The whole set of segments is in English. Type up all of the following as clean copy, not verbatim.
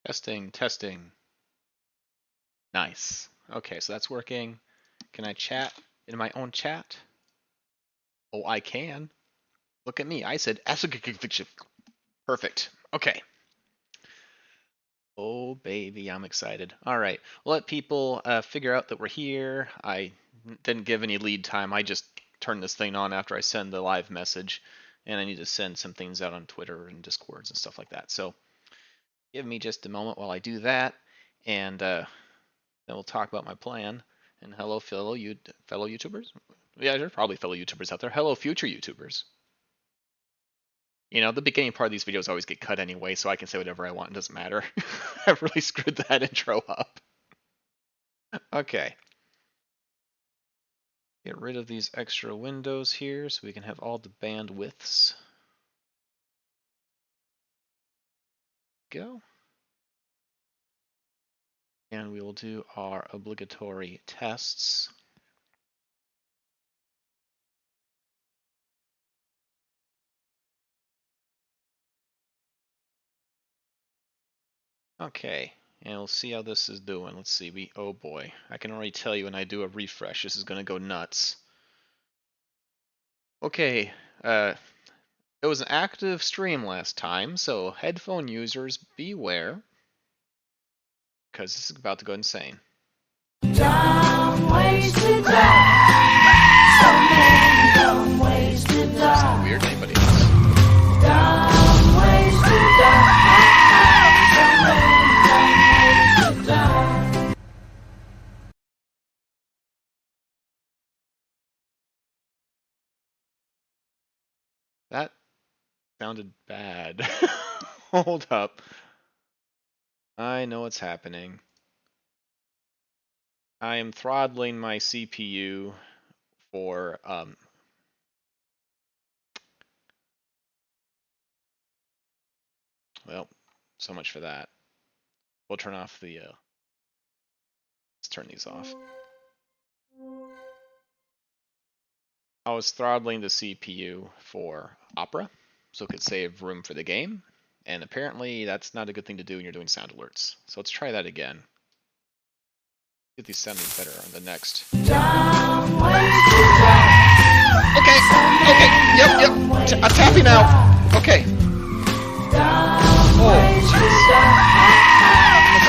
Testing, testing. Nice. Okay, so that's working. Can I chat in my own chat? Oh, I can. Look at me. I said perfect. Okay. Oh, baby, I'm excited. All right. Let people figure out that we're here. I didn't give any lead time. I just turned this thing on after I send the live message. And I need to send some things out on Twitter and Discords and stuff like that. So give me just a moment while I do that. And then we'll talk about my plan. And hello, fellow YouTubers. Yeah, there's probably fellow YouTubers out there. Hello, future YouTubers. You know, the beginning part of these videos always get cut anyway, so I can say whatever I want. It doesn't matter. I've really screwed that intro up. Okay. Get rid of these extra windows here so we can have all the bandwidths. Go. And we will do our obligatory tests. Okay, and we'll see how this is doing. Let's see, oh boy, I can already tell you when I do a refresh, this is gonna go nuts. Okay, it was an active stream last time, so headphone users beware, because this is about to go insane. Dumb ways to die. So many dumb ways to die. That's not weird, anybody else? Dumb ways to die. So many dumb ways to die. That sounded bad. Hold up. I know what's happening. I am throttling my CPU for well, so much for that. We'll turn off the let's turn these off. I was throttling the CPU for Opera so it could save room for the game, and apparently that's not a good thing to do when you're doing sound alerts. So let's try that again. Get these sounding better on the next. Dumb ways to die. Okay, yep. I'm tapping out. Okay. Dumb ways to die. It's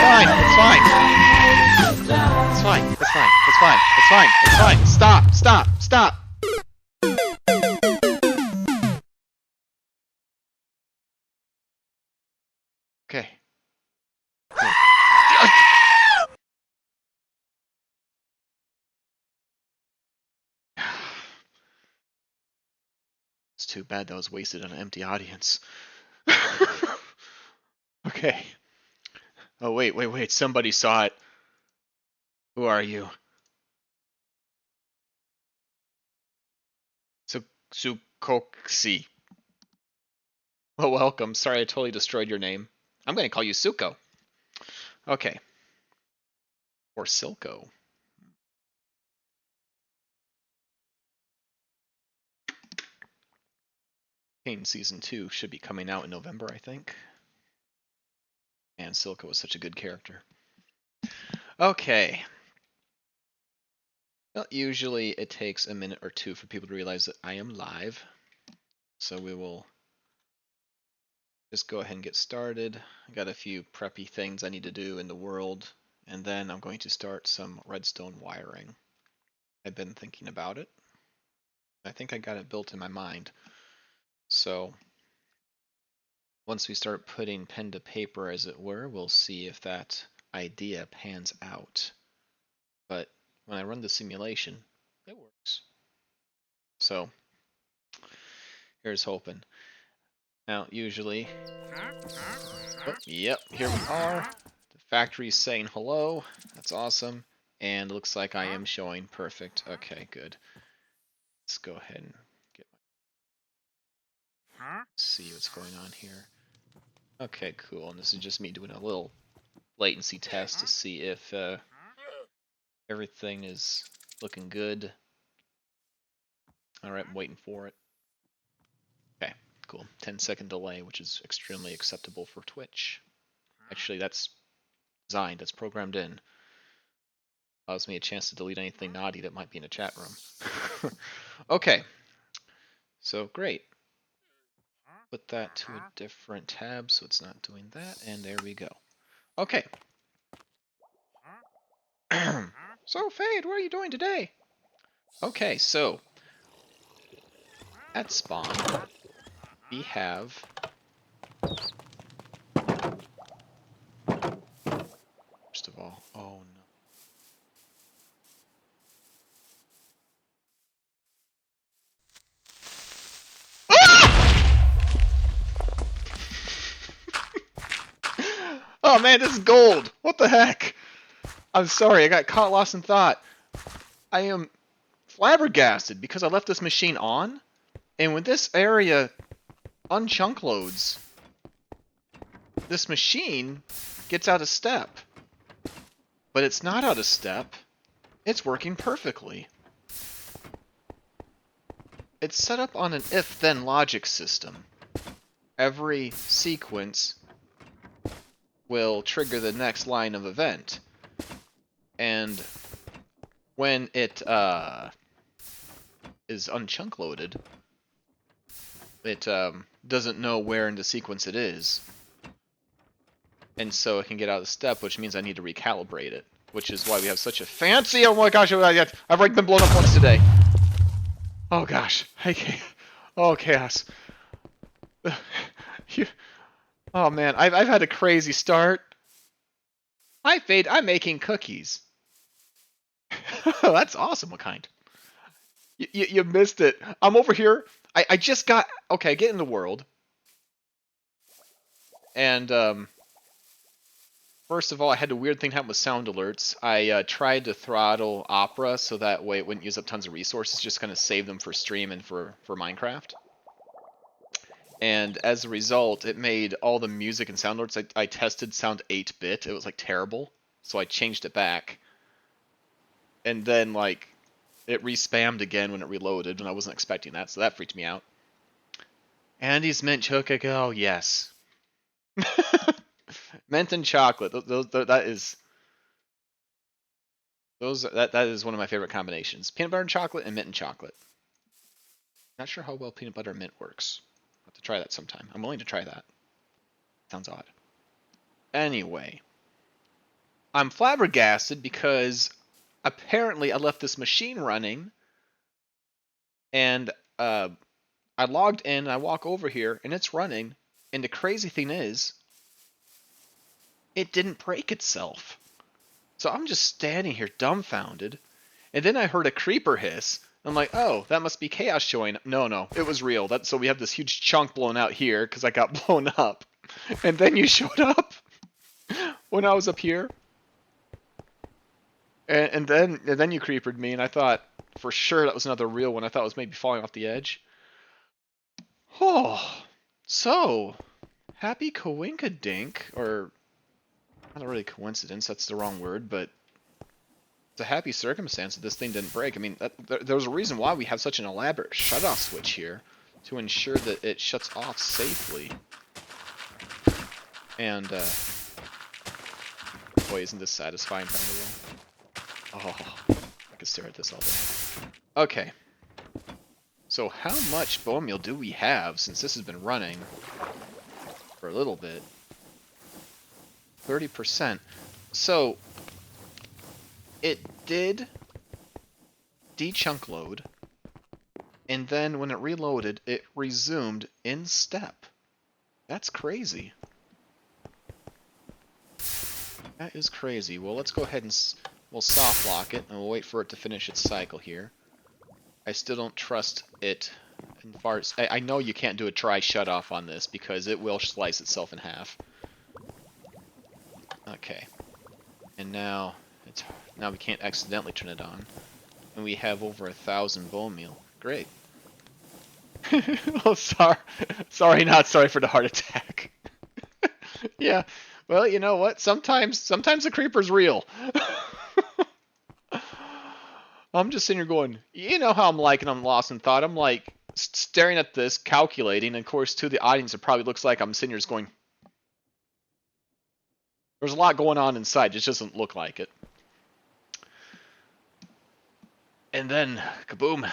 fine. Stop. Okay. It's too bad that was wasted on an empty audience. Okay. Oh, wait. Somebody saw it. Who are you? Sukoksi. Well, welcome. Sorry I totally destroyed your name. I'm going to call you Suko. Okay. Or Silco. Kane Season 2 should be coming out in November, I think. And Silco was such a good character. Okay. Well, usually it takes a minute or two for people to realize that I am live. So we will just go ahead and get started. I got a few preppy things I need to do in the world, and then I'm going to start some redstone wiring. I've been thinking about it. I think I got it built in my mind. So once we start putting pen to paper, as it were, we'll see if that idea pans out. But when I run the simulation, it works. So here's hoping. Now, usually, oh, yep, here we are. The factory's saying hello. That's awesome. And it looks like I am showing perfect. Okay, good. Let's go ahead and see what's going on here. Okay, cool. And this is just me doing a little latency test to see if everything is looking good. Alright, I'm waiting for it. Okay, cool. 10-second delay, which is extremely acceptable for Twitch. Actually, that's designed, that's programmed in. Allows me a chance to delete anything naughty that might be in a chat room. Okay, so great. Put that to a different tab so it's not doing that, and there we go. Okay. So, Fade, what are you doing today? Okay, so at spawn, we have first of all, oh no. Oh man, this is gold! What the heck? I'm sorry, I got caught lost in thought. I am flabbergasted because I left this machine on, and when this area unchunk loads, this machine gets out of step. But it's not out of step. It's working perfectly. It's set up on an if-then logic system. Every sequence will trigger the next line of event. And when it is unchunk loaded, it doesn't know where in the sequence it is. And so it can get out of step, which means I need to recalibrate it. Which is why we have such a fancy... Oh my gosh, I've already been blown up once today. Oh gosh. Hey, oh, chaos. Oh man, I've had a crazy start. Hi, Fade, I'm making cookies. That's awesome. What kind? You missed it. I'm over here. I just got... Okay, get in the world. And, first of all, I had a weird thing happen with sound alerts. I tried to throttle Opera so that way it wouldn't use up tons of resources, just kind of save them for stream and for Minecraft. And as a result, it made all the music and sound alerts I tested sound 8-bit. It was, like, terrible. So I changed it back. And then, like, it respammed again when it reloaded, and I wasn't expecting that, so that freaked me out. Andy's mint chocolate. Oh, yes. Mint and chocolate. That is one of my favorite combinations. Peanut butter and chocolate and mint and chocolate. Not sure how well peanut butter and mint works. I'll have to try that sometime. I'm willing to try that. Sounds odd. Anyway, I'm flabbergasted because apparently I left this machine running, and I logged in, and I walk over here, and it's running, and the crazy thing is, it didn't break itself. So I'm just standing here dumbfounded, and then I heard a creeper hiss. I'm like, oh, that must be chaos showing. No, it was real. So we have this huge chunk blown out here because I got blown up. And then you showed up when I was up here. And then you creepered me, and I thought for sure that was another real one. I thought it was maybe falling off the edge. Oh, so happy coinkadink, or not really coincidence, that's the wrong word, but it's a happy circumstance that this thing didn't break. I mean, there's a reason why we have such an elaborate shutoff switch here, to ensure that it shuts off safely. And, boy, isn't this satisfying, Oh, I could stare at this all day. Okay. So how much bone meal do we have, since this has been running for a little bit? 30%. So, it did de-chunk load, and then when it reloaded, it resumed in step. That's crazy. That is crazy. Well, let's go ahead and we'll soft lock it, and we'll wait for it to finish its cycle here. I still don't trust it. As far as, I know you can't do a try shut off on this because it will slice itself in half. Okay. And now we can't accidentally turn it on. And we have over 1,000 bone meal. Great. Oh, sorry, not sorry for the heart attack. Yeah. Well, you know what? Sometimes the creeper's real. I'm just sitting here going, you know how I'm like, and I'm lost in thought. I'm like staring at this, calculating, and of course to the audience it probably looks like I'm sitting here just going, There's a lot going on inside, it just doesn't look like it. And then, kaboom, a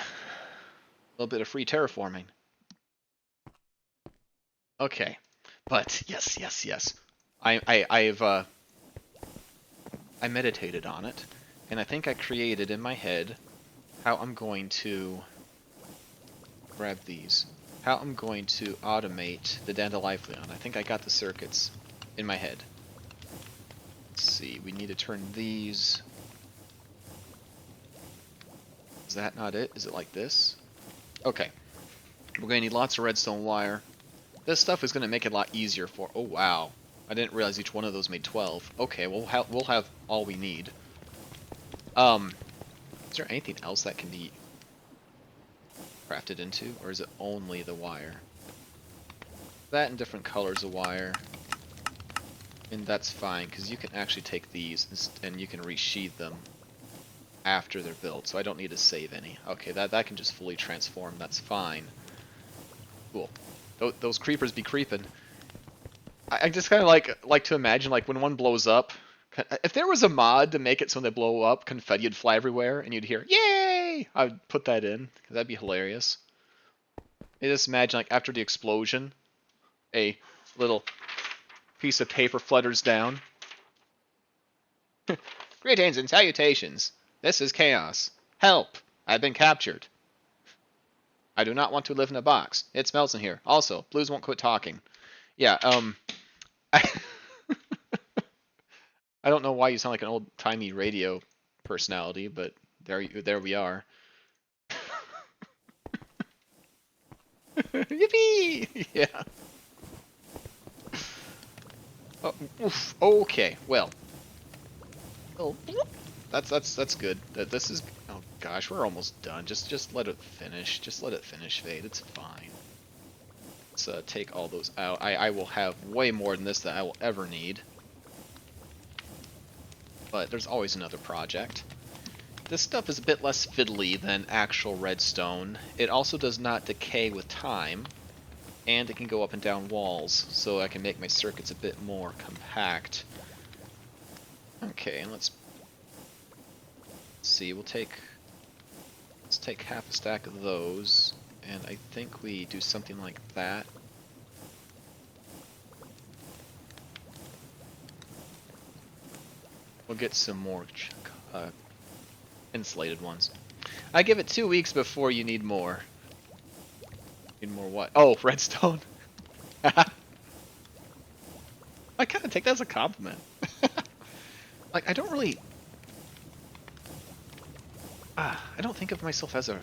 little bit of free terraforming. Okay, but yes. I meditated on it, and I think I created in my head how I'm going to grab these. How I'm going to automate the Dandelifeon. I think I got the circuits in my head. Let's see, we need to turn these. Is that not it? Is it like this? Okay. We're going to need lots of redstone wire. This stuff is going to make it a lot easier for... Oh, wow. I didn't realize each one of those made 12. Okay, we'll have all we need. Is there anything else that can be crafted into? Or is it only the wire? That and different colors of wire. And that's fine, because you can actually take these and you can resheath them after they're built, so I don't need to save any. Okay, that can just fully transform, that's fine. Cool. Those creepers be creeping. I just kind of like to imagine, like, when one blows up, if there was a mod to make it so when they blow up, confetti would fly everywhere, and you'd hear, yay! I would put that in, because that'd be hilarious. I just imagine, like, after the explosion, a little piece of paper flutters down. Greetings and salutations. This is chaos. Help! I've been captured. I do not want to live in a box. It smells in here. Also, blues won't quit talking. Yeah, I, I don't know why you sound like an old-timey radio personality, but there we are. Yippee! Yeah. Oh, oof. Okay, well. Oh, that's good. This is... Oh gosh, we're almost done. Just let it finish. Just let it finish, Fade. It's fine. Let's take all those out. I will have way more than this that I will ever need. But there's always another project. This stuff is a bit less fiddly than actual redstone. It also does not decay with time, and it can go up and down walls, so I can make my circuits a bit more compact. Okay, and let's see. Let's take half a stack of those, and I think we do something like that. We'll get some more insulated ones. I give it 2 weeks before you need more. Need more what? Oh, redstone. I kind of take that as a compliment. Like, I don't really... I don't think of myself as a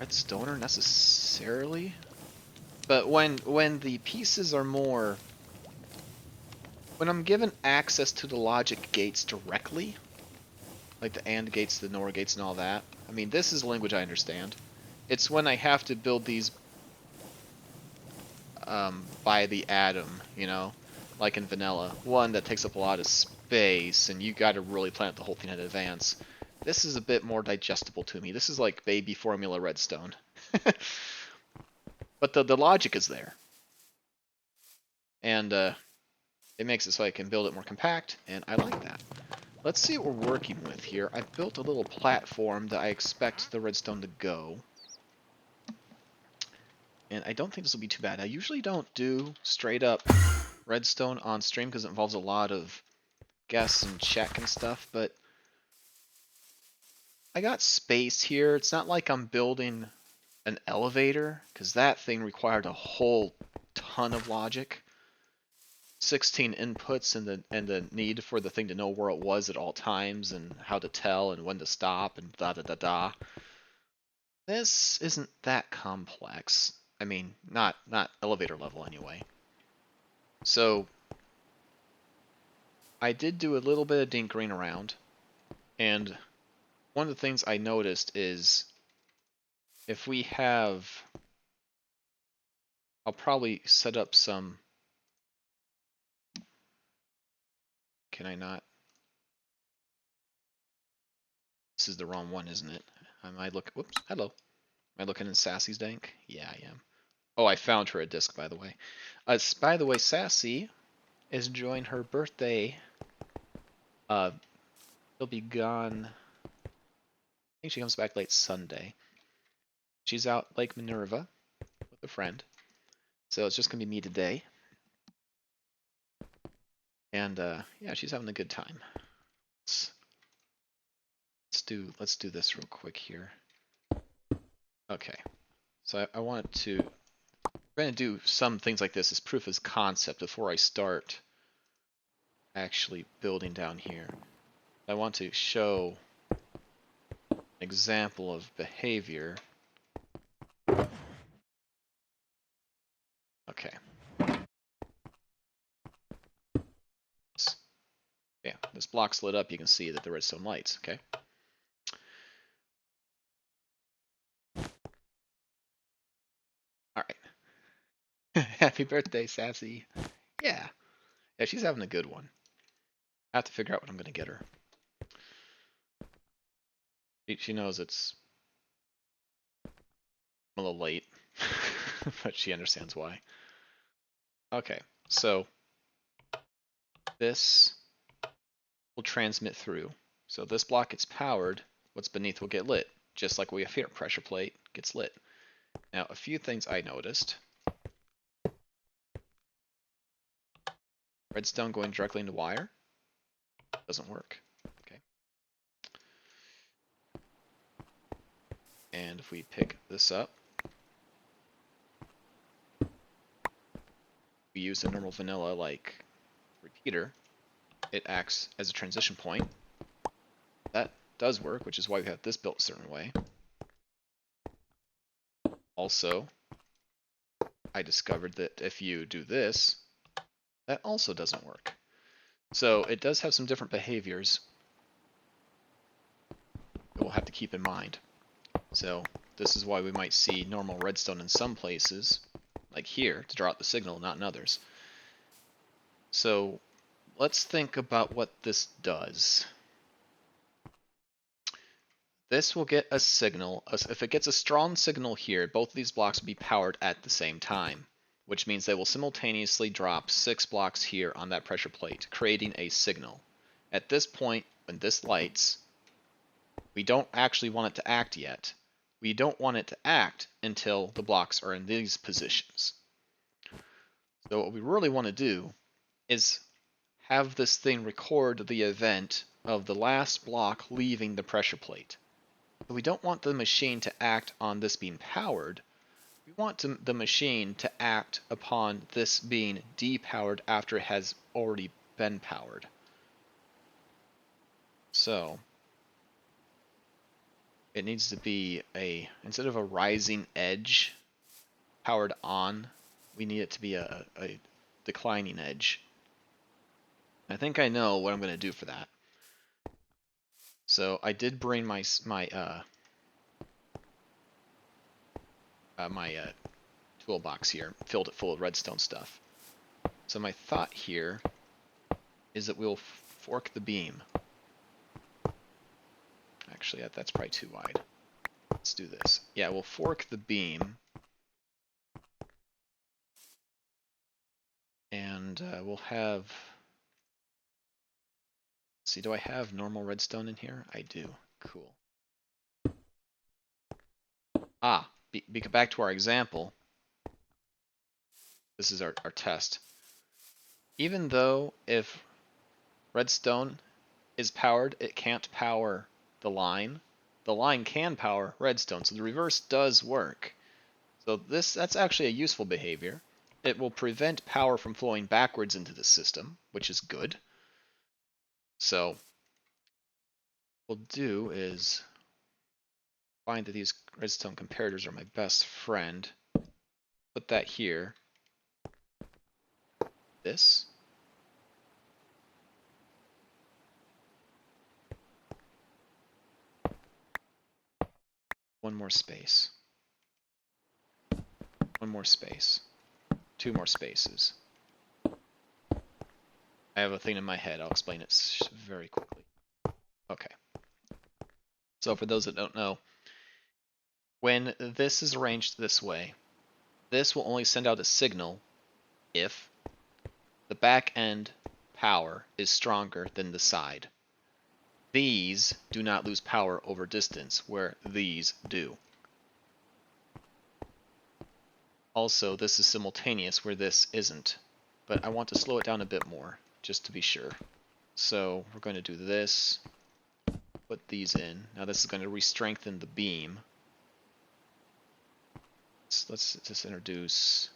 redstoner necessarily. But when the pieces are more... When I'm given access to the logic gates directly, like the AND gates, the NOR gates, and all that, I mean, this is a language I understand. It's when I have to build these by the atom, you know? Like in vanilla. One that takes up a lot of space, and you gotta really plan out the whole thing in advance. This is a bit more digestible to me. This is like baby formula redstone. But the logic is there. And it makes it so I can build it more compact, and I like that. Let's see what we're working with here. I've built a little platform that I expect the redstone to go. And I don't think this will be too bad. I usually don't do straight up redstone on stream because it involves a lot of guess and check and stuff, but I got space here. It's not like I'm building an elevator, because that thing required a whole ton of logic. 16 inputs and the need for the thing to know where it was at all times and how to tell and when to stop and da da da da. This isn't that complex. I mean, not elevator level anyway. So I did do a little bit of dinkering around, and one of the things I noticed is if we have... I'll probably set up some... Can I not? This is the wrong one, isn't it? Am I looking... Whoops, hello. Am I looking in Sassy's dank? Yeah, I am. Oh, I found her a disc, by the way. By the way, Sassy is enjoying her birthday. She'll be gone. I think she comes back late Sunday. She's out Lake Minerva with a friend. So it's just gonna be me today. And yeah, she's having a good time. Let's do this real quick here. Okay. So I wanted to we're gonna do some things like this as proof as concept before I start actually building down here. I want to show an example of behavior. Okay. Yeah, this block's lit up, you can see that the redstone lights, okay? Alright. Happy birthday, Sassy. Yeah. Yeah, she's having a good one. I have to figure out what I'm gonna get her. She knows it's a little late, but she understands why. Okay, so this will transmit through. So this block gets powered, what's beneath will get lit, just like we have here. Pressure plate gets lit. Now, a few things I noticed. Redstone going directly into wire doesn't work. Okay. And if we pick this up, we use a normal vanilla like repeater, it acts as a transition point. That does work, which is why we have this built a certain way. Also, I discovered that if you do this, that also doesn't work. So it does have some different behaviors that we'll have to keep in mind. So this is why we might see normal redstone in some places, like here, to draw out the signal, not in others. So let's think about what this does. This will get a signal. If it gets a strong signal here, both of these blocks will be powered at the same time, which means they will simultaneously drop 6 blocks here on that pressure plate, creating a signal. At this point, when this lights, we don't actually want it to act yet. We don't want it to act until the blocks are in these positions. So what we really want to do is have this thing record the event of the last block leaving the pressure plate. But we don't want the machine to act on this being powered. We want the machine to act upon this being depowered after it has already been powered. So it needs to be instead of a rising edge powered on, we need it to be a declining edge. I think I know what I'm going to do for that. So I did bring my toolbox here, filled it full of redstone stuff. So my thought here is that we'll fork the beam. Actually, that's probably too wide. Let's do this. Yeah, we'll fork the beam. And we'll have... See, do I have normal redstone in here? I do. Cool. Back to our example. This is our test. Even though if redstone is powered, it can't power the line. The line can power redstone, so the reverse does work. So that's actually a useful behavior. It will prevent power from flowing backwards into the system, which is good. So what we'll do is find that these redstone comparators are my best friend. Put that here. This. One more space. One more space. 2 more spaces. I have a thing in my head. I'll explain it very quickly. Okay. So for those that don't know, when this is arranged this way, this will only send out a signal if the back end power is stronger than the side. These do not lose power over distance, where these do. Also, this is simultaneous where this isn't, but I want to slow it down a bit more, just to be sure. So we're going to do this, put these in. Now this is going to re-strengthen the beam. Let's just introduce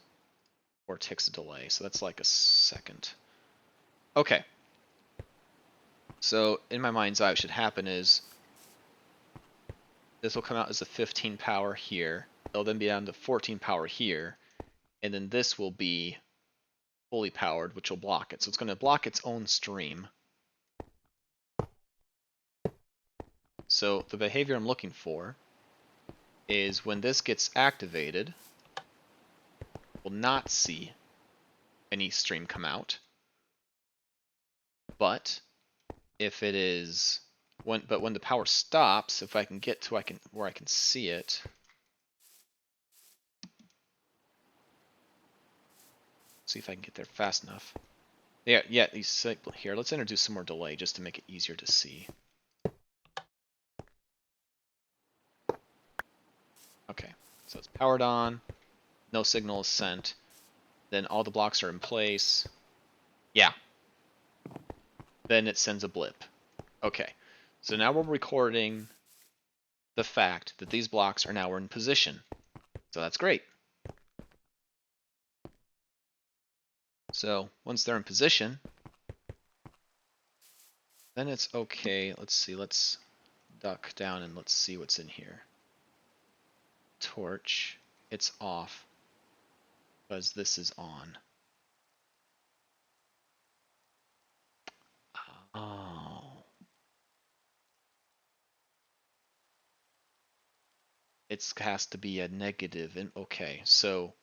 4 ticks of delay, so that's like a second. Okay. So in my mind's eye, what should happen is this will come out as a 15 power here. It'll then be down to 14 power here, and then this will be fully powered, which will block it. So it's going to block its own stream. So the behavior I'm looking for is when this gets activated, we'll not see any stream come out. But if it is when the power stops, if I can get to where I can see it. See if I can get there fast enough. Yeah, here, let's introduce some more delay just to make it easier to see. Okay, so it's powered on, no signal is sent, then all the blocks are in place. Yeah. Then it sends a blip. Okay, so now we're recording the fact that these blocks are now in position. So that's great. So once they're in position, then it's okay. Let's see, let's duck down and let's see what's in here. Torch, it's off because this is on. Oh. It has to be a negative, and okay, so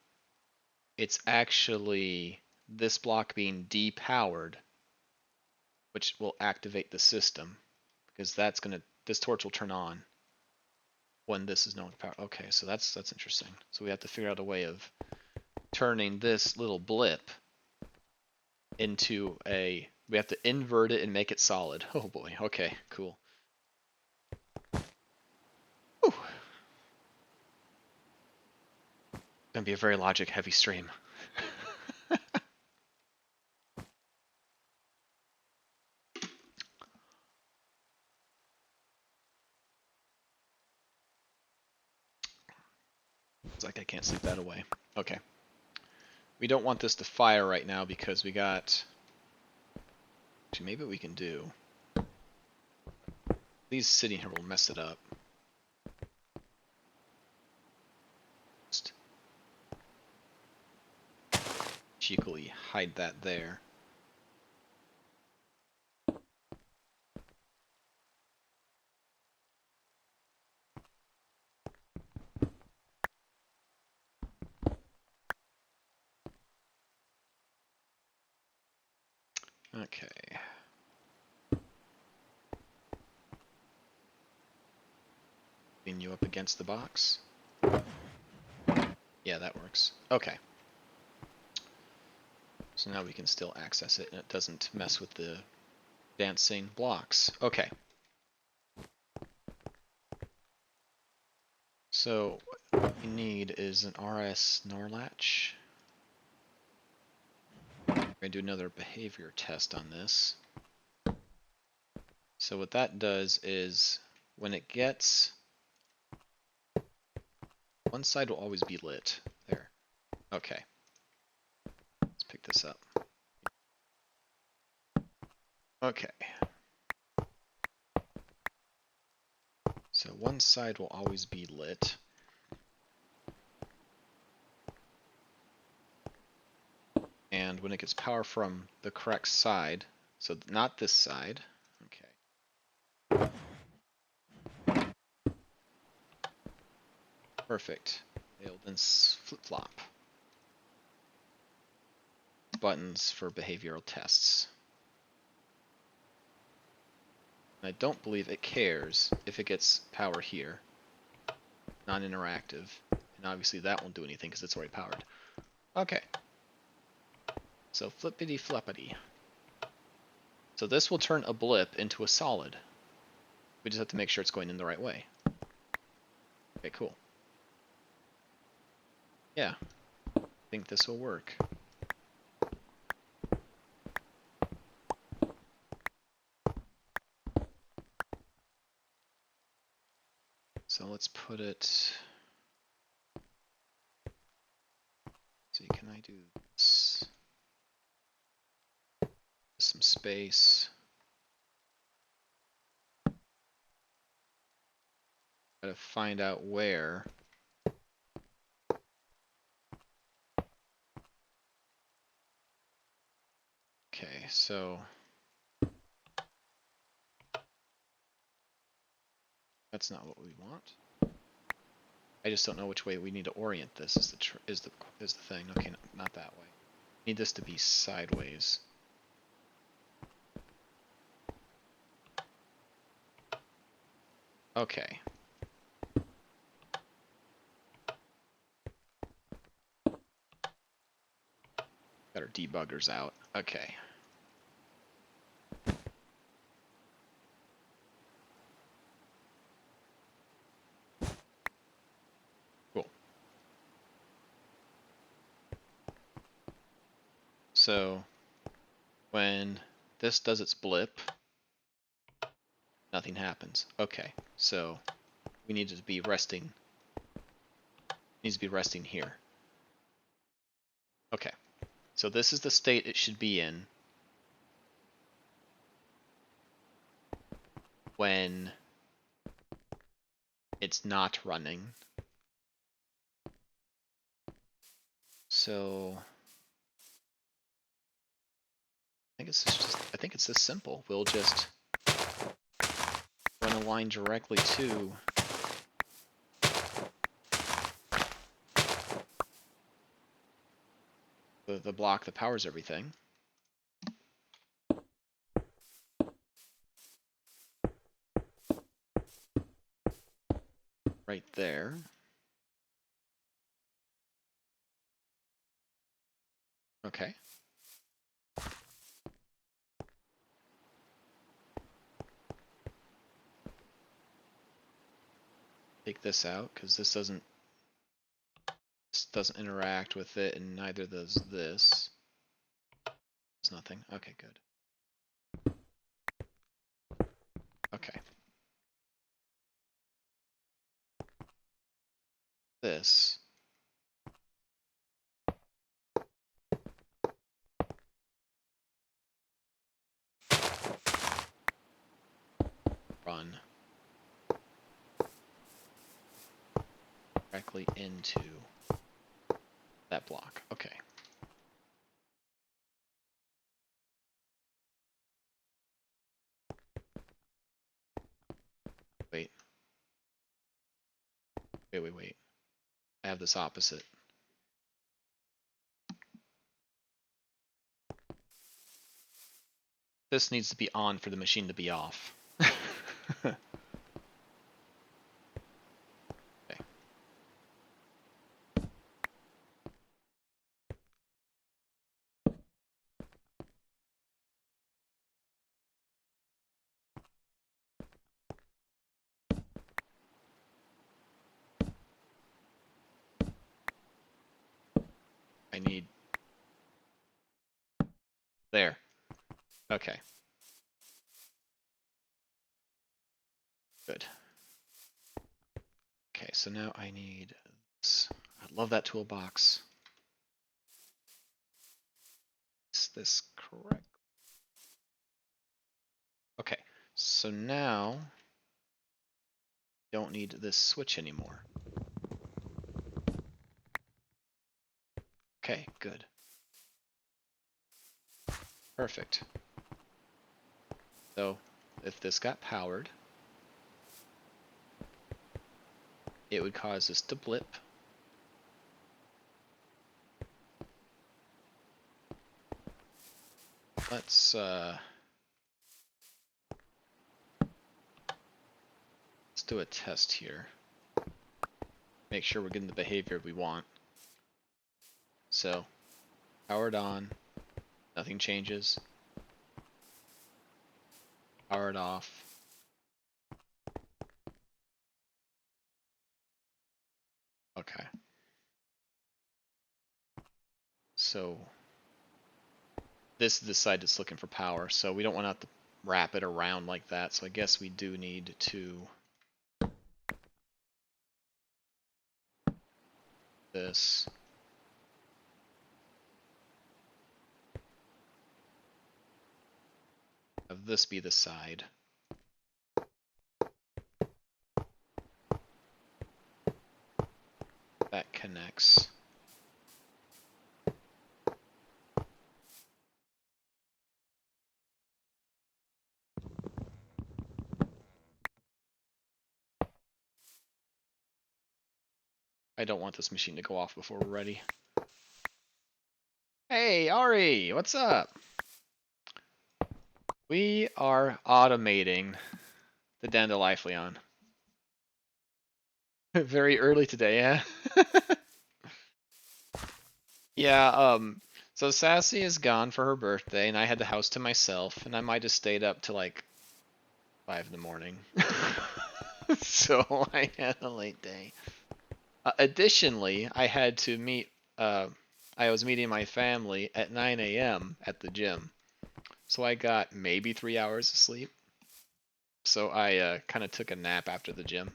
it's actually this block being depowered, which will activate the system, because this torch will turn on when this is no longer powered. Okay, so that's interesting. So we have to figure out a way of turning this little blip into we have to invert it and make it solid. Oh boy, okay, cool. Whew. Gonna be a very logic heavy stream. It's like I can't sleep that away. Okay. We don't want this to fire right now because we got... Actually, maybe what we can do... These sitting here will mess it up. Just cheekily hide that there. Okay. Lean you up against the box. Yeah, that works. Okay. So now we can still access it and it doesn't mess with the dancing blocks. Okay. So what we need is an RS NOR latch. We're going to do another behavior test on this. So what that does is when it gets... One side will always be lit. There. Okay. Let's pick this up. Okay. So one side will always be lit. And when it gets power from the correct side, so not this side, okay. Perfect. They'll then flip-flop. Buttons for behavioral tests. And I don't believe it cares if it gets power here. Non-interactive. And obviously that won't do anything because it's already powered. Okay. So flippity floppity. So this will turn a blip into a solid. We just have to make sure it's going in the right way. Okay, cool. Yeah, I think this will work. So let's put it... See, can I do this? Some space. Gotta find out where. Okay, so that's not what we want. I just don't know which way we need to orient this. Is the thing? Okay, no, not that way. Need this to be sideways. Okay. Got our debuggers out. Okay. Cool. So when this does its blip, nothing happens. Okay, so we need it to be resting. Needs to be resting here. Okay, so this is the state it should be in when it's not running. So I think it's this simple. We'll just run a line directly to the block that powers everything. Right there. Okay. Take this out because this doesn't interact with it, and neither does this. It's nothing. Okay, good. Okay. This. Run directly into that block. Okay. Wait. Wait. I have this opposite. This needs to be on for the machine to be off. Okay. I need... There. Okay. Good. Okay, so now I need this. I love that toolbox. Is this correct? Okay, so now don't need this switch anymore. Okay, good. Perfect. So if this got powered, it would cause this to blip. Let's do a test here. Make sure we're getting the behavior we want. So, powered on, Nothing changes. Power it off. Okay. So this is the side that's looking for power, so we don't want to have to wrap it around like that, so I guess we do need to this. Have this be the side. That connects. I don't want this machine to go off before we're ready. Hey, Ari, what's up? We are automating the Dandelifeon. Very early today, yeah? Yeah, so Sassy is gone for her birthday, and I had the house to myself, and I might have stayed up to like 5 in the morning. So I had a late day. Additionally, I had to meet, I was meeting my family at 9 a.m. at the gym. So I got maybe 3 hours of sleep. So I kind of took a nap after the gym.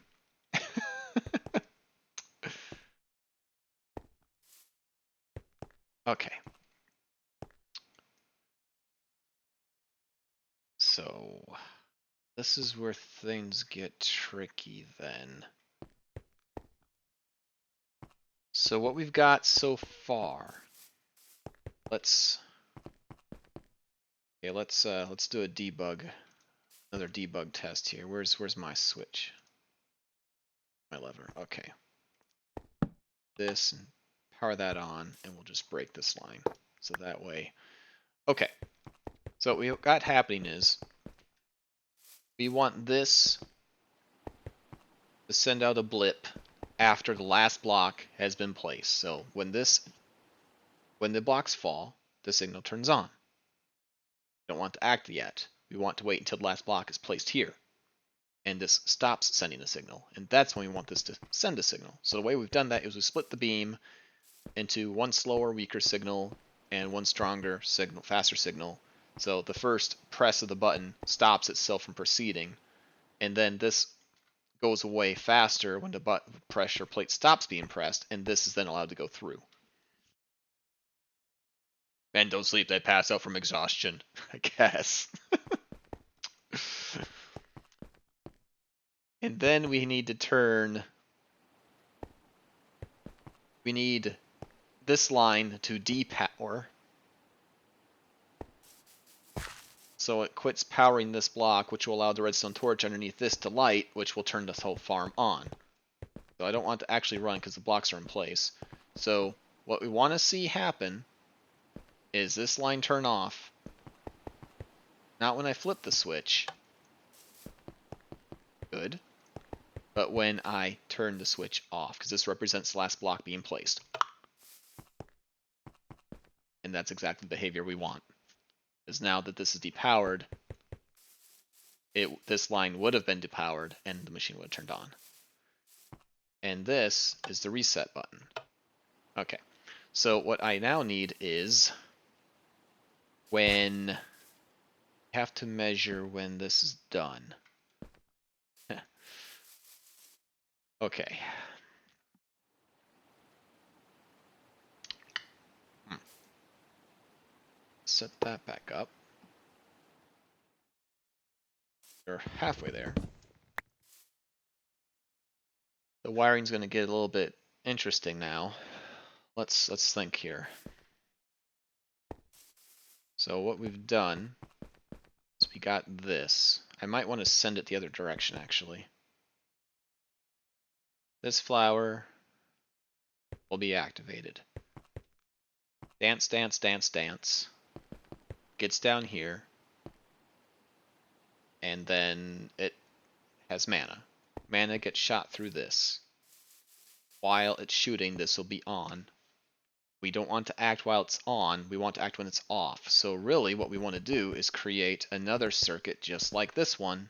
Okay. So this is where things get tricky then. So what we've got so far, let's do a debug, another debug test here. Where's my switch? My lever. Okay. This and power that on, and we'll just break this line. So that way. Okay. So what we got happening is we want this to send out a blip after the last block has been placed. So when the blocks fall, the signal turns on. We don't want to act yet. We want to wait until the last block is placed here. And this stops sending a signal. And that's when we want this to send a signal. So the way we've done that is we split the beam into one slower, weaker signal and one stronger signal, faster signal. So the first press of the button stops itself from proceeding. And then this goes away faster when the button pressure plate stops being pressed, and this is then allowed to go through. Men don't sleep, they pass out from exhaustion, I guess. And then we need to turn... We need this line to depower. So it quits powering this block, which will allow the redstone torch underneath this to light, which will turn this whole farm on. So I don't want to actually run because the blocks are in place. So what we want to see happen is this line turn off. Not when I flip the switch. Good. But when I turn the switch off, because this represents the last block being placed. And that's exactly the behavior we want. Because now that this is depowered, this line would have been depowered and the machine would have turned on. And this is the reset button. Okay, so what I now need is when I have to measure when this is done. Okay. Set that back up. We're halfway there. The wiring's going to get a little bit interesting now. Let's think here. So what we've done is we got this. I might want to send it the other direction actually. This flower will be activated. Dance, dance, dance, dance. Gets down here. And then it has mana. Mana gets shot through this. While it's shooting, this will be on. We don't want to act while it's on, we want to act when it's off. So really what we want to do is create another circuit just like this one,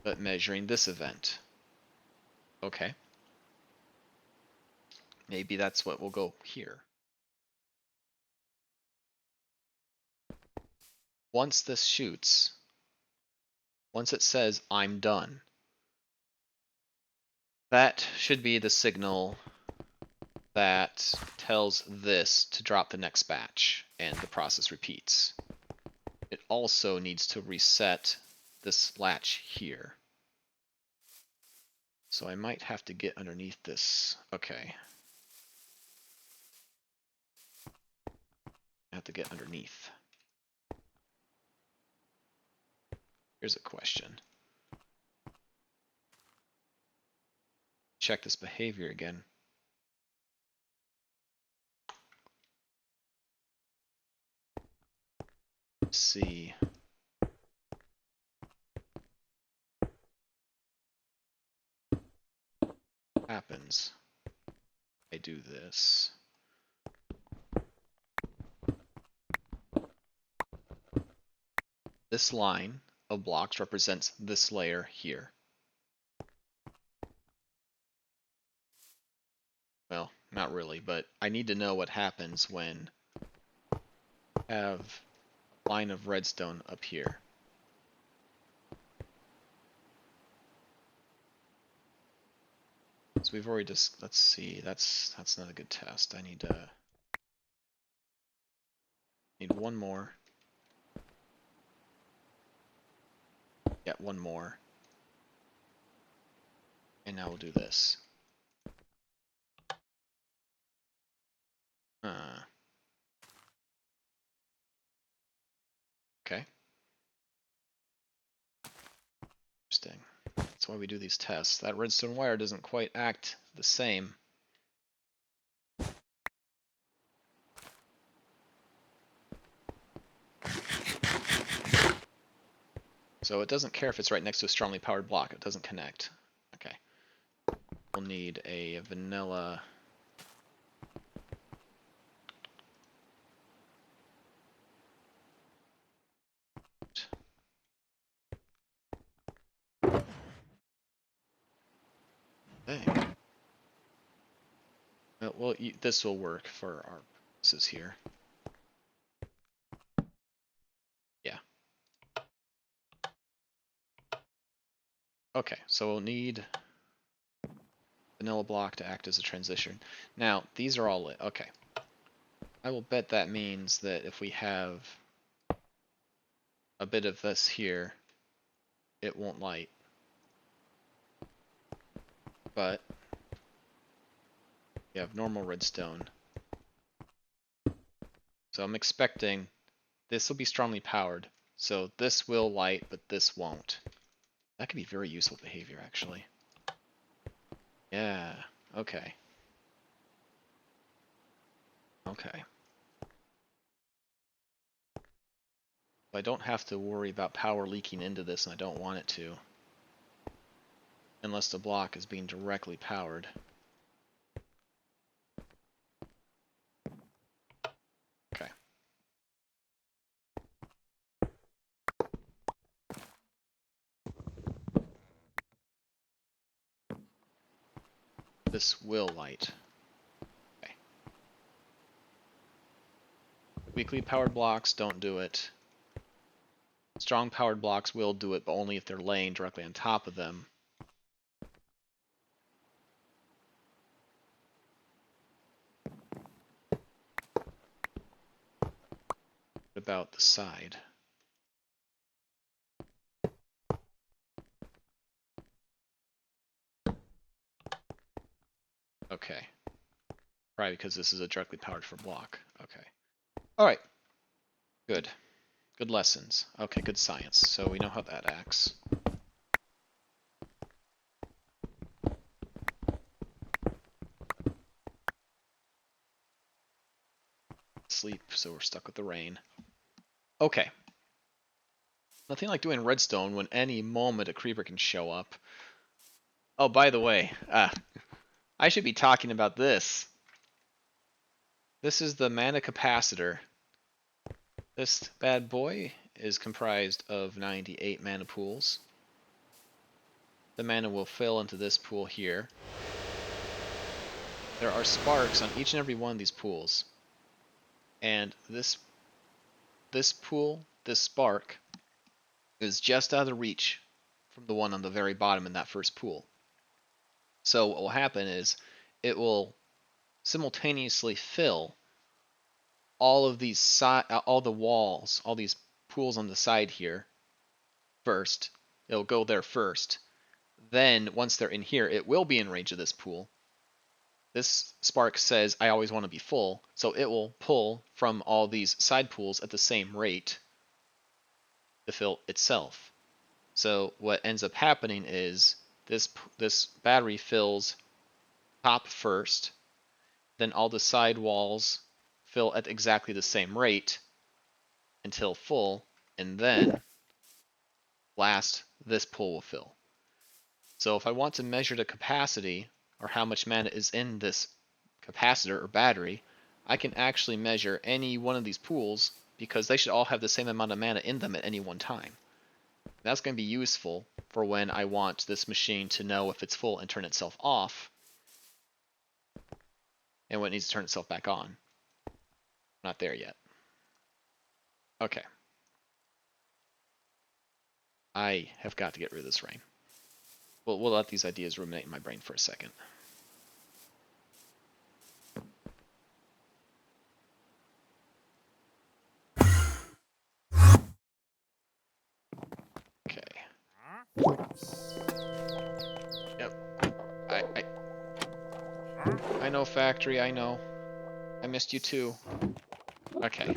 but measuring this event. Okay. Maybe that's what will go here. Once this shoots, once it says I'm done, that should be the signal that tells this to drop the next batch, and the process repeats. It also needs to reset this latch here. So I might have to get underneath this. Okay. I have to get underneath. Here's a question. Check this behavior again. See. Happens. I do this. This line of blocks represents this layer here. Well, not really, but I need to know what happens when I have a line of redstone up here. So we've already just, let's see, that's not a good test. I need one more. Yeah, one more. And now we'll do this. Okay. Interesting. That's why we do these tests. That redstone wire doesn't quite act the same. So it doesn't care if it's right next to a strongly powered block. It doesn't connect. Okay. We'll need a vanilla. Hey. Well, this will work for our purposes here. Yeah. Okay, so we'll need vanilla block to act as a transition. Now, these are all lit. Okay. I will bet that means that if we have a bit of this here, it won't light. But we have normal redstone. So I'm expecting this will be strongly powered. So this will light, but this won't. That could be very useful behavior, actually. Yeah, okay. Okay. I don't have to worry about power leaking into this, and I don't want it to. Unless the block is being directly powered. Okay. This will light. Okay. Weakly powered blocks don't do it. Strong powered blocks will do it, but only if they're laying directly on top of them. What about the side? Okay. Right, because this is a directly powered for block. Okay. Alright. Good. Good lessons. Okay, good science. So we know how that acts. Sleep, so we're stuck with the rain. Okay. Nothing like doing redstone when any moment a creeper can show up. Oh, by the way, I should be talking about this. This is the mana capacitor. This bad boy is comprised of 98 mana pools. The mana will fill into this pool here. There are sparks on each and every one of these pools. And this pool, this spark, is just out of reach from the one on the very bottom in that first pool. So what will happen is it will simultaneously fill all of these all the walls, all these pools on the side here first. It'll go there first. Then once they're in here, it will be in range of this pool. This spark says I always want to be full, so it will pull from all these side pools at the same rate to fill itself. So what ends up happening is this battery fills top first, then all the side walls fill at exactly the same rate until full, and then last this pool will fill. So if I want to measure the capacity or how much mana is in this capacitor or battery, I can actually measure any one of these pools because they should all have the same amount of mana in them at any one time. That's going to be useful for when I want this machine to know if it's full and turn itself off, and when it needs to turn itself back on. Not there yet. Okay. I have got to get rid of this rain. We'll let these ideas ruminate in my brain for a second. Okay. Yep. I know, Factory, I know. I missed you too. Okay.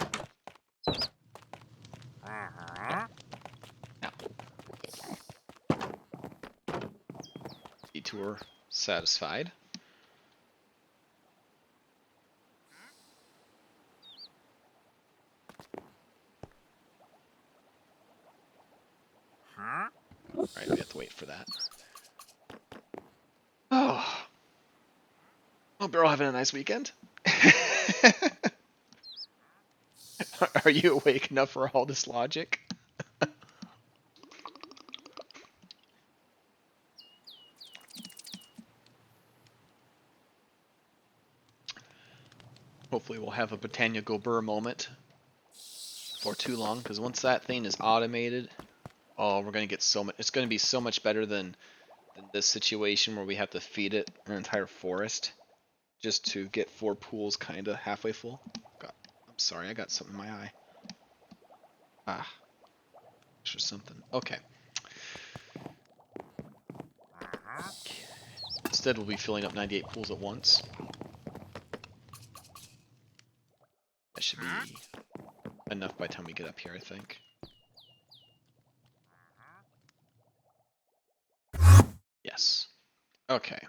Now. Detour satisfied. Alright, we have to wait for that. Oh. Hope you're all having a nice weekend. Are you awake enough for all this logic? Hopefully we'll have a Botania go burr moment for too long, because once that thing is automated, oh, we're going to get so much. It's going to be so much better than this situation where we have to feed it an entire forest just to get 4 pools kind of halfway full. God, I'm sorry, I got something in my eye. Ah, or something. Okay. Instead, we'll be filling up 98 pools at once. That should be enough by the time we get up here, I think. Yes. Okay.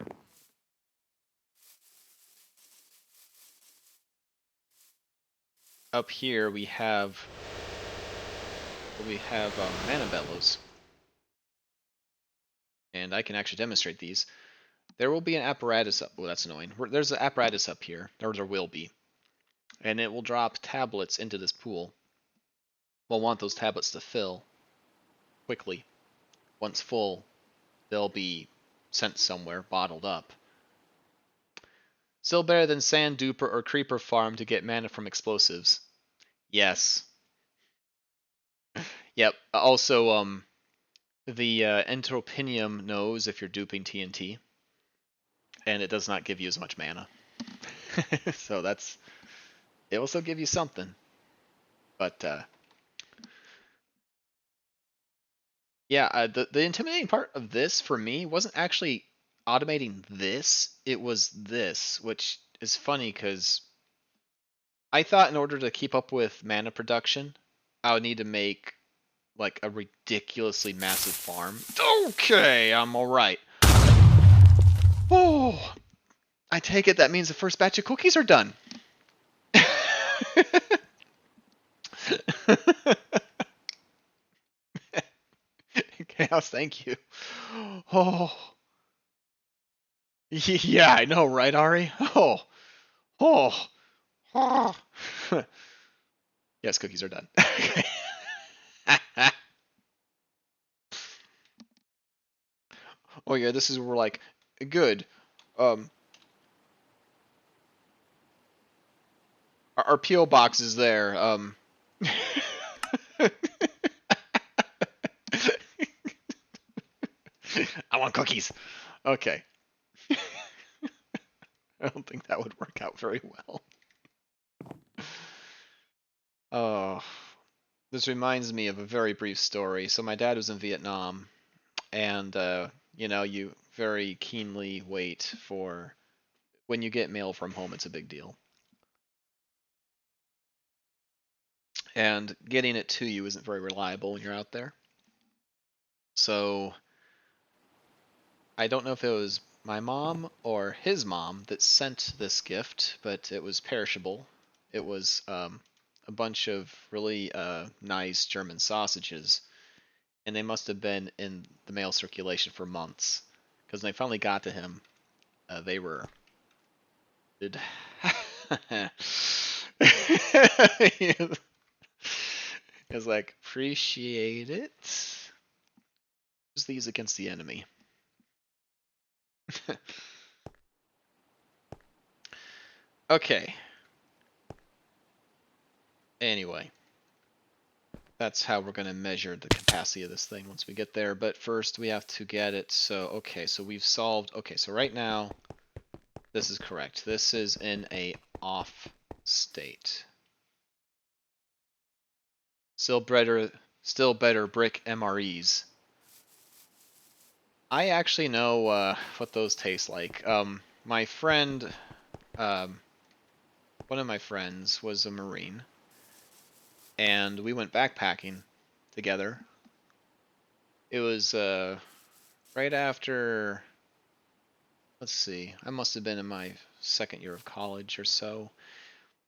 Up here we have mana bellows, and I can actually demonstrate these. There will be an apparatus up. Oh, that's annoying. There's an apparatus up here, or there will be, and it will drop tablets into this pool. We'll want those tablets to fill quickly. Once full, they'll be sent somewhere, bottled up. Still better than sand duper or creeper farm to get mana from explosives. Yes. Yep. Also, the Entropinium knows if you're duping TNT, and it does not give you as much mana. So it will still give you something. But yeah, the intimidating part of this for me wasn't actually automating this, it was this, which is funny because I thought in order to keep up with mana production, I would need to make like a ridiculously massive farm. Okay, I'm alright. Oh, I take it that means the first batch of cookies are done. Chaos, thank you. Oh. Yeah, I know, right, Ari? Oh. Yes, cookies are done. Oh yeah, this is where we're like, good. Um, our PO box is there. I want cookies. Okay. I don't think that would work out very well. Oh, this reminds me of a very brief story. So my dad was in Vietnam, and you very keenly wait for when you get mail from home. It's a big deal, and getting it to you isn't very reliable when you're out there. So I don't know if it was my mom or his mom that sent this gift, but it was perishable. It was a bunch of really nice German sausages, and they must have been in the mail circulation for months. Because when they finally got to him, they were. Did he was like, appreciate it. Use these against the enemy. Okay. Anyway, that's how we're going to measure the capacity of this thing once we get there. But first, we have to get it. So, okay, so we've solved. Okay, so right now, this is correct. This is in a off state. Still better brick MREs. I actually know what those taste like. My friend, one of my friends was a Marine, and we went backpacking together. It was right after, let's see, I must have been in my second year of college or so,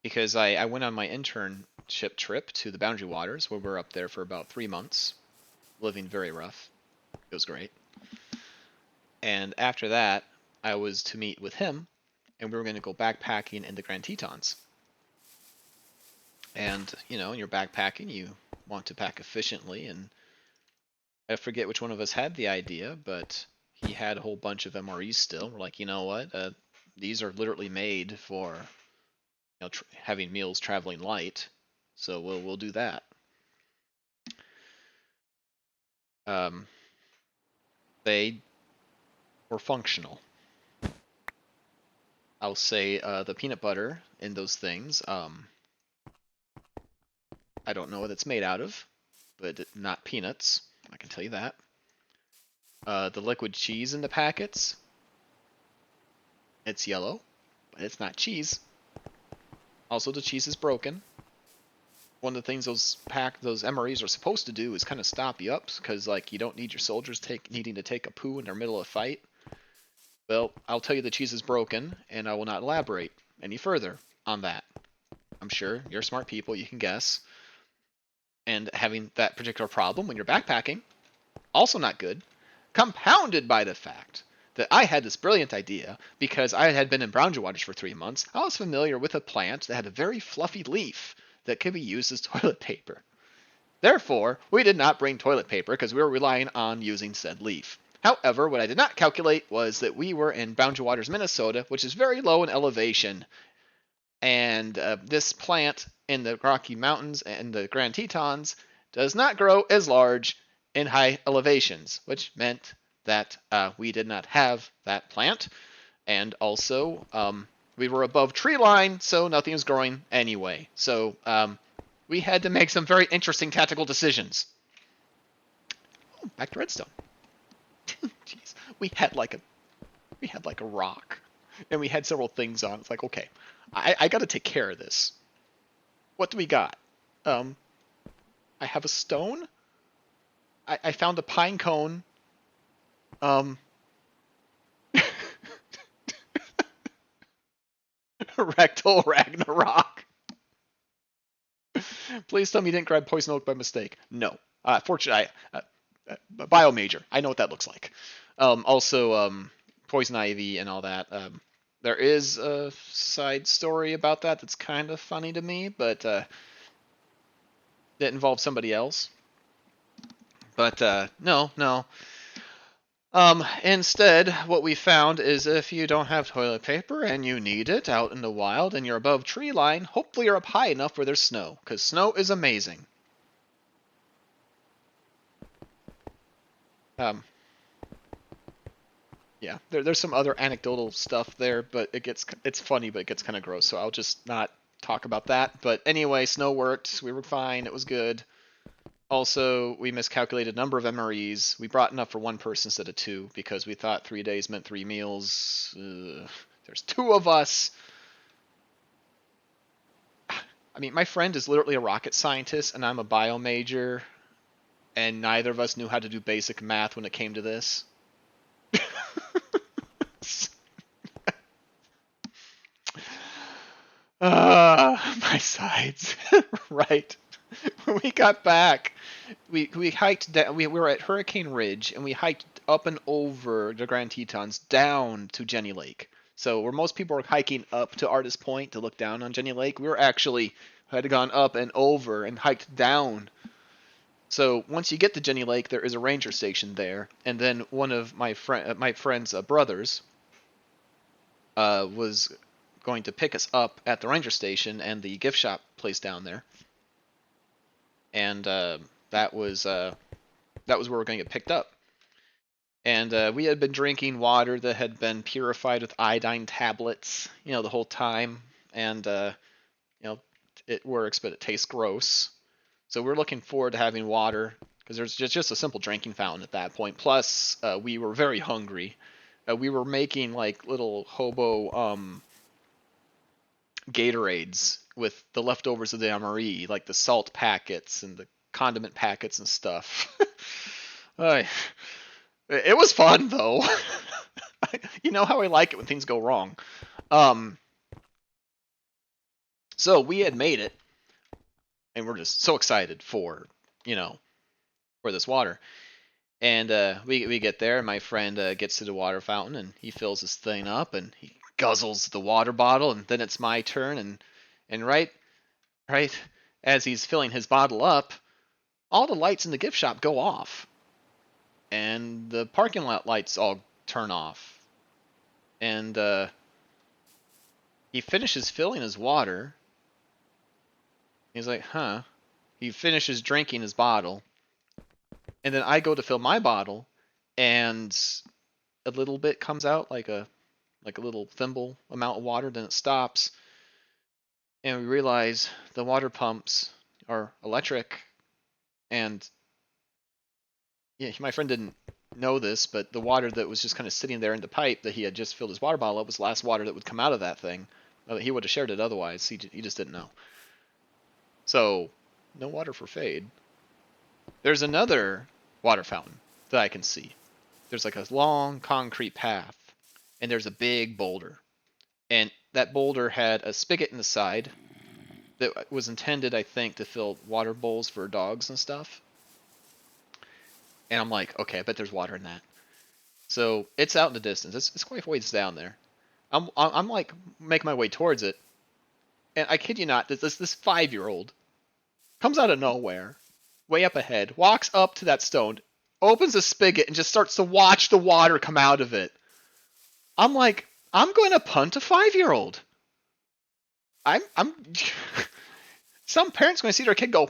because I went on my internship trip to the Boundary Waters, where we were up there for about 3 months, living very rough. It was great. And after that, I was to meet with him, and we were going to go backpacking in the Grand Tetons. And, when you're backpacking, you want to pack efficiently, and I forget which one of us had the idea, but he had a whole bunch of MREs still. We're like, you know what? These are literally made for having meals traveling light, so we'll do that. They were functional. I'll say the peanut butter in those things. I don't know what it's made out of, but not peanuts. I can tell you that. The liquid cheese in the packets, it's yellow, but it's not cheese. Also, the cheese is broken. One of the things those MREs are supposed to do is kind of stop you up, because you don't need your soldiers needing to take a poo in the middle of a fight. Well, I'll tell you the cheese is broken, and I will not elaborate any further on that. I'm sure you're smart people, you can guess. And having that particular problem when you're backpacking, also not good, compounded by the fact that I had this brilliant idea because I had been in Boundary Waters for 3 months. I was familiar with a plant that had a very fluffy leaf that could be used as toilet paper. Therefore, we did not bring toilet paper because we were relying on using said leaf. However, what I did not calculate was that we were in Boundary Waters, Minnesota, which is very low in elevation. And this plant in the Rocky Mountains and the Grand Tetons does not grow as large in high elevations, which meant that we did not have that plant. And also, we were above tree line, so nothing was growing anyway. So we had to make some very interesting tactical decisions. Oh, back to Redstone. Jeez, we had like a rock, and we had several things on. It's like, okay, I got to take care of this. What do we got? I have a stone. I found a pine cone. Rectal Ragnarok. Please tell me you didn't grab poison oak by mistake. No. Fortunately, bio major. I know what that looks like. Also, poison ivy and all that. There is a side story about that that's kind of funny to me, but that involves somebody else. But no. Instead, what we found is if you don't have toilet paper and you need it out in the wild and you're above tree line, hopefully you're up high enough where there's snow, because snow is amazing. Yeah, there's some other anecdotal stuff there, but it's funny, but it gets kind of gross, so I'll just not talk about that. But anyway, snow worked. We were fine. It was good. Also, we miscalculated number of MREs. We brought enough for one person instead of two because we thought 3 days meant 3 meals. There's 2 of us. I mean, my friend is literally a rocket scientist, and I'm a bio major, and neither of us knew how to do basic math when it came to this. My sides. Right. When we got back, we hiked down. We were at Hurricane Ridge, and we hiked up and over the Grand Tetons down to Jenny Lake. So where most people are hiking up to Artist Point to look down on Jenny Lake, we were actually had gone up and over and hiked down. So once you get to Jenny Lake, there is a ranger station there, and then one of my friend's brothers was going to pick us up at the ranger station and the gift shop place down there, and that was where we were going to get picked up. And we had been drinking water that had been purified with iodine tablets, the whole time, and it works, but it tastes gross. So we're looking forward to having water because there's just a simple drinking fountain at that point. Plus, we were very hungry. We were making like little hobo Gatorades with the leftovers of the MRE, like the salt packets and the condiment packets and stuff. It was fun though. You know how I like it when things go wrong. So we had made it, and we're just so excited for this water. And we get there, and my friend gets to the water fountain, and he fills his thing up, and he guzzles the water bottle, and then it's my turn, and right as he's filling his bottle up, all the lights in the gift shop go off, and the parking lot lights all turn off, and he finishes filling his water. He's like, huh. He finishes drinking his bottle, and then I go to fill my bottle, and a little bit comes out, like a little thimble amount of water, then it stops, and we realize the water pumps are electric, and yeah, my friend didn't know this, but the water that was just kind of sitting there in the pipe that he had just filled his water bottle up was the last water that would come out of that thing. He would have shared it otherwise. He just didn't know. So, no water for Fade. There's another water fountain that I can see. There's like a long concrete path, and there's a big boulder. And that boulder had a spigot in the side that was intended, I think, to fill water bowls for dogs and stuff. And I'm like, okay, I bet there's water in that. So it's out in the distance. It's quite a ways down there. I'm like making my way towards it, and I kid you not, this 5-year-old comes out of nowhere, way up ahead, walks up to that stone, opens the spigot, and just starts to watch the water come out of it. I'm like, I'm going to punt a 5-year-old. I'm some parents going to see their kid go.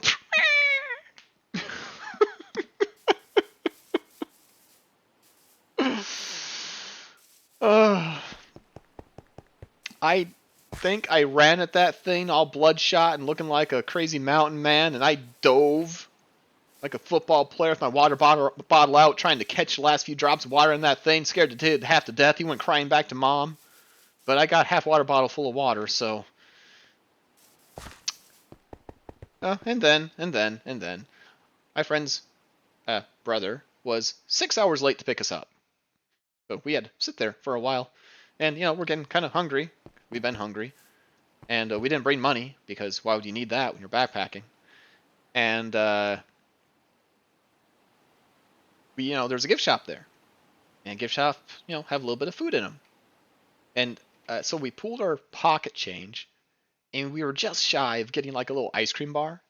I think I ran at that thing all bloodshot and looking like a crazy mountain man, and I dove like a football player with my water bottle out, trying to catch the last few drops of water in that thing, scared to half to death. He went crying back to mom. But I got half water bottle full of water, so... And then, my friend's brother was 6 hours late to pick us up. So we had to sit there for a while. And, we're getting kind of hungry. We've been hungry. And we didn't bring money, because why would you need that when you're backpacking? And, there's a gift shop there. And gift shop, have a little bit of food in them. And So we pulled our pocket change, and we were just shy of getting like a little ice cream bar.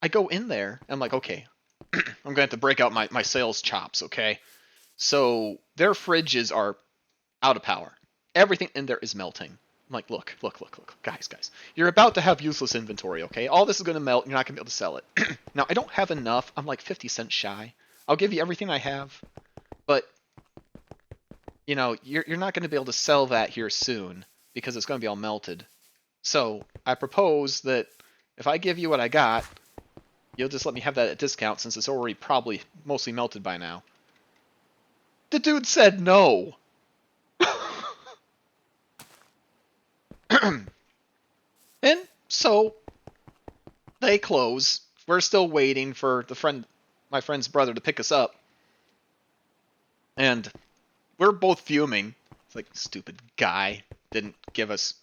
I go in there, and I'm like, okay, I'm gonna have to break out my sales chops, okay? So their fridges are out of power. Everything in there is melting. I'm like, look, guys. You're about to have useless inventory, okay? All this is gonna melt, and you're not gonna be able to sell it. Now, I don't have enough. I'm like 50 cents shy. I'll give you everything I have, but you know, you're not gonna be able to sell that here soon because it's gonna be all melted. So I propose that if I give you what I got, you'll just let me have that at discount since it's already probably mostly melted by now. The dude said no. And so they close. We're still waiting for my friend's brother to pick us up. And we're both fuming. It's like, stupid guy didn't give us.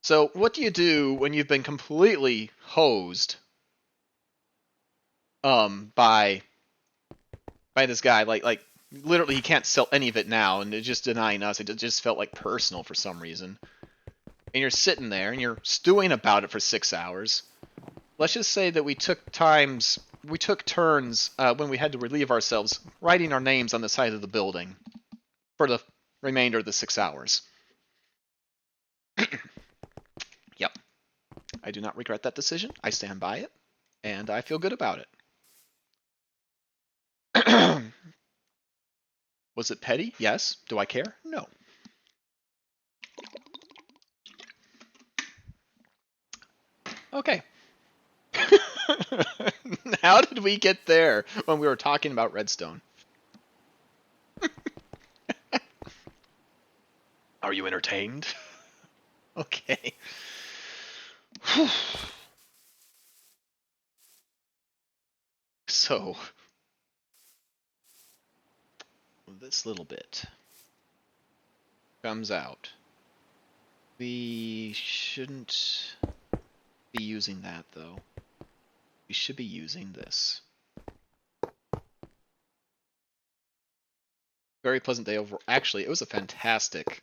So what do you do when you've been completely hosed by this guy? Like literally he can't sell any of it now, and it's just denying us. It just felt like personal for some reason. And you're sitting there and you're stewing about it for 6 hours. Let's just say that we took turns when we had to relieve ourselves, writing our names on the side of the building for the remainder of the 6 hours. Yep. I do not regret that decision. I stand by it, and I feel good about it. Was it petty? Yes. Do I care? No. Okay. How did we get there when we were talking about Redstone? Are you entertained? Okay. So, this little bit comes out. We shouldn't be using that, though. We should be using this. Very pleasant day overall. Actually, it was a fantastic.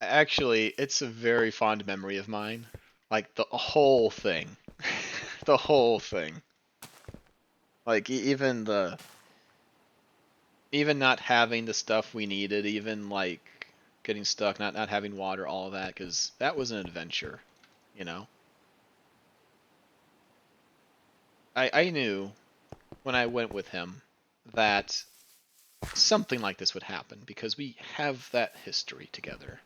Actually, it's a very fond memory of mine. Like, the whole thing. The whole thing. Like, even not having the stuff we needed, even, like, getting stuck, not having water, all of that, because that was an adventure, you know? I knew when I went with him that something like this would happen because we have that history together.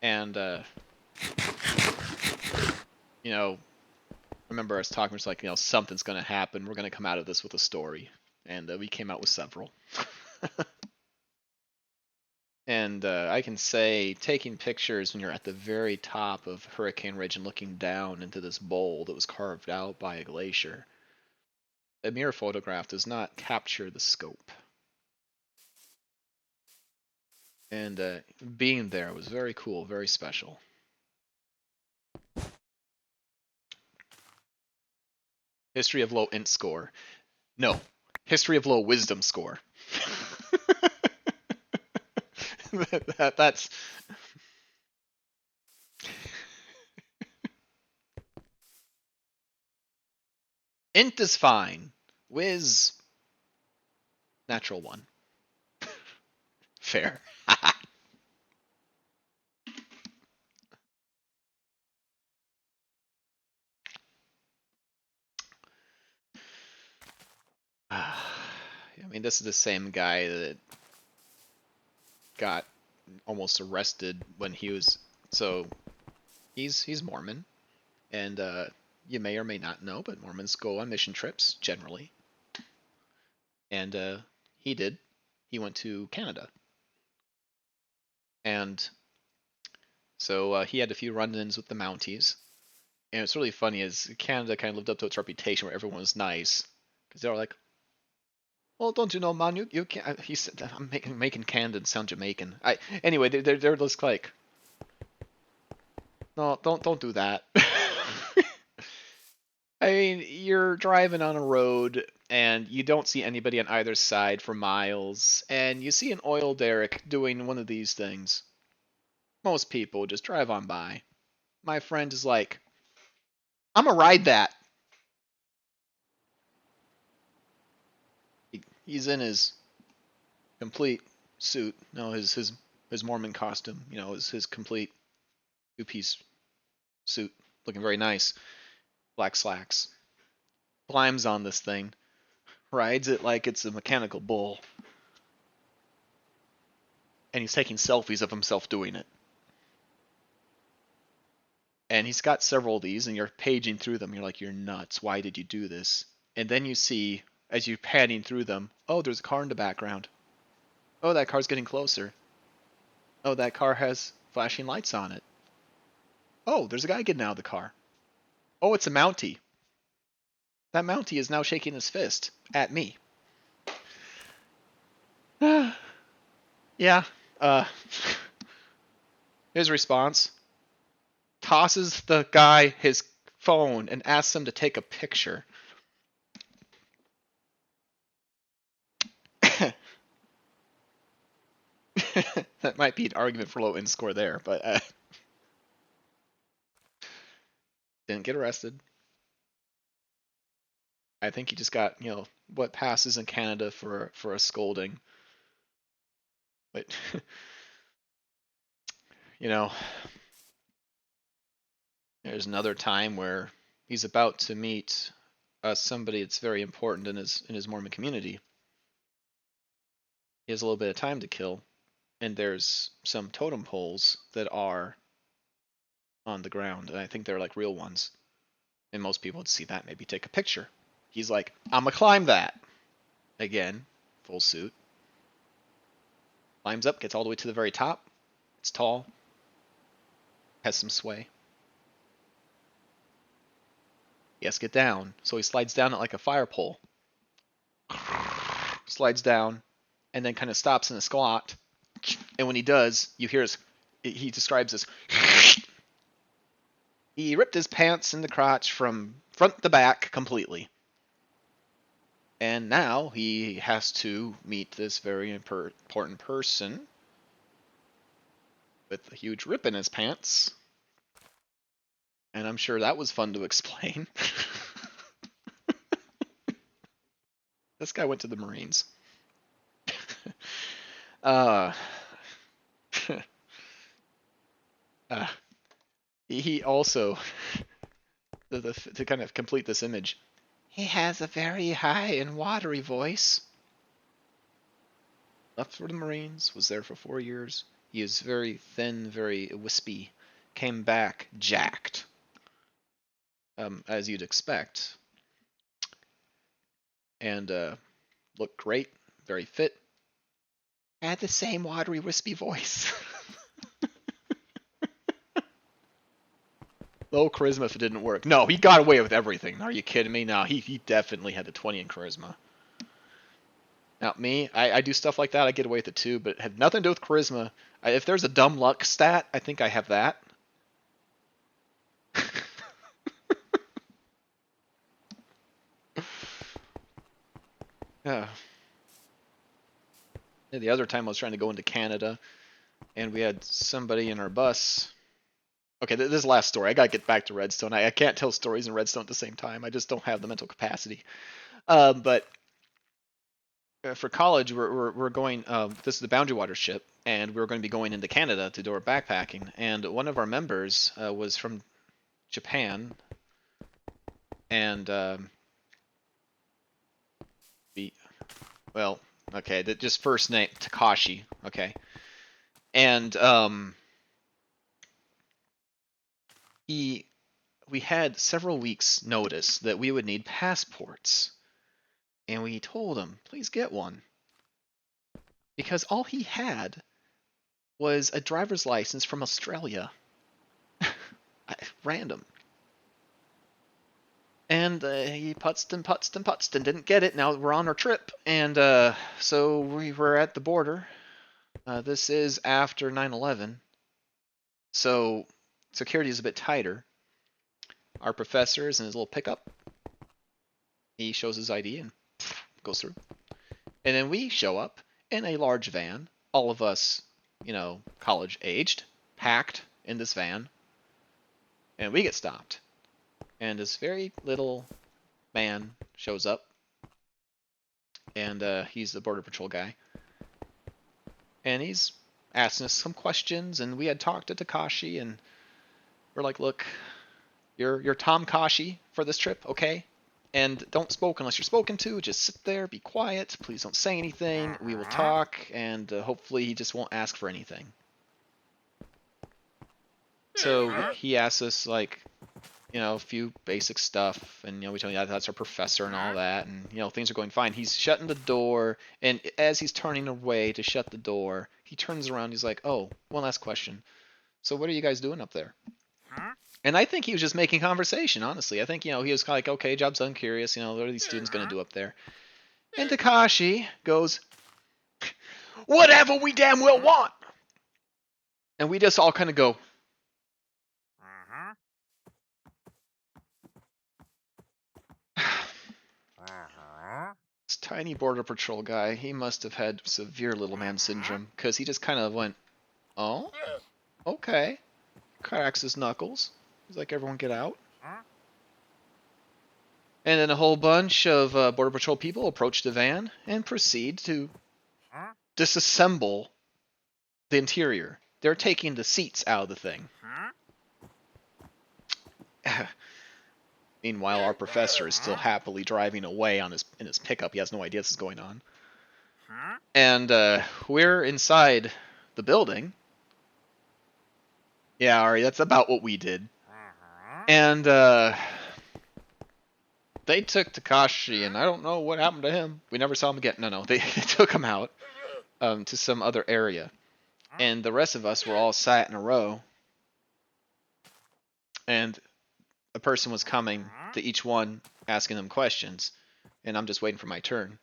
And, you know, remember us talking, it's like, you know, something's going to happen. We're going to come out of this with a story. And we came out with several. And I can say, taking pictures when you're at the very top of Hurricane Ridge and looking down into this bowl that was carved out by a glacier, a mirror photograph does not capture the scope. And being there was very cool, very special. History of low int score. No. History of low wisdom score. That's... Int is fine. Wiz... Natural 1. Fair. I mean, this is the same guy that got almost arrested when he was... So, he's Mormon. And you may or may not know, but Mormons go on mission trips, generally. And he did. He went to Canada. And so he had a few run-ins with the Mounties. And what's really funny is Canada kind of lived up to its reputation where everyone was nice. Because they were like, well, don't you know, man, you can't... He said, I'm making Canada sound Jamaican. Anyway, they're just like, no, don't do that. I mean, you're driving on a road and you don't see anybody on either side for miles, and you see an oil derrick doing one of these things. Most people just drive on by. My friend is like, I'm gonna ride that. He's in his complete suit, no, his Mormon costume, his complete two-piece suit, looking very nice, black slacks. Climbs on this thing, rides it like it's a mechanical bull, and he's taking selfies of himself doing it. And he's got several of these, and you're paging through them. You're like, you're nuts. Why did you do this? And then you see, as you're padding through them, oh, there's a car in the background. Oh, that car's getting closer. Oh, that car has flashing lights on it. Oh, there's a guy getting out of the car. Oh, it's a Mountie. That Mountie is now shaking his fist at me. Yeah. His response, tosses the guy his phone and asks him to take a picture. That might be an argument for low end score there, but didn't get arrested. I think he just got, what passes in Canada for a scolding. But there's another time where he's about to meet somebody that's very important in his Mormon community. He has a little bit of time to kill, and there's some totem poles that are on the ground, and I think they're like real ones. And most people would see that, maybe take a picture. He's like, I'm gonna climb that. Again, full suit. Climbs up, gets all the way to the very top. It's tall. Has some sway. He has to get down, so he slides down it like a fire pole. Slides down, and then kind of stops in a squat. And when he does, you hear he describes this. He ripped his pants in the crotch from front to back completely. And now he has to meet this very important person with a huge rip in his pants. And I'm sure that was fun to explain. This guy went to the Marines. He also, to kind of complete this image, he has a very high and watery voice. Left for the Marines, was there for 4 years. He is very thin, very wispy. Came back jacked, as you'd expect. And looked great, very fit. Had the same watery, wispy voice. Low charisma if it didn't work. No, he got away with everything. Are you kidding me? No, he definitely had the 20 in charisma. Now, me, I do stuff like that. I get away with it too, but it had nothing to do with charisma. If there's a dumb luck stat, I think I have that. Yeah. The other time I was trying to go into Canada, and we had somebody in our bus. Okay, this is the last story. I gotta get back to Redstone. I can't tell stories in Redstone at the same time. I just don't have the mental capacity. But for college, we're going. This is the Boundary Waters ship, and we were going to be going into Canada to do our backpacking. And one of our members was from Japan, and okay, just first name Takashi. Okay, and we had several weeks notice that we would need passports, and we told him, please get one, because all he had was a driver's license from Australia. Random. And he putzed and didn't get it. Now we're on our trip, and so we were at the border. This is after 9/11, so security is a bit tighter. Our professor is in his little pickup, He shows his ID and goes through. And then we show up in a large van, all of us, college aged, packed in this van, and we get stopped. And this very little man shows up, and he's the Border Patrol guy. And he's asking us some questions, and we had talked to Takashi, and we're like, look, you're Tom Kashi for this trip, okay? And don't spoke unless you're spoken to. Just sit there, be quiet. Please don't say anything. We will talk, and hopefully he just won't ask for anything. So he asks us, like, a few basic stuff, and, we tell him that's our professor and all that, and, things are going fine. He's shutting the door, and as he's turning away to shut the door, he turns around, he's like, oh, one last question. So what are you guys doing up there? And I think he was just making conversation, honestly. I think, he was kind of like, okay, job's done, curious, what are these students going to do up there? And Takashi goes, whatever we damn well want! And we just all kind of go, this tiny Border Patrol guy, he must have had severe little man syndrome, because he just kind of went, oh, okay. Cracks his knuckles. He's like, everyone get out. And then a whole bunch of Border Patrol people approach the van and proceed to disassemble the interior. They're taking the seats out of the thing. Meanwhile, our professor is still happily driving away in his pickup. He has no idea this is going on. And we're inside the building. Yeah, Ari, that's about what we did. And they took Takashi, and I don't know what happened to him. We never saw him again. No, they took him out to some other area. And the rest of us were all sat in a row. And a person was coming to each one, asking them questions. And I'm just waiting for my turn.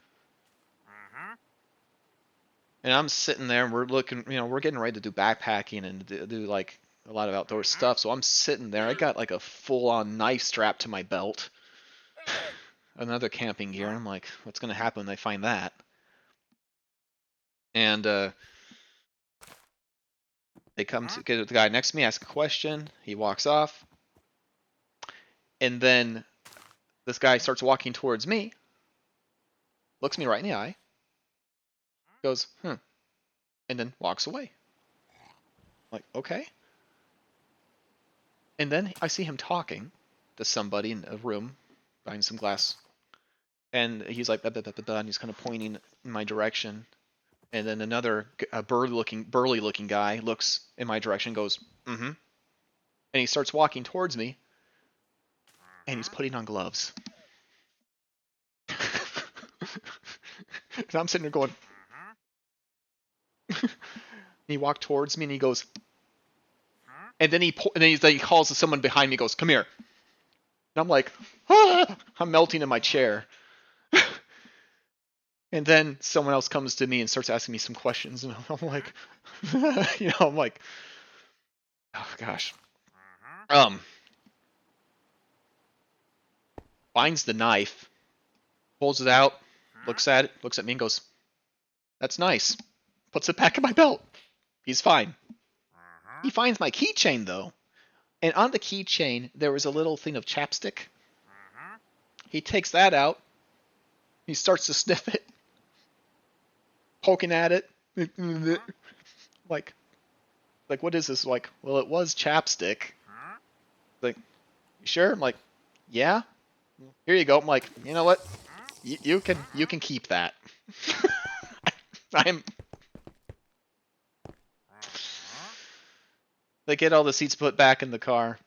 And I'm sitting there, and we're looking, we're getting ready to do backpacking and do like a lot of outdoor stuff. So I'm sitting there. I got like a full-on knife strapped to my belt. Another camping gear. And I'm like, what's going to happen when they find that? And they come to get the guy next to me, ask a question. He walks off. And then this guy starts walking towards me. Looks me right in the eye. Goes, and then walks away. Like, okay. And then I see him talking to somebody in a room behind some glass. And he's like, and he's kind of pointing in my direction. And then another burly looking guy looks in my direction, goes, And he starts walking towards me. And he's putting on gloves. And I'm sitting there going, and he walked towards me and he goes, and then he calls to someone behind me, goes, come here. And I'm like, I'm melting in my chair. And then someone else comes to me and starts asking me some questions, and I'm like, I'm like, oh gosh. Finds the knife, pulls it out, looks at it, looks at me and goes, that's nice. Puts it back in my belt. He's fine. He finds my keychain though. And on the keychain, there was a little thing of chapstick. He takes that out. He starts to sniff it. Poking at it. Like, what is this? Like, well, it was chapstick. Like, you sure? I'm like, yeah. Here you go. I'm like, you know what? You can keep that. They get all the seats put back in the car.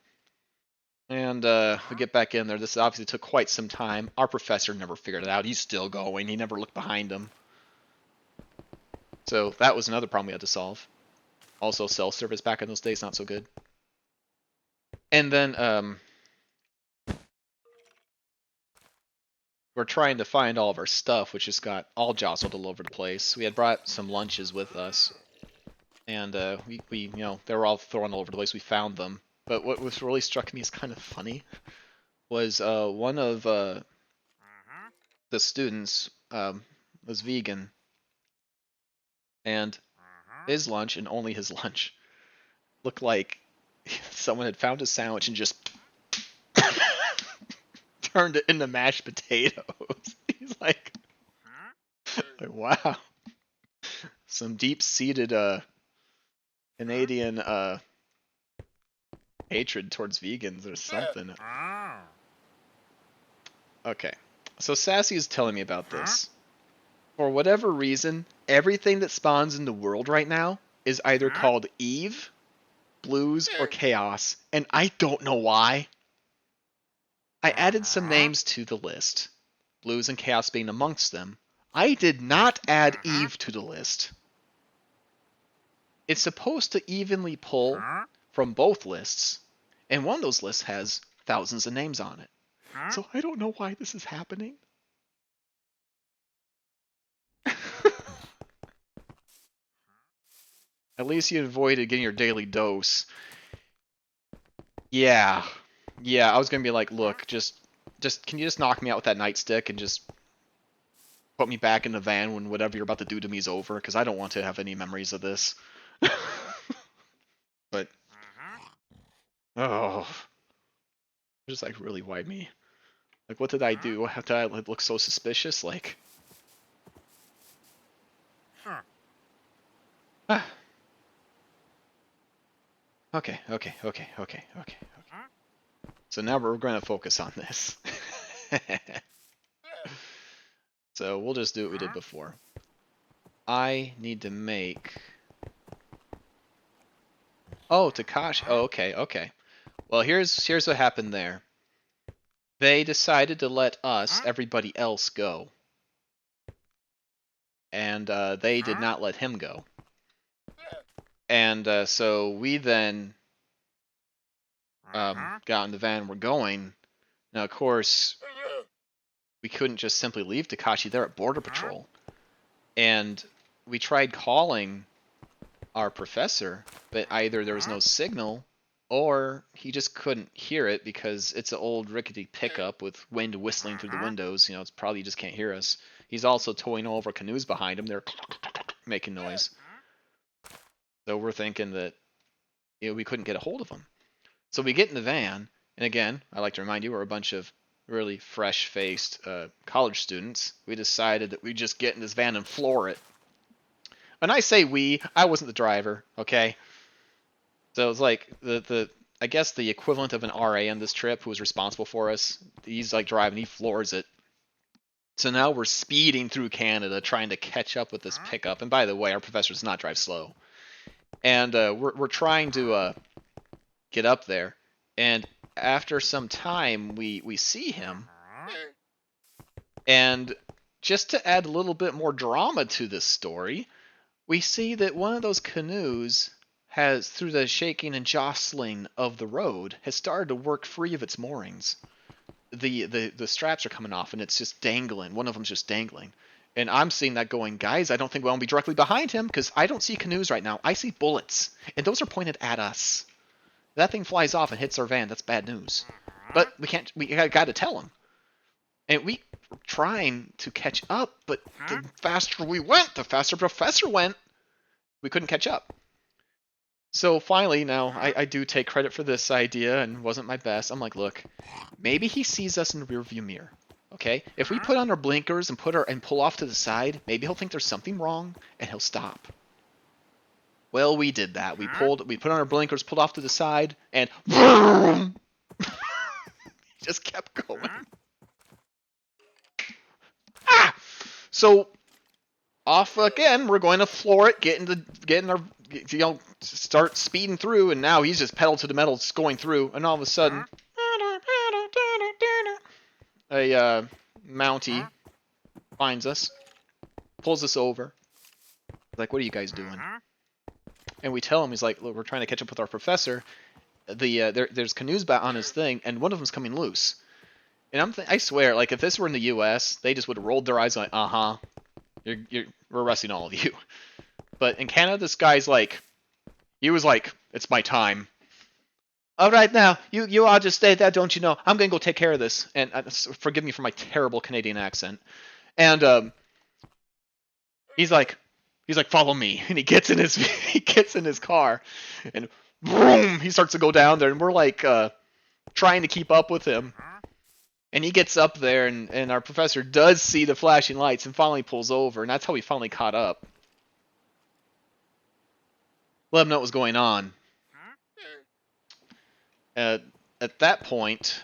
And we get back in there. This obviously took quite some time. Our professor never figured it out. He's still going. He never looked behind him. So that was another problem we had to solve. Also, cell service back in those days, not so good. And then we're trying to find all of our stuff, which just got all jostled all over the place. We had brought some lunches with us. And we they were all thrown all over the place. We found them. But what really struck me as kind of funny was one of the students was vegan, and his lunch, and only his lunch, looked like someone had found a sandwich and just turned it into mashed potatoes. He's like, wow, some deep-seated Canadian hatred towards vegans or something. Okay, so Sassy is telling me about this. For whatever reason, everything that spawns in the world right now is either called Eve, Blues, or Chaos, and I don't know why. I added some names to the list, Blues and Chaos being amongst them. I did not add Eve to the list. It's supposed to evenly pull from both lists, and one of those lists has thousands of names on it. So I don't know why this is happening. At least you avoided getting your daily dose. Yeah. Yeah, I was gonna be like, look, just can you just knock me out with that nightstick and just put me back in the van when whatever you're about to do to me is over? Because I don't want to have any memories of this. But oh, just like really why me? Like, what did I do? Did I look so suspicious? Like, ah. Okay. So now we're going to focus on this. So we'll just do what we did before. I need to make... Oh, Takashi. Oh, okay. Well, here's what happened there. They decided to let us, everybody else, go. And they did not let him go. And so we then got in the van and we're going. Now, of course, we couldn't just simply leave Takashi there at Border Patrol. And we tried calling our professor, but either there was no signal or he just couldn't hear it because it's an old rickety pickup with wind whistling through the windows. You know, it's probably just can't hear us. He's also towing over canoes behind him. They're making noise. So we're thinking that we couldn't get a hold of him. So we get in the van, and again, I like to remind you, we're a bunch of really fresh-faced college students. We decided that we'd just get in this van and floor it. When I say we, I wasn't the driver, okay? So it was like I guess the equivalent of an RA on this trip who was responsible for us. He's like driving, he floors it. So now we're speeding through Canada trying to catch up with this pickup. And by the way, our professor does not drive slow. And we're trying to get up there. And after some time, we see him. And just to add a little bit more drama to this story, we see that one of those canoes has, through the shaking and jostling of the road, has started to work free of its moorings. The straps are coming off, and it's just dangling. One of them's just dangling. And I'm seeing that going, guys, I don't think we want to be directly behind him, because I don't see canoes right now. I see bullets, and those are pointed at us. If that thing flies off and hits our van, that's bad news. But we got to tell him. And we were trying to catch up, but the faster we went, the faster Professor went. We couldn't catch up. So finally, now, I do take credit for this idea, and wasn't my best. I'm like, look, maybe he sees us in the rearview mirror, okay? If we put on our blinkers and pull off to the side, maybe he'll think there's something wrong, and he'll stop. Well, we did that. We put on our blinkers, pulled off to the side, and just kept going. So off again. We're going to floor it, start speeding through, and now he's just pedal to the metal, just going through, and all of a sudden, a Mountie finds us, pulls us over. Like, what are you guys doing? And we tell him, he's like, look, we're trying to catch up with our professor. There's canoes on his thing, and one of them's coming loose. And I swear, like, if this were in the U.S., they just would have rolled their eyes like, we're arresting all of you. But in Canada, this guy's like, he was like, it's my time. all right, now you all just stay there, don't you know? I'm gonna go take care of this. And forgive me for my terrible Canadian accent. And he's like, follow me, and he gets in his he gets in his car, and boom, he starts to go down there, and we're like trying to keep up with him. And he gets up there, and our professor does see the flashing lights and finally pulls over, and that's how we finally caught up. Let him know what was going on. At that point,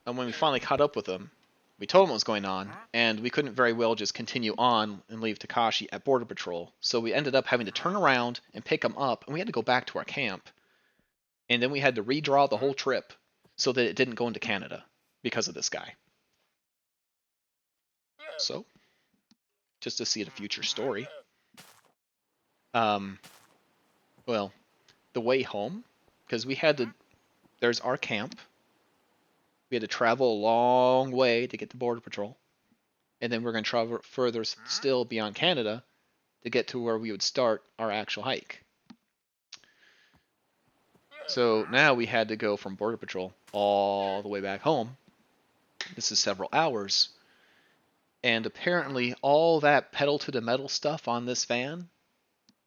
when we finally caught up with him, we told him what was going on, and we couldn't very well just continue on and leave Takashi at Border Patrol. So we ended up having to turn around and pick him up, and we had to go back to our camp. And then we had to redraw the whole trip so that it didn't go into Canada because of this guy. So, just to see a future story. Well, the way home, because we had to, there's our camp. We had to travel a long way to get to Border Patrol. And then we're going to travel further still beyond Canada to get to where we would start our actual hike. So now we had to go from Border Patrol all the way back home. This is several hours. And apparently all that pedal to the metal stuff on this van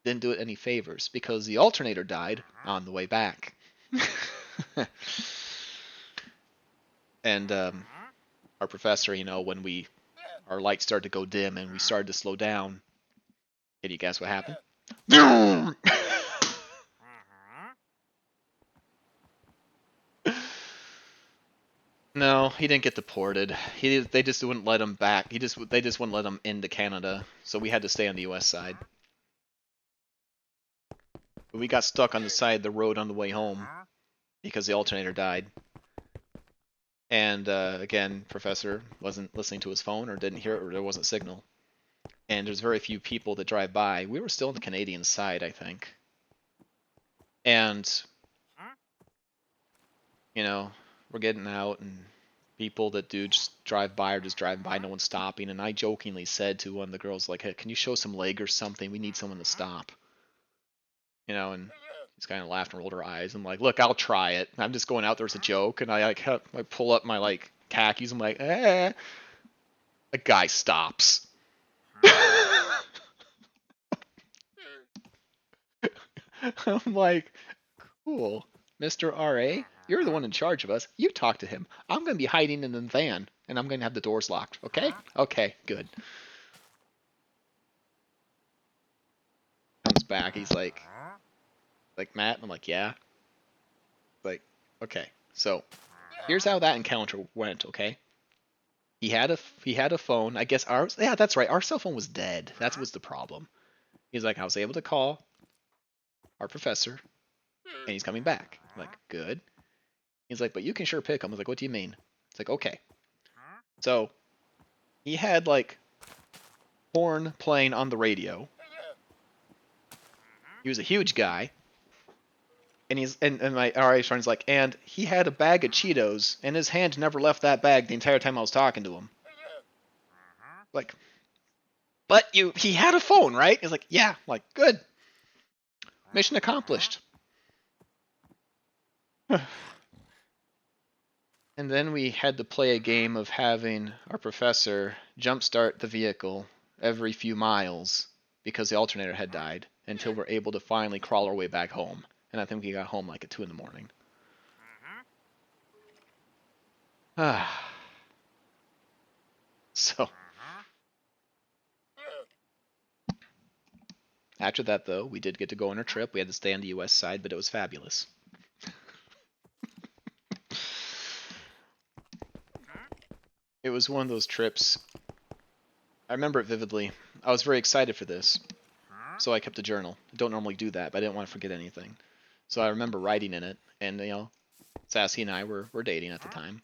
didn't do it any favors because the alternator died on the way back. And our professor, when our lights started to go dim and we started to slow down, can you guess what happened? No, he didn't get deported. They just wouldn't let him back. They just wouldn't let him into Canada, so we had to stay on the U.S. side. But we got stuck on the side of the road on the way home because the alternator died. And again, Professor wasn't listening to his phone or didn't hear it or there wasn't signal. And there's very few people that drive by. We were still on the Canadian side, I think. And, we're getting out and people that do just drive by or just drive by, no one's stopping. And I jokingly said to one of the girls, like, hey, can you show some leg or something? We need someone to stop. And she's kind of laughed and rolled her eyes. I'm like, look, I'll try it. I'm just going out there as a joke. And I pull up my khakis. I'm like, eh. A guy stops. I'm like, cool. Mr. R.A., you're the one in charge of us. You talk to him. I'm going to be hiding in the van, and I'm going to have the doors locked, okay? Okay, good. Comes back, he's like, Matt? I'm like, yeah. Like, okay. So, here's how that encounter went, okay? He had a phone. I guess ours, yeah, that's right. Our cell phone was dead. That was the problem. He's like, I was able to call our professor, and he's coming back. I'm like, good. He's like, but you can sure pick him. I was like, what do you mean? It's like, okay. So, he had, porn playing on the radio. He was a huge guy. And my RA friend's like, and he had a bag of Cheetos, and his hand never left that bag the entire time I was talking to him. Like, but he had a phone, right? He's like, yeah. I'm like, good. Mission accomplished. And then we had to play a game of having our professor jumpstart the vehicle every few miles because the alternator had died until we're able to finally crawl our way back home. And I think we got home at 2 in the morning. So, after that, though, we did get to go on our trip. We had to stay on the U.S. side, but it was fabulous. It was one of those trips. I remember it vividly. I was very excited for this, so I kept a journal. I don't normally do that, but I didn't want to forget anything. So I remember writing in it, and Sassy and I were dating at the time,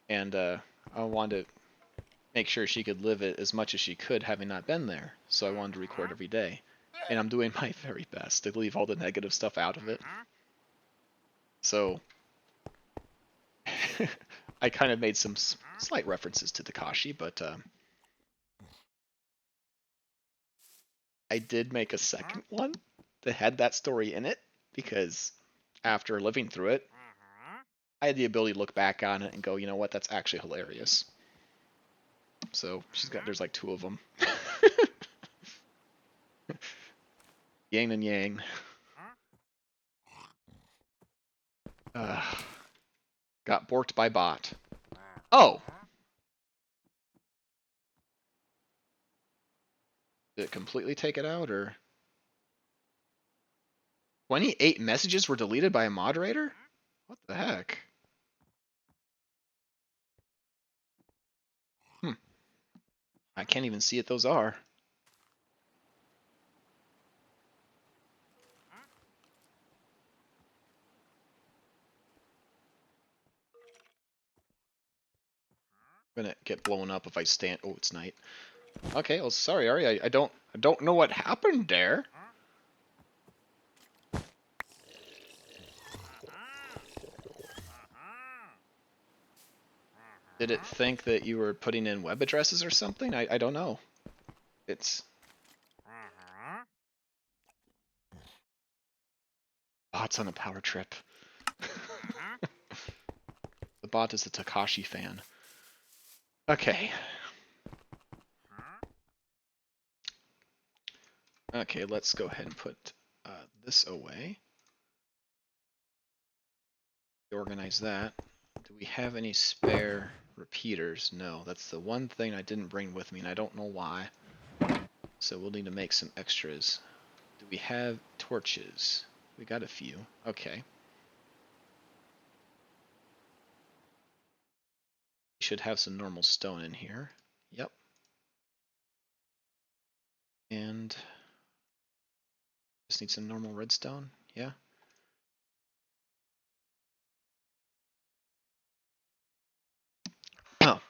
and I wanted to make sure she could live it as much as she could, having not been there. So I wanted to record every day, and I'm doing my very best to leave all the negative stuff out of it. So I kind of made some slight references to Takashi, but I did make a second one that had that story in it because after living through it, I had the ability to look back on it and go, you know what, that's actually hilarious. So there's like 2 of them. Yang and yang. Got borked by bot. Oh! Did it completely take it out, or? 28 messages were deleted by a moderator? What the heck? I can't even see what those are. I'm gonna get blown up if I stand. Oh, it's night. Okay, well, sorry, Ari. I don't know what happened there. Did it think that you were putting in web addresses or something? I don't know. It's bot's on a power trip. The bot is a Takashi fan. Okay. Okay, let's go ahead and put this away. Organize that. Do we have any spare repeaters? No, that's the one thing I didn't bring with me, and I don't know why. So we'll need to make some extras. Do we have torches? We got a few. Okay. We should have some normal stone in here. Yep. And just need some normal redstone. Yeah. Oh.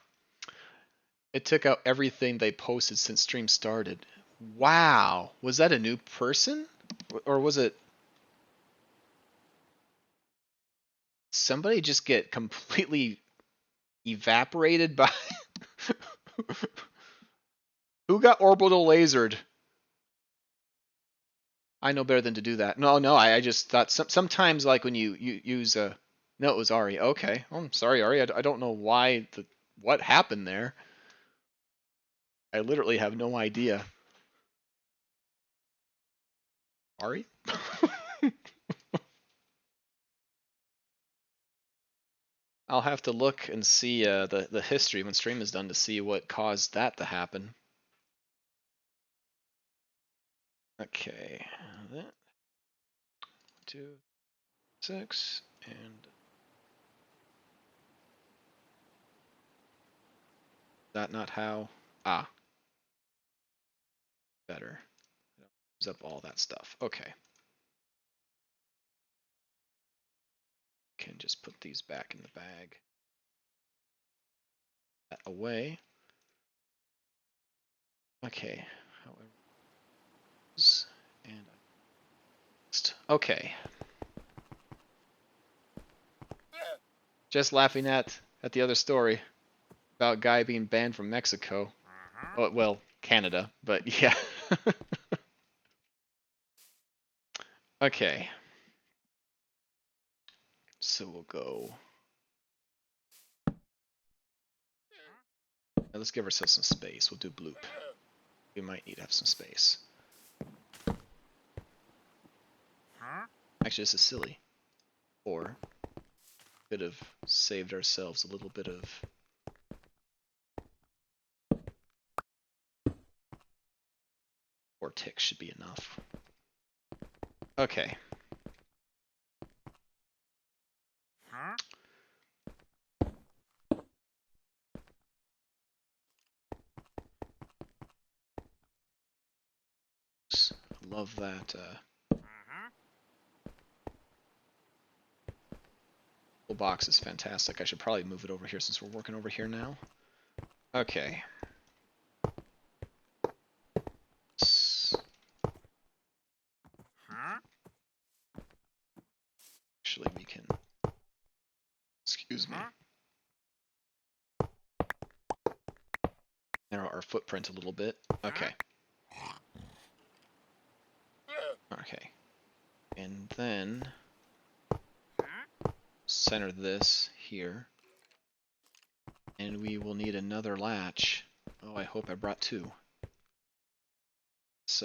It took out everything they posted since stream started. Wow. Was that a new person? Or was it somebody just get completely evaporated by who got orbital lasered? I know better than to do that. No, I just thought sometimes like when you use a no, it was Ari. Okay. Oh, I'm sorry, Ari. I don't know why what happened there. I literally have no idea. Ari? I'll have to look and see the history when stream is done to see what caused that to happen. Okay. That 2, 6, and that not how? Ah. Better. Use up all that stuff. Okay. Can just put these back in the bag. That away. Okay. However, and okay. Just laughing at the other story about guy being banned from Mexico. Oh, well, Canada, but yeah. Okay. So we'll go. Now let's give ourselves some space. We'll do bloop. We might need to have some space. Actually, this is silly. Or could have saved ourselves a little bit of 4 ticks should be enough. Okay. Love that. Box is fantastic. I should probably move it over here since we're working over here now. Okay. Actually, we can. Excuse me. Narrow our footprint a little bit. Okay. Okay. And then center this here. And we will need another latch. Oh, I hope I brought two. This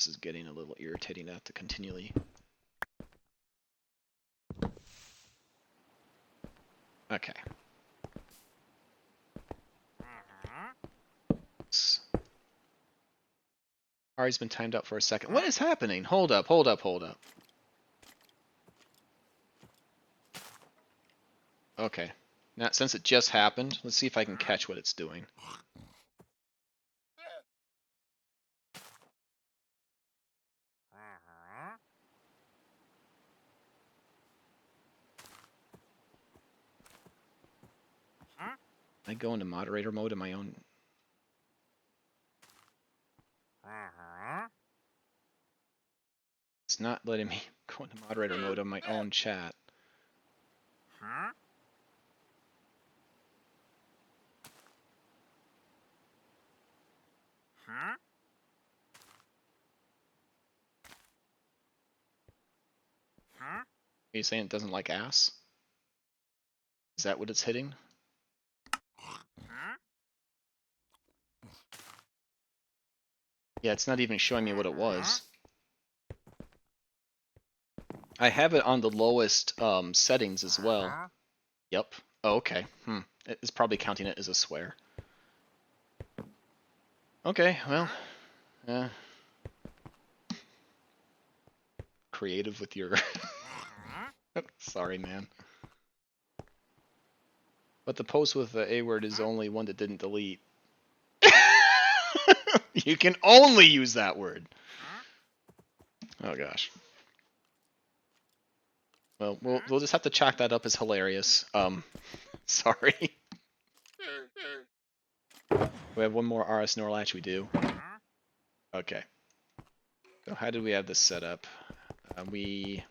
is getting a little irritating to have to continually. Okay. Ari's been timed out for a second. What is happening? Hold up, hold up, hold up. Okay. Now, since it just happened, let's see if I can catch what it's doing. I go into moderator mode in my own. It's not letting me go into moderator mode on my own chat. Are you saying it doesn't like ass? Is that what it's hitting? Yeah, it's not even showing me what it was. I have it on the lowest settings as well. Yep. Oh, okay. It's probably counting it as a swear. Okay, well. Creative with your... Sorry, man. But the post with the A word is only one that didn't delete. You can only use that word. Oh, gosh. Well, we'll just have to chalk that up as hilarious. Sorry. We have one more RS Nor latch, we do. Okay. So how did we have this set up? We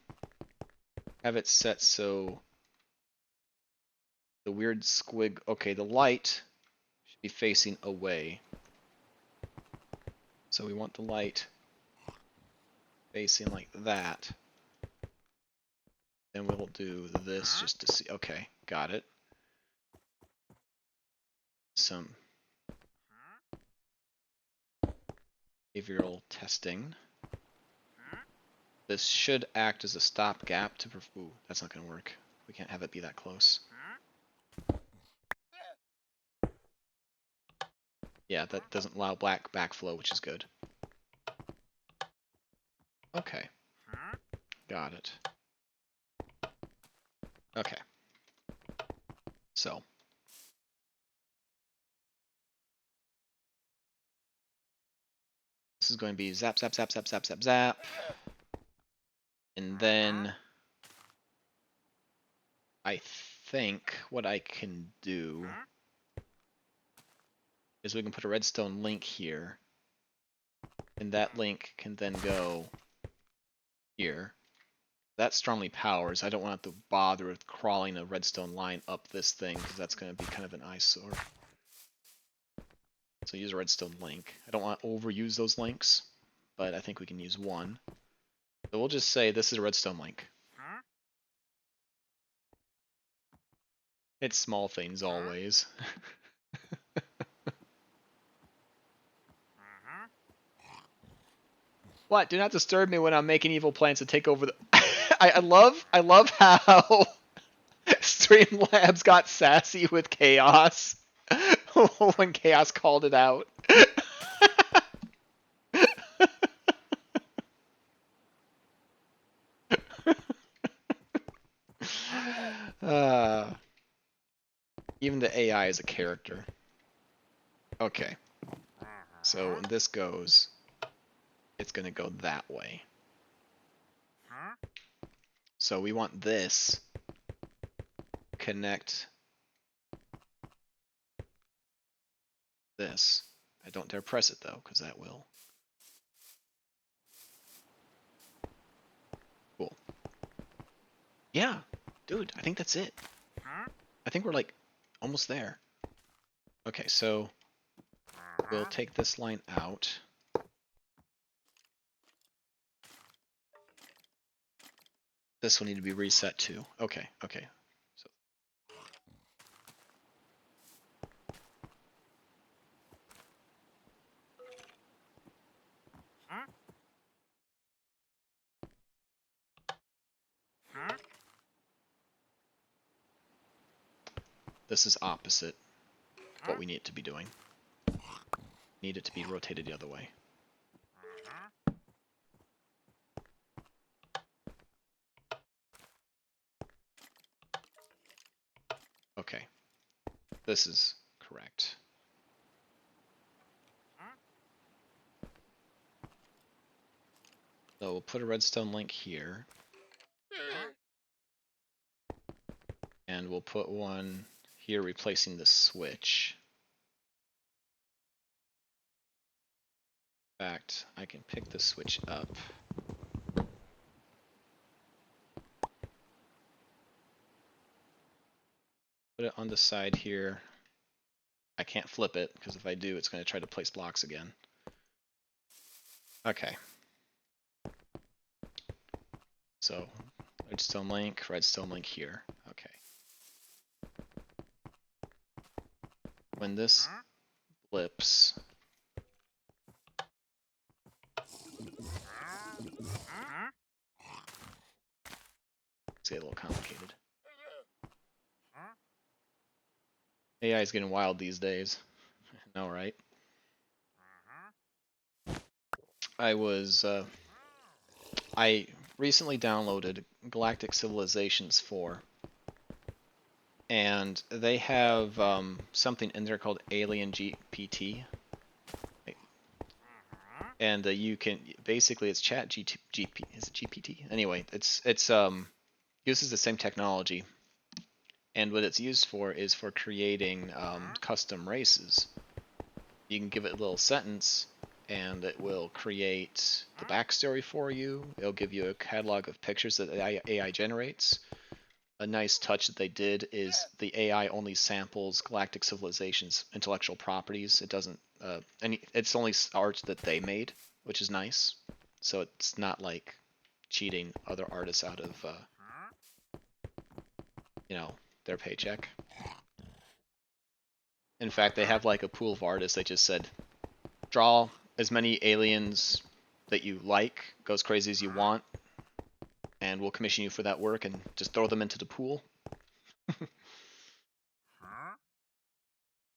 have it set so the weird squig... Okay, the light should be facing away. So we want the light facing like that. Then we'll do this just to see. Okay, got it. Some behavioral testing. This should act as a stopgap to... Ooh, that's not going to work. We can't have it be that close. Yeah, that doesn't allow black backflow, which is good. Okay. Got it. Okay. So. This is going to be zap, zap, zap, zap, zap, zap, zap. And then I think what I can do is we can put a redstone link here. And that link can then go here. That strongly powers. I don't want to bother with crawling a redstone line up this thing because that's going to be kind of an eyesore. So use a redstone link. I don't want to overuse those links, but I think we can use one. So we'll just say this is a redstone link. It's small things always. What? Do not disturb me when I'm making evil plans to take over the... I love how Streamlabs got sassy with Chaos when Chaos called it out. Even the AI is a character. Okay. So when this goes, it's going to go that way. So we want this connect this. I don't dare press it though, because that will. Cool. Yeah, dude, I think that's it. I think we're like almost there. Okay, so we'll take this line out. This will need to be reset too. Okay, okay. So this is opposite what we need it to be doing. Need it to be rotated the other way. Okay. This is correct. So we'll put a redstone link here. And we'll put one here replacing the switch. In fact, I can pick the switch up. Put it on the side here. I can't flip it, because if I do, it's going to try to place blocks again. Okay. So, redstone link here. Okay. When this blips, it's get a little complicated. AI is getting wild these days. I know, right? I recently downloaded Galactic Civilizations 4, and they have something in there called Alien GPT, and you can basically it's Chat GP is it GPT? Anyway, it's uses the same technology, and what it's used for is for creating custom races. You can give it a little sentence, and it will create the backstory for you. It'll give you a catalog of pictures that the AI generates. A nice touch that they did is the AI only samples Galactic Civilization's intellectual properties. It doesn't it's only art that they made, which is nice. So it's not like cheating other artists out of their paycheck. In fact, they have like a pool of artists. They just said, draw as many aliens that you like, go as crazy as you want, and we'll commission you for that work, and just throw them into the pool.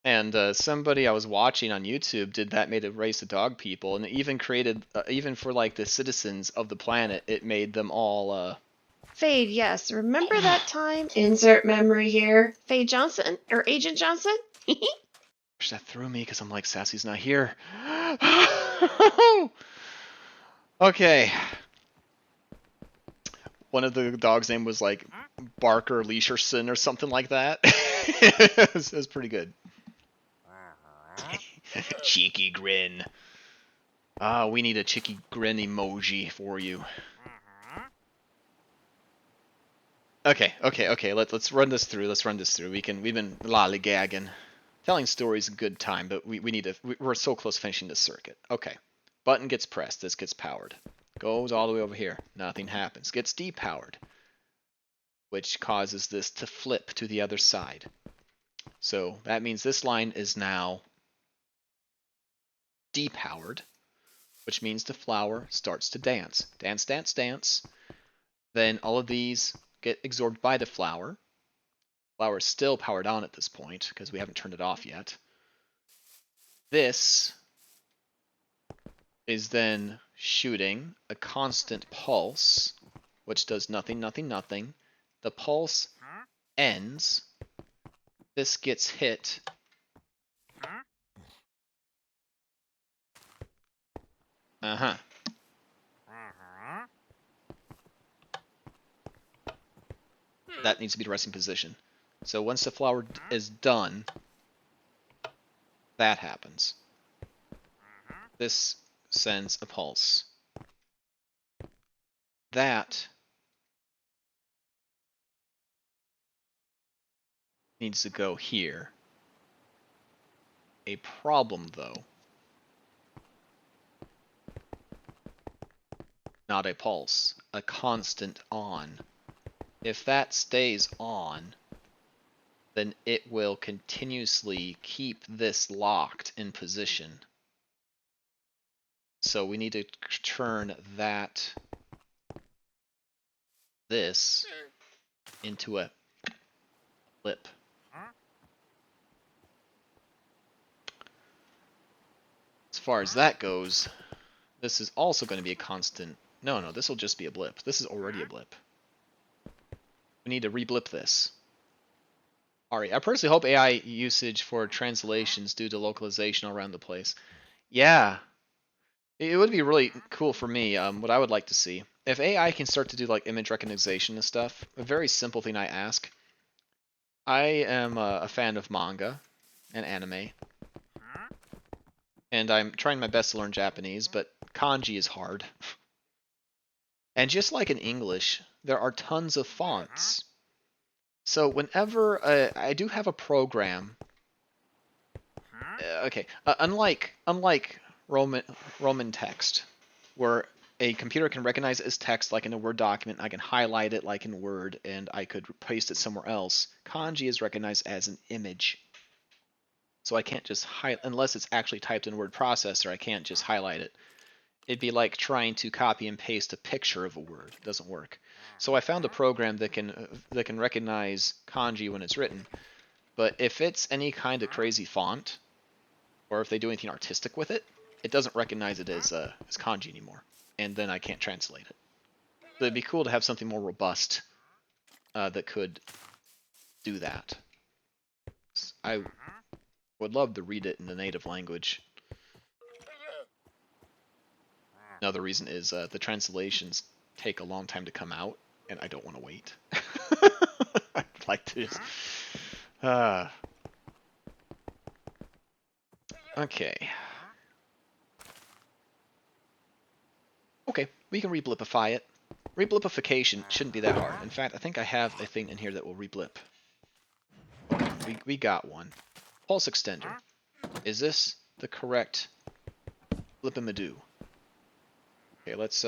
And somebody I was watching on YouTube did that, made a race of dog people, and it even created, even for like the citizens of the planet, it made them all. Fade, yes. Remember that time? Insert memory here. Fade Johnson or Agent Johnson? That threw me because I'm like, Sassy's not here. Okay. One of the dog's name was like Barker Leisherson or something like that. It was pretty good. Cheeky grin. We need a cheeky grin emoji for you. Okay. Let's run this through. We've been lollygagging. Telling stories a good time, but we're so close finishing this circuit. Okay. Button gets pressed. This gets powered. Goes all the way over here. Nothing happens. Gets depowered, which causes this to flip to the other side. So that means this line is now depowered, which means the flower starts to dance. Dance, dance, dance. Then all of these get absorbed by the flower. Flower is still powered on at this point because we haven't turned it off yet. This is then shooting a constant pulse, which does nothing, nothing, nothing. The pulse ends. This gets hit. Uh-huh. That needs to be the resting position. So once the flower is done, that happens. This sends a pulse. That needs to go here. A problem, though. Not a pulse. A constant on. if that stays on, then it will continuously keep this locked in position. So we need to turn this into a blip. As far as that goes, this is also going to be a constant. No, this will just be a blip. This is already a blip. We need to re-blip this. Alright, I personally hope AI usage for translations due to localization around the place. Yeah, it would be really cool for me. What I would like to see, if AI can start to do like image recognition and stuff, a very simple thing I ask. I am a fan of manga and anime, and I'm trying my best to learn Japanese, but kanji is hard. And just like in English, there are tons of fonts. So whenever I do have a program, unlike Roman text, where a computer can recognize it as text like in a Word document, I can highlight it like in Word, and I could paste it somewhere else. Kanji is recognized as an image. So I can't just highlight, unless it's actually typed in word processor, I can't just highlight it. It'd be like trying to copy and paste a picture of a word. It doesn't work. So I found a program that can recognize kanji when it's written, but if it's any kind of crazy font, or if they do anything artistic with it, it doesn't recognize it as kanji anymore, and then I can't translate it. So it'd be cool to have something more robust that could do that. I would love to read it in the native language. Another reason is the translations take a long time to come out, and I don't want to wait. I'd like to just... Okay. Okay, we can reblipify it. Reblipification shouldn't be that hard. In fact, I think I have a thing in here that will reblip. We got one. Pulse extender. Is this the correct blipimadoo? Okay, let's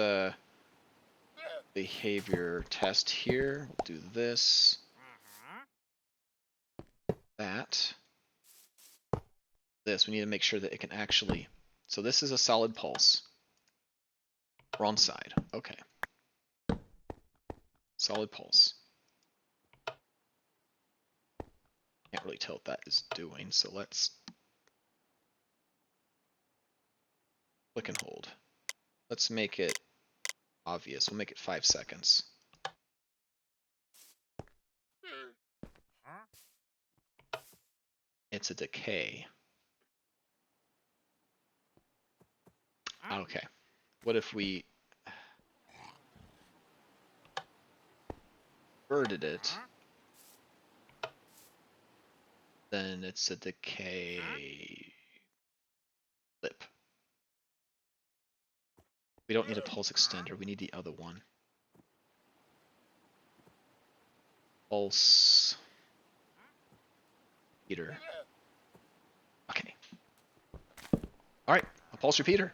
behavior test here. We'll do this. That. This. We need to make sure that it can actually... So this is a solid pulse. Wrong side. Okay. Solid pulse. Can't really tell what that is doing, so let's click and hold. Let's make it obvious. We'll make it 5 seconds. It's a decay. Okay. What if we inverted it? Then it's a decay blip. We don't need a pulse extender. We need the other one. Pulse repeater. Okay. All right, a pulse repeater.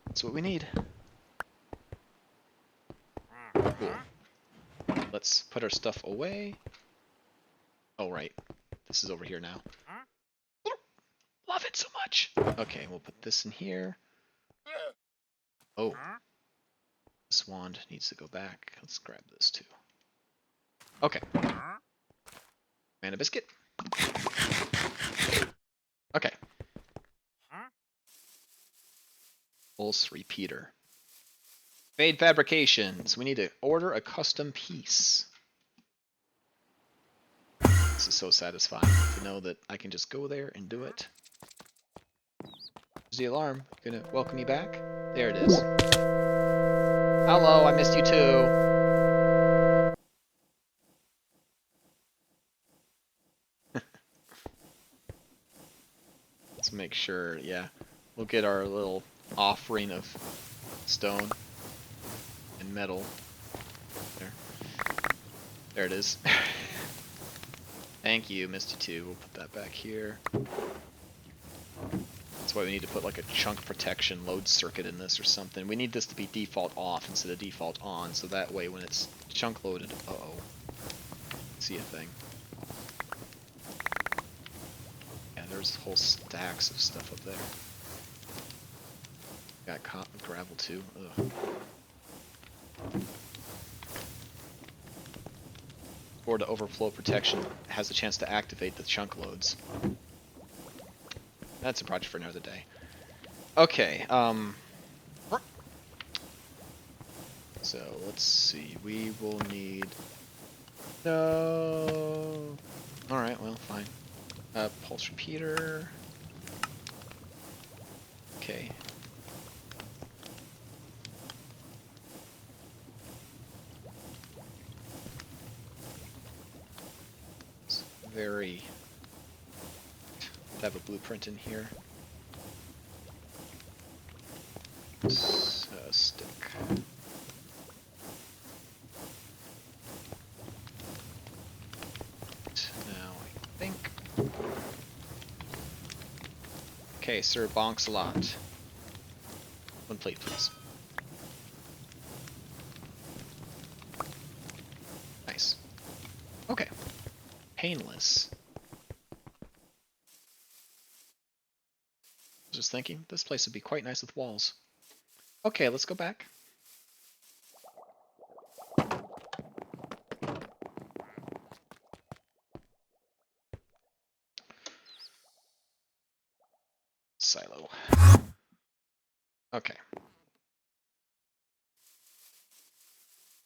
That's what we need. Cool. Let's put our stuff away. Oh, right. This is over here now. Love it so much. Okay, we'll put this in here. Oh. This wand needs to go back. Let's grab this too. Okay. Mana biscuit. Okay. Pulse repeater. Fade fabrications. We need to order a custom piece. This is so satisfying to know that I can just go there and do it. There's the alarm. Gonna welcome me back? There it is. Hello, I missed you too. Let's make sure, yeah. We'll get our little offering of stone and metal. There. There it is. Thank you, missed you too. We'll put that back here. Let's That's why we need to put like a chunk protection load circuit in this or something. We need this to be default off instead of default on, so that way when it's chunk loaded, see a thing. Yeah, there's whole stacks of stuff up there. Got cotton gravel too. Ugh. Or the overflow protection has a chance to activate the chunk loads. That's a project for another day. Okay, so let's see. We will need. No. All right. Well, fine. Pulse repeater. Okay. It's very. Have a blueprint in here. Stick. Now I think. Okay, Sir Bonks a lot. One plate, please. Nice. Okay. Painless. Just thinking, this place would be quite nice with walls. Okay, let's go back. Silo. Okay.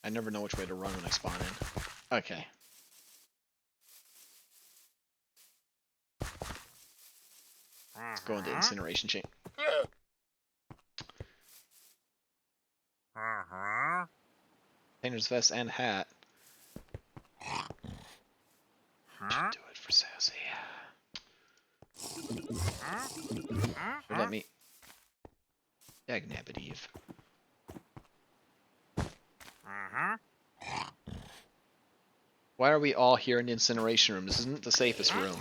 I never know which way to run when I spawn in. Okay. Let's go into incineration chain. Painter's vest and hat. Should do it for Sassy. Or let me. Dagnabbit Eve. Why are we all here in the incineration room? This isn't the safest room.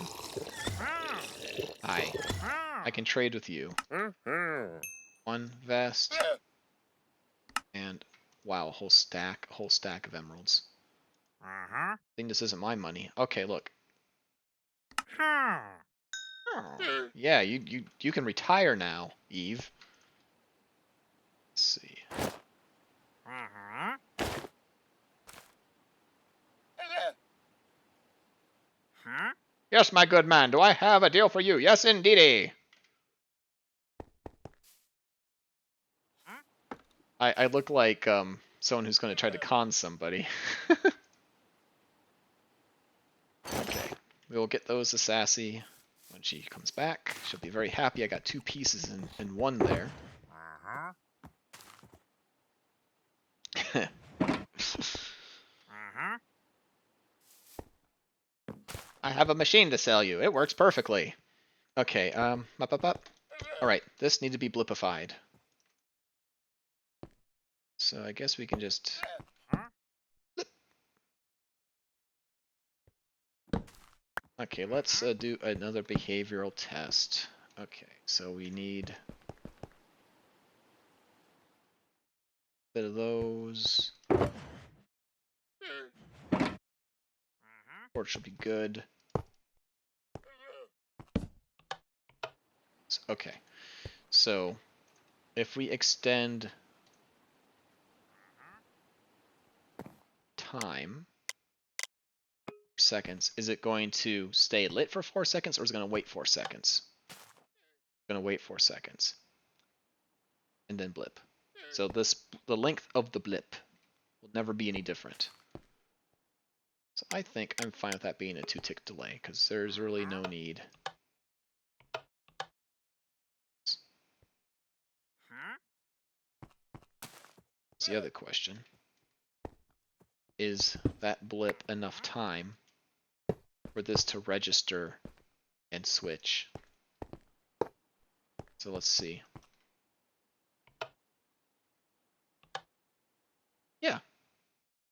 Hi. I can trade with you. One vest. And wow, a whole stack of emeralds. I think this isn't my money. Okay, look. Yeah, you can retire now, Eve. Let's see. Yes, my good man. Do I have a deal for you? Yes, indeedy. I look like someone who's going to try to con somebody. Okay, we will get those to Sassy when she comes back. She'll be very happy. I got 2 pieces in one there. I have a machine to sell you. It works perfectly. Okay, up. Alright, this needs to be blipified. So I guess we can just... Blip. Okay, let's do another behavioral test. Okay, so we need... a bit of those. Port should be good. Okay, so if we extend time seconds, is it going to stay lit for 4 seconds or is it going to wait 4 seconds? It's going to wait 4 seconds and then blip. So the length of the blip will never be any different. So I think I'm fine with that being a 2-tick delay because there's really no need. That's the other question. Is that blip enough time for this to register and switch? So let's see. Yeah,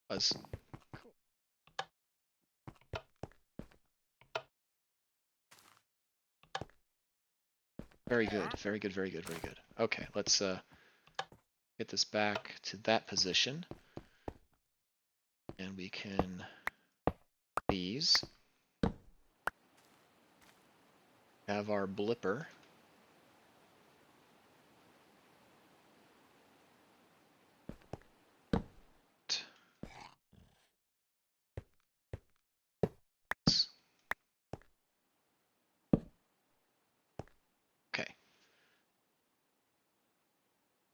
it was. Cool. Very good, very good, very good, very good. Okay, let's get this back to that position. And we can these have our blipper. Okay.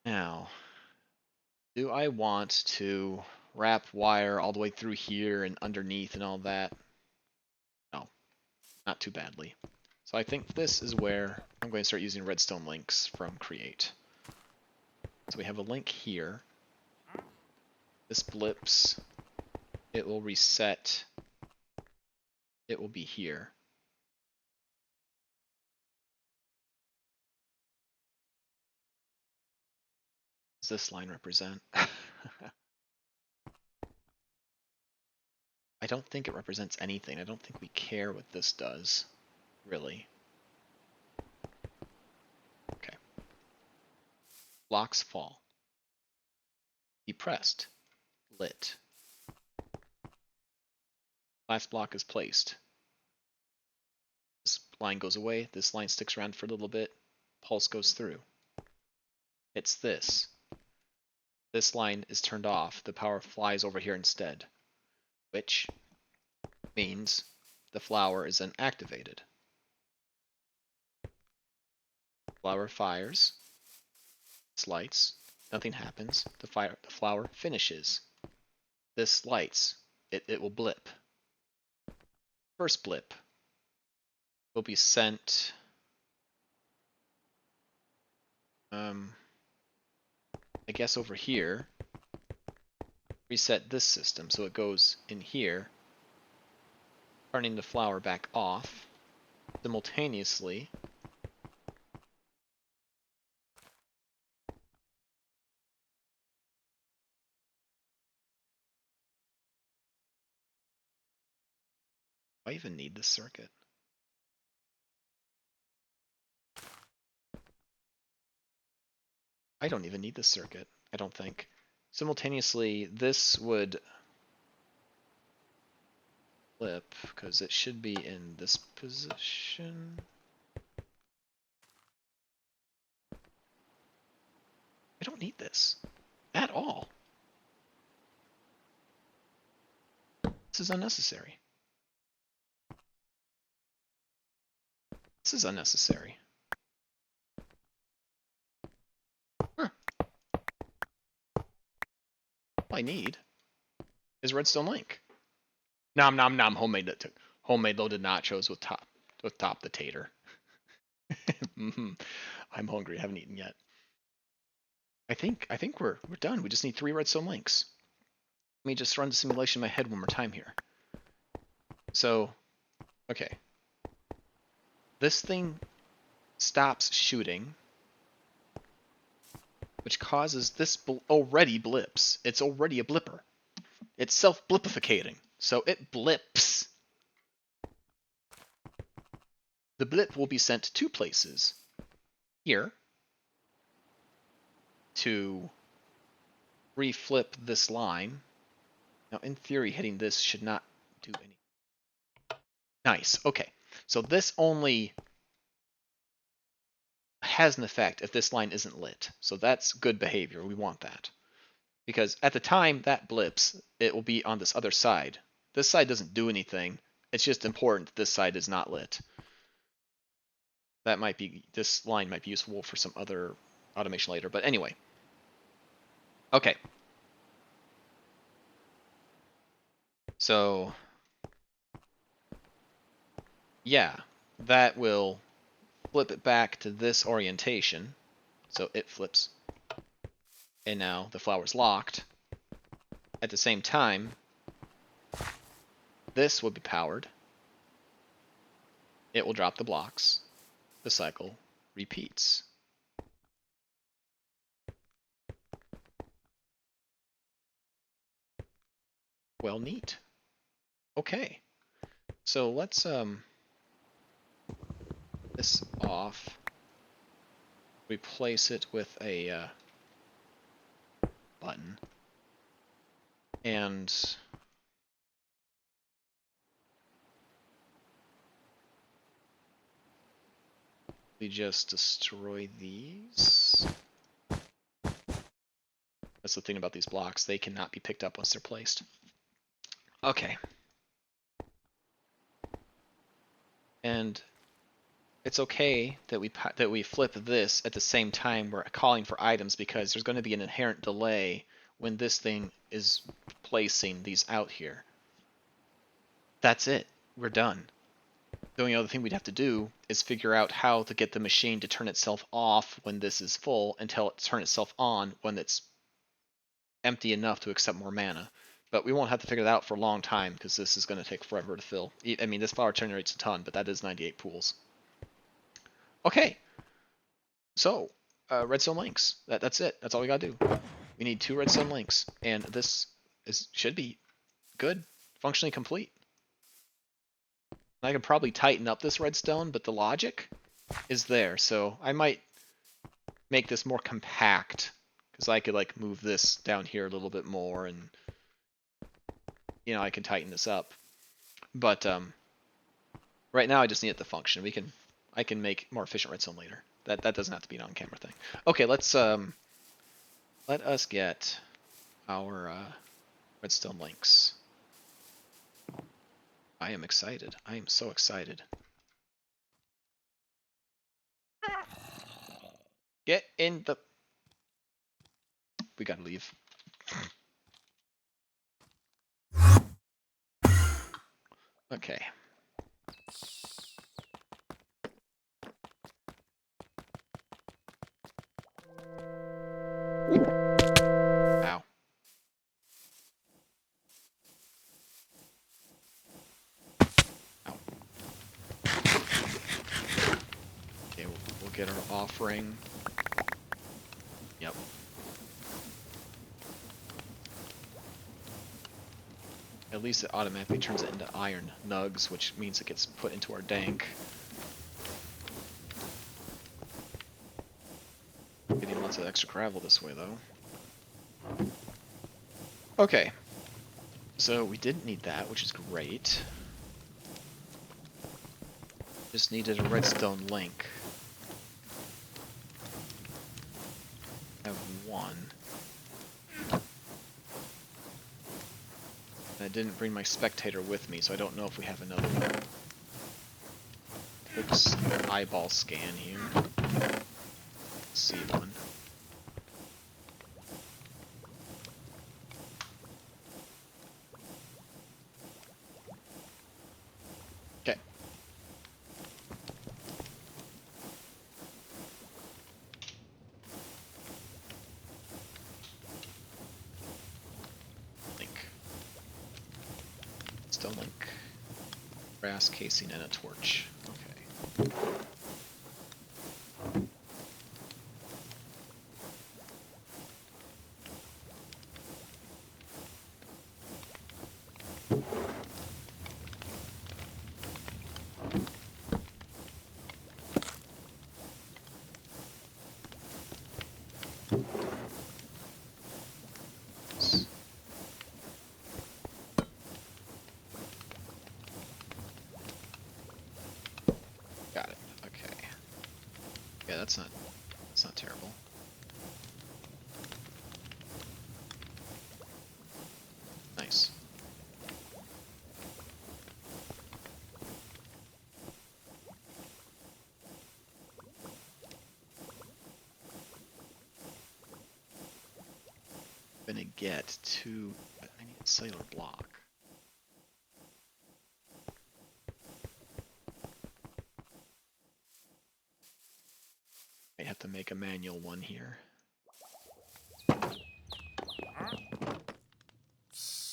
Now, do I want to wrap wire all the way through here and underneath and all that? No, not too badly. So I think this is where I'm going to start using redstone links from create. So we have a link here. This blips. It will reset. It will be here. What does this line represent? I don't think it represents anything. I don't think we care what this does, really. Okay. Blocks fall. Depressed. Lit. Last block is placed. This line goes away. This line sticks around for a little bit. Pulse goes through. It's this. This line is turned off. The power flies over here instead, which means the flower is then activated. Flower fires. This lights. Nothing happens. The flower finishes. This lights. It will blip. First blip will be sent. I guess over here. Reset this system so it goes in here, turning the flower back off. Simultaneously, do I even need this circuit? I don't even need this circuit, I don't think. Simultaneously, this would flip, because it should be in this position. I don't need this at all. This is unnecessary. This is unnecessary. Huh. All I need is redstone link. Nom nom nom. Homemade loaded nachos with top the tater. I'm hungry. I haven't eaten yet. I think we're done. We just need 3 redstone links. Let me just run the simulation in my head one more time here. So, okay. This thing stops shooting, which causes this already blips. It's already a blipper. It's self-blipificating, so it blips. The blip will be sent 2 places. Here, to reflip this line. Now, in theory, hitting this should not do any. Nice. Okay. So this only has an effect if this line isn't lit. So that's good behavior. We want that. Because at the time that blips, it will be on this other side. This side doesn't do anything. It's just important that this side is not lit. This line might be useful for some other automation later. But anyway. Okay. So, yeah, that will flip it back to this orientation. So it flips. And now the flower's locked. At the same time, this will be powered. It will drop the blocks. The cycle repeats. Well, neat. Okay. So let's this off. replace it with a button. And we just destroy these. That's the thing about these blocks. They cannot be picked up once they're placed. Okay. And it's okay that we flip this at the same time we're calling for items, because there's going to be an inherent delay when this thing is placing these out here. That's it. We're done. The only other thing we'd have to do is figure out how to get the machine to turn itself off when this is full and tell it to turn itself on when it's empty enough to accept more mana. But we won't have to figure that out for a long time, because this is going to take forever to fill. I mean, this flower generates a ton, but that is 98 pools. Okay. So, redstone links. That's it. That's all we gotta do. We need 2 redstone links, and this should be good, functionally complete. I can probably tighten up this redstone, but the logic is there. So I might make this more compact, because I could like move this down here a little bit more, and you know, I can tighten this up. But right now I just need it to function. I can make more efficient redstone later. That doesn't have to be an on-camera thing. Okay, let us get our redstone links. I am excited. I am so excited. Get in the... We gotta leave. Okay. Ow. Ow. Okay, we'll get our offering. Yep. At least it automatically turns it into iron nugs, which means it gets put into our dank. Getting lots of extra gravel this way, though. Okay. So we didn't need that, which is great. Just needed a redstone link. I have 1. I didn't bring my spectator with me, so I don't know if we have another one. Quick eyeball scan here. See one. Okay. Link. Stone link. Brass casing and a torch. Okay. Got it. Okay. Yeah, that's not terrible. Nice. I'm gonna get to... I need a cellular block. I have to make a manual one here.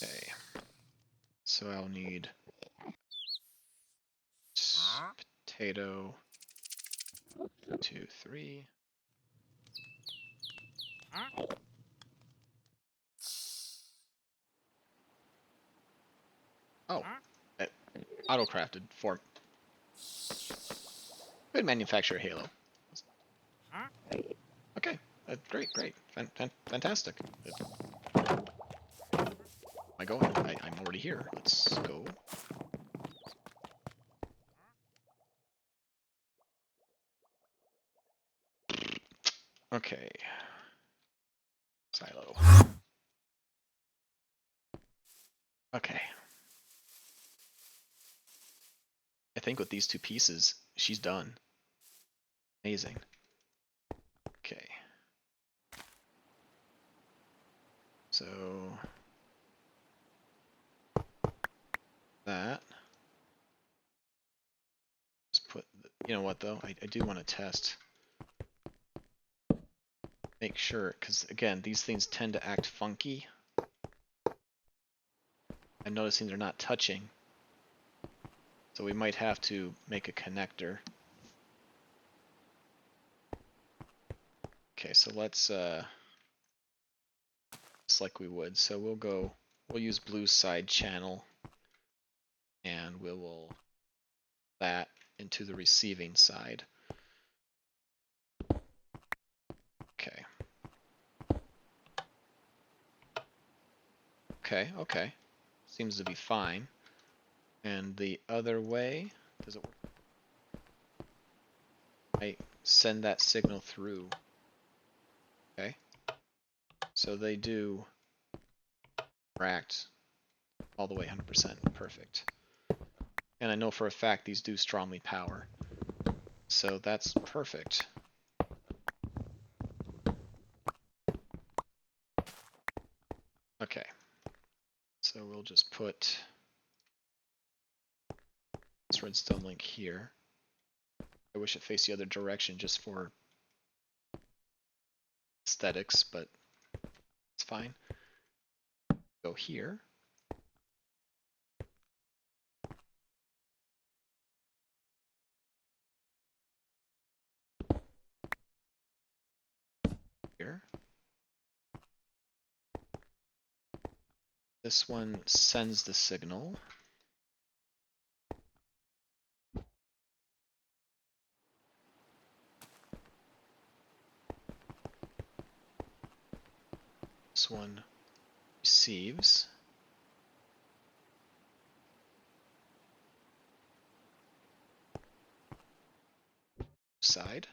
Okay. So I'll need potato 2, 3. Oh, auto-crafted for... Good manufacturer Halo. Great, great, fantastic. Am I going? I'm already here. Let's go. Okay. Silo. Okay. I think with these two pieces, she's done. Amazing. Okay. So that. Just put. You know what though? I do want to test. Make sure, because again, these things tend to act funky. I'm noticing they're not touching. So we might have to make a connector. Okay, so let's just like we would. So we'll use blue side channel, and we will that into the receiving side. Okay. Okay. Seems to be fine. And the other way, does it work? I send that signal through. Okay. So they do interact all the way 100%. Perfect. And I know for a fact these do strongly power. So that's perfect. Okay. So we'll just put this redstone link here. I wish it faced the other direction just for aesthetics, but it's fine. Go here. Here. This one sends the signal. This one receives. Side.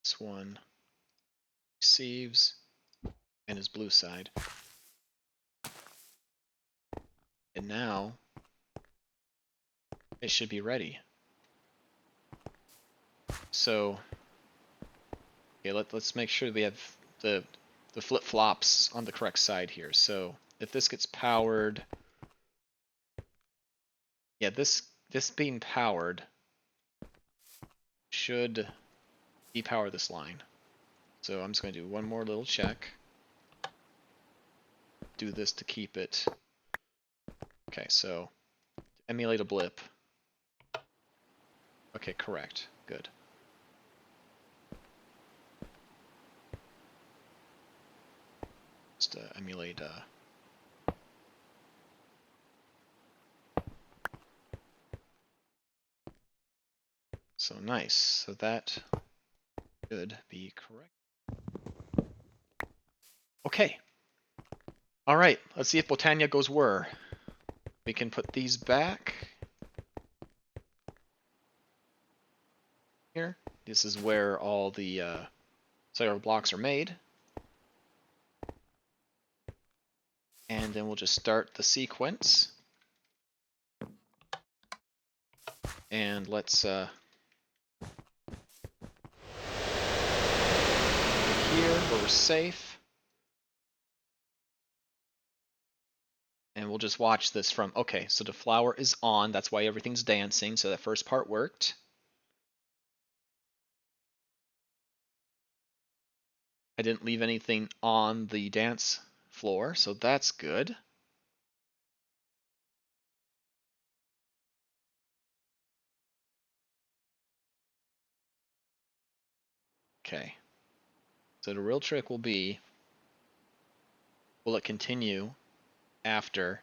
This one receives and is blue side. And now it should be ready. So okay, let's make sure we have the flip-flops on the correct side here. So if this gets powered, yeah, this being powered should depower this line. So I'm just going to do one more little check. Do this to keep it. Okay, so emulate a blip. Okay, correct. Good. Just emulate so nice. So that should be correct. Okay. All right. Let's see if Botania goes whir. We can put these back here. This is where all the cellular blocks are made. And then we'll just start the sequence. And let's here where we're safe. And we'll just watch this from, okay, so the flower is on, that's why everything's dancing, so that first part worked. I didn't leave anything on the dance floor, so that's good. Okay. So the real trick will be, will it continue after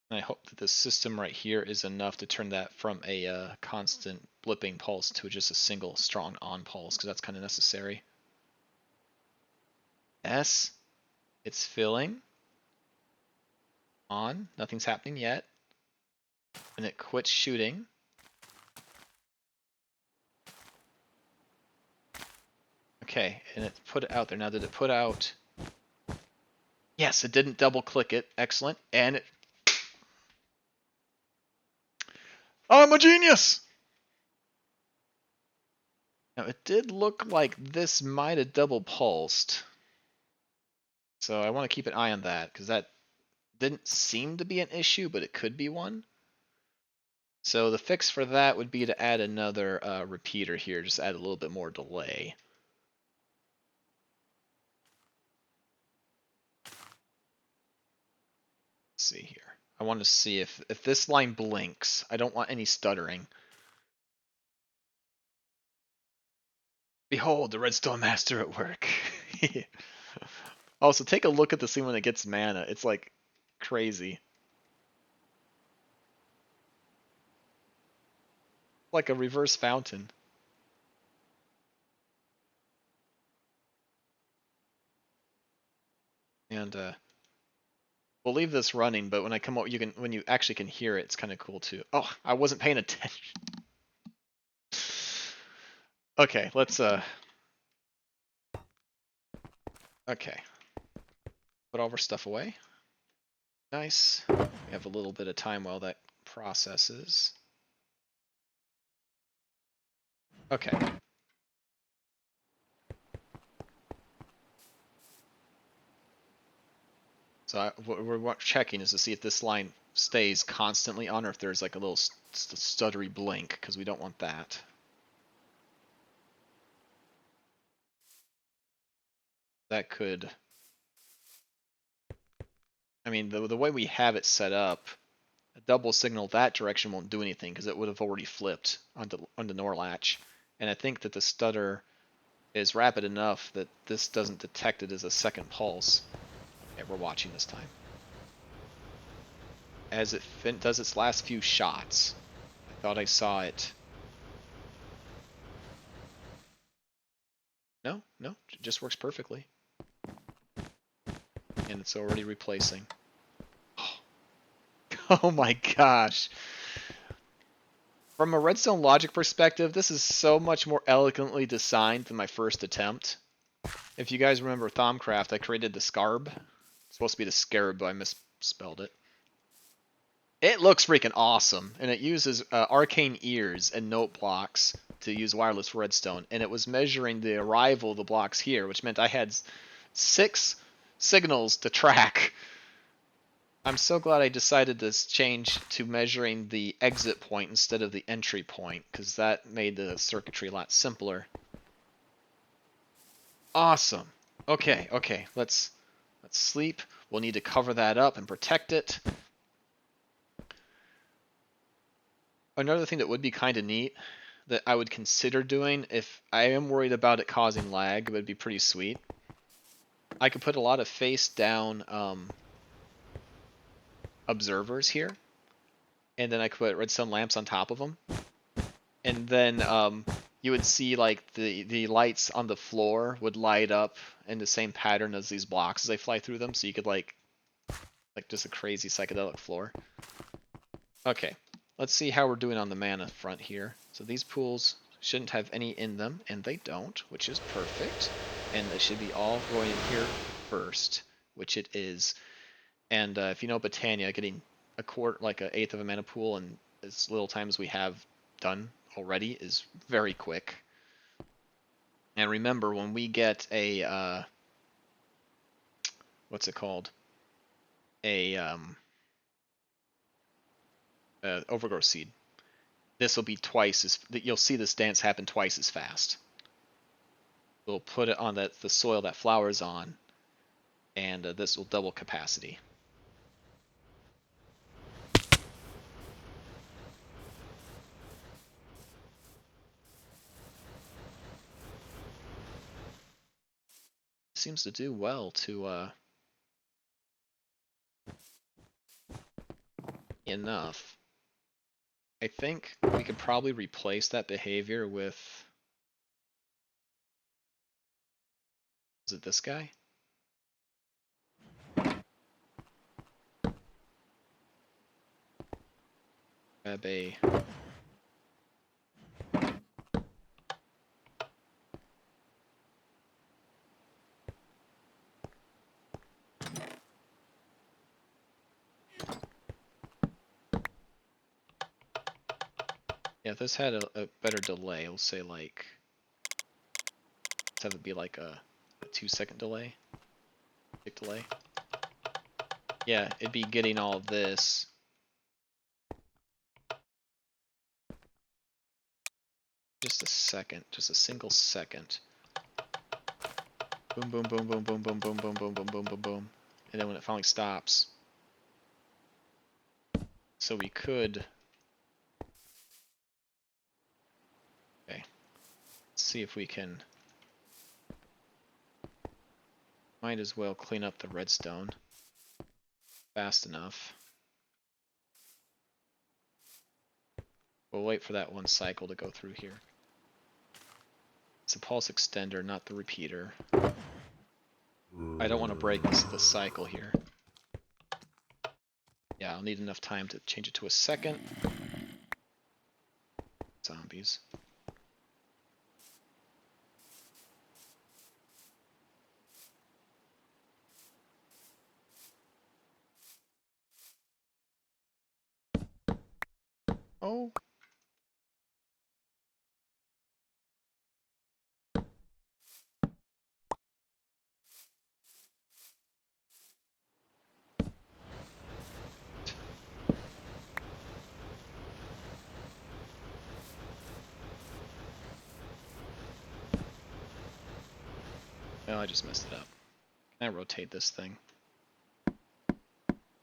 And I hope that this system right here is enough to turn that from a constant blipping pulse to just a single strong on pulse, because that's kind of necessary. S, it's filling. On, nothing's happening yet. And it quits shooting. Okay, and it put it out there. Now, did it put out... Yes, it didn't double click it. Excellent. And it... I'm a genius! Now, it did look like this might have double pulsed. So I want to keep an eye on that, because that didn't seem to be an issue, but it could be one. So the fix for that would be to add another repeater here, just add a little bit more delay. Let's see here. I want to see if this line blinks. I don't want any stuttering. Behold, the Redstone Master at work. Also, take a look at the scene when it gets mana. It's like crazy. Like a reverse fountain. And we'll leave this running, but when I come out, when you actually can hear it, it's kind of cool too. Oh, I wasn't paying attention. Okay, let's okay. Put all of our stuff away. Nice. We have a little bit of time while that processes. Okay. So what we're checking is to see if this line stays constantly on or if there's like a little stuttery blink, because we don't want that. That could... I mean, the way we have it set up, a double signal that direction won't do anything because it would have already flipped onto Norlatch. And I think that the stutter is rapid enough that this doesn't detect it as a second pulse. Okay, we're watching this time. As it does its last few shots. I thought I saw it. No, it just works perfectly. And it's already replacing. Oh my gosh. From a Redstone logic perspective, this is so much more elegantly designed than my first attempt. If you guys remember Thaumcraft, I created the Scarb. It's supposed to be the Scarab, but I misspelled it. It looks freaking awesome, and it uses arcane ears and note blocks to use wireless redstone, and it was measuring the arrival of the blocks here, which meant I had 6 signals to track. I'm so glad I decided to change to measuring the exit point instead of the entry point, because that made the circuitry a lot simpler. Awesome. Okay, let's sleep. We'll need to cover that up and protect it. Another thing that would be kind of neat that I would consider doing, if I am worried about it causing lag, it would be pretty sweet. I could put a lot of face down observers here, and then I could put redstone lamps on top of them, and then you would see like the lights on the floor would light up in the same pattern as these blocks as they fly through them, so you could like just a crazy psychedelic floor. Okay, let's see how we're doing on the mana front here. So these pools shouldn't have any in them, and they don't, which is perfect. And they should be all going in here first, which it is. And if you know Botania, getting a quarter, like an eighth of a mana pool in as little time as we have done already is very quick. And remember, when we get a what's it called? A overgrowth seed. This will be twice as... You'll see this dance happen twice as fast. We'll put it on the soil that flowers on, and this will double capacity. Seems to do well to enough. I think we could probably replace that behavior with, is it this guy? Grab a, yeah, if this had a better delay, we'll say like, let's have it be like a 2-second delay. Tick delay. Yeah, it'd be getting all of this. Just a second, just a single second. Boom, boom, boom, boom, boom, boom, boom, boom, boom, boom, boom, boom, boom. And then when it finally stops. So we could, okay, let's see if we can, might as well clean up the redstone fast enough. We'll wait for that one cycle to go through here. It's a pulse extender, not the repeater. I don't want to break the cycle here. Yeah, I'll need enough time to change it to a second. Zombies. Oh. No, I just messed it up. Can I rotate this thing?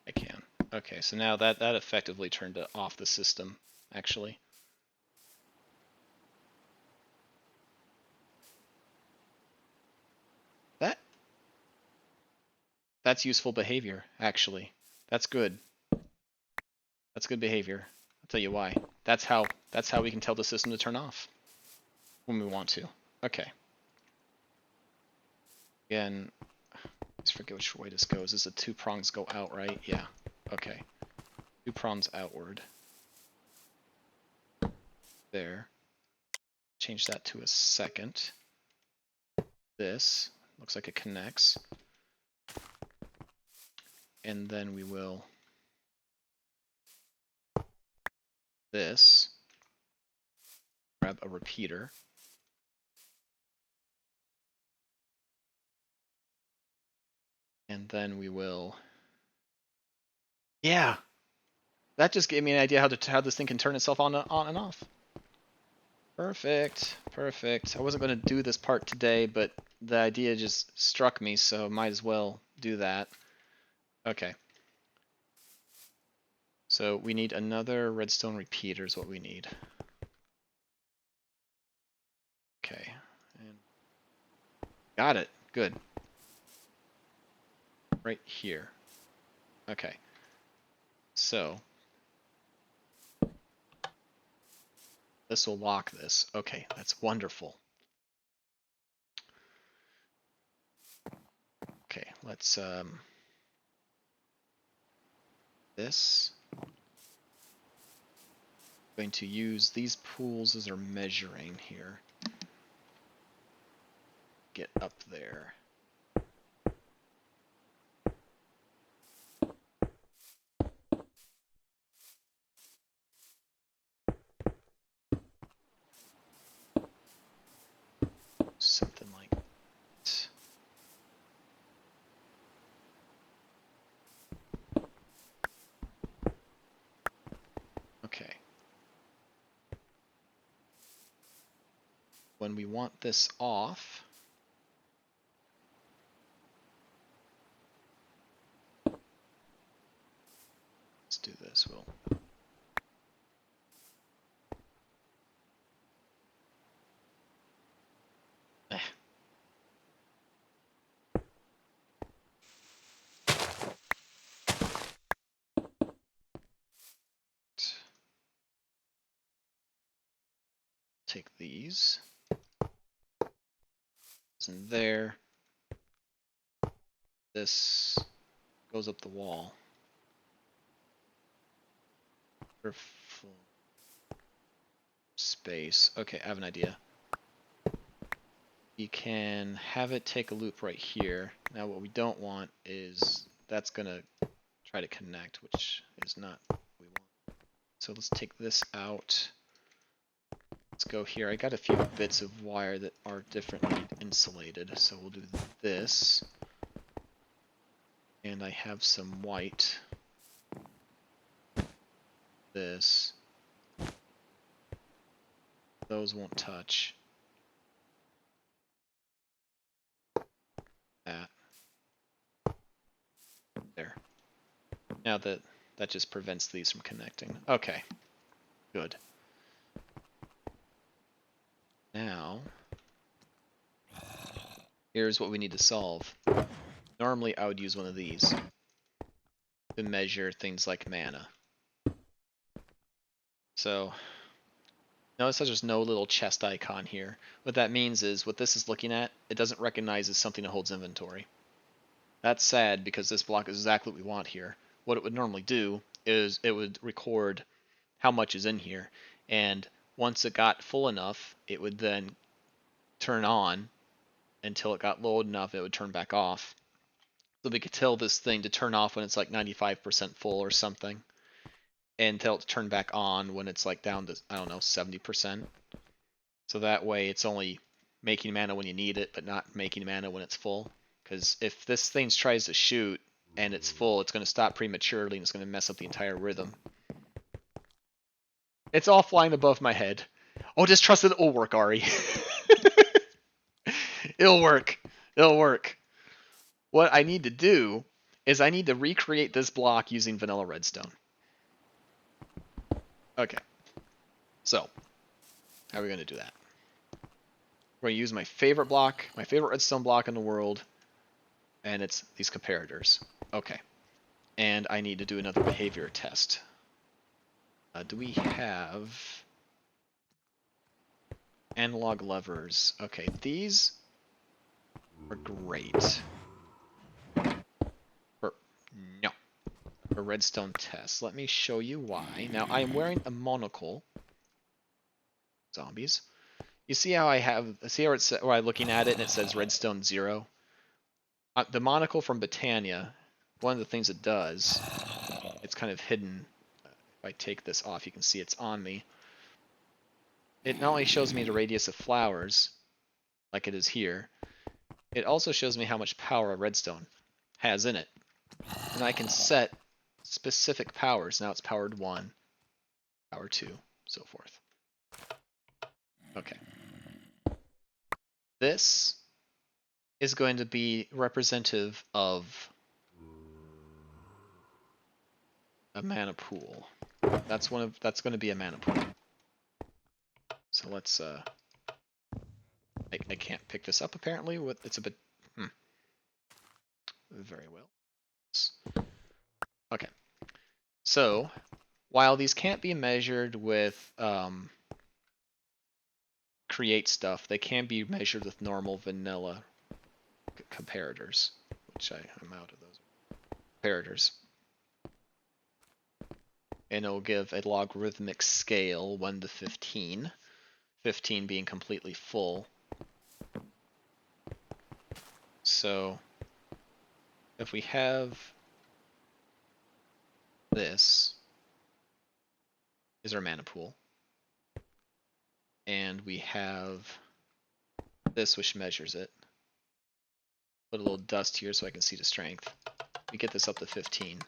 I can. Okay, so now that effectively turned it off the system, actually. That's useful behavior, actually. That's good. That's good behavior. I'll tell you why. That's how we can tell the system to turn off when we want to. Okay. Again, let's forget which way this goes. Is the 2 prongs go out, right? Yeah. Okay. 2 prongs outward. There. Change that to a second. This looks like it connects. And then we will this. Grab a repeater. And then we will, yeah, that just gave me an idea how this thing can turn itself on and off. Perfect, perfect. I wasn't going to do this part today, but the idea just struck me, so might as well do that. Okay. So we need another redstone repeater is what we need. Okay. And got it. Good. Right here. Okay. So this will lock this. Okay, that's wonderful. Okay, let's this. Going to use these pools as our measuring here. Get up there. Something like that. Okay. When we want this off, let's do this. We'll take these. It's in there. This goes up the wall. Space. Okay, I have an idea. You can have it take a loop right here. Now what we don't want is that's gonna try to connect, which is not what we want. So let's take this out. Let's go here. I got a few bits of wire that are differently insulated, so we'll do this. And I have some white. This. Those won't touch. That. There. Now that just prevents these from connecting. Okay. Good. Now, here's what we need to solve. Normally I would use one of these to measure things like mana. So, notice there's no little chest icon here. What that means is, what this is looking at, it doesn't recognize as something that holds inventory. That's sad because this block is exactly what we want here. What it would normally do is it would record how much is in here, and once it got full enough, it would then turn on until it got low enough, it would turn back off. So we could tell this thing to turn off when it's like 95% full or something, and tell it to turn back on when it's like down to, I don't know, 70%. So that way it's only making mana when you need it, but not making mana when it's full. Because if this thing tries to shoot and it's full, it's going to stop prematurely and it's going to mess up the entire rhythm. It's all flying above my head. Oh, just trust that it will work, Ari. It'll work. It'll work. What I need to do is I need to recreate this block using vanilla redstone. Okay. So, how are we going to do that? We're going to use my favorite block, my favorite redstone block in the world, and it's these comparators. Okay. And I need to do another behavior test. Do we have analog levers? Okay, these are great. No. For redstone tests. Let me show you why. Now, I am wearing a monocle. Zombies. You see how I have, see how it's, where I'm looking at it and it says redstone 0? The monocle from Botania, one of the things it does, it's kind of hidden. If I take this off, you can see it's on me. It not only shows me the radius of flowers, like it is here, it also shows me how much power a redstone has in it. And I can set specific powers. Now it's powered 1, power 2, so forth. Okay. This is going to be representative of a mana pool. That's going to be a mana pool. So let's I can't pick this up apparently. It's a bit very well. Okay. So, while these can't be measured with create stuff, they can be measured with normal vanilla comparators, which I'm out of those comparators. And it'll give a logarithmic scale 1 to 15, 15 being completely full. So if we have this is our mana pool, and we have this which measures it. Put a little dust here so I can see the strength. We get this up to 15.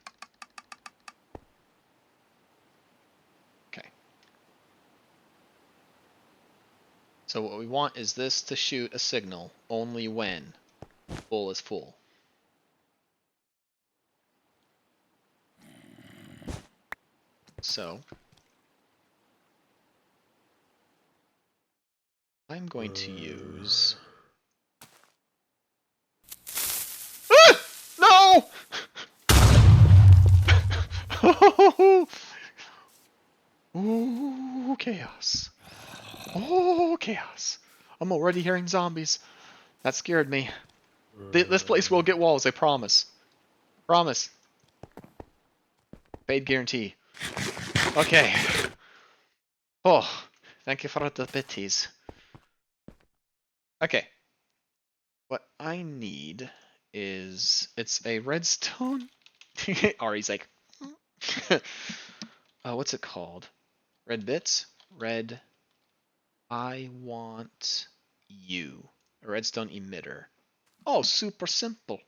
Okay. So what we want is this to shoot a signal only when full is full. So I'm going to use... No! Ooh, chaos. Oh! chaos. I'm already hearing zombies. That scared me. This place will get walls, I promise. Promise. Fade guarantee. Okay. Oh, thank you for the bitties. Okay. What I need is... It's a redstone? Ari's like... what's it called? Red bits? Red... I want you. A redstone emitter. Oh, super simple.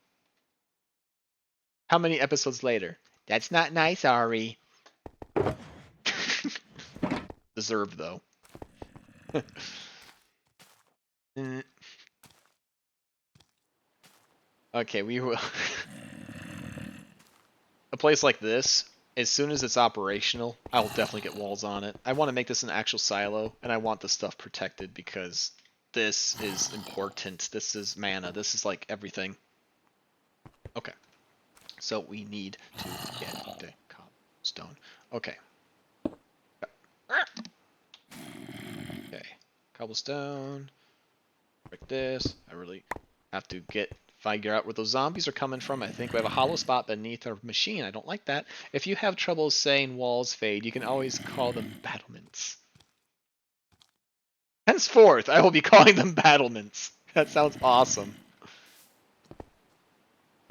How many episodes later? That's not nice, Ari. Deserved, though. Okay, we will... A place like this, as soon as it's operational, I will definitely get walls on it. I want to make this an actual silo, and I want the stuff protected because this is important. This is mana. This is like everything. Okay. So we need to get the cobblestone. Okay. Okay. Cobblestone. Like this. I really have to figure out where those zombies are coming from. I think we have a hollow spot beneath our machine. I don't like that. If you have trouble saying walls fade, you can always call them battlements. Henceforth, I will be calling them battlements. That sounds awesome.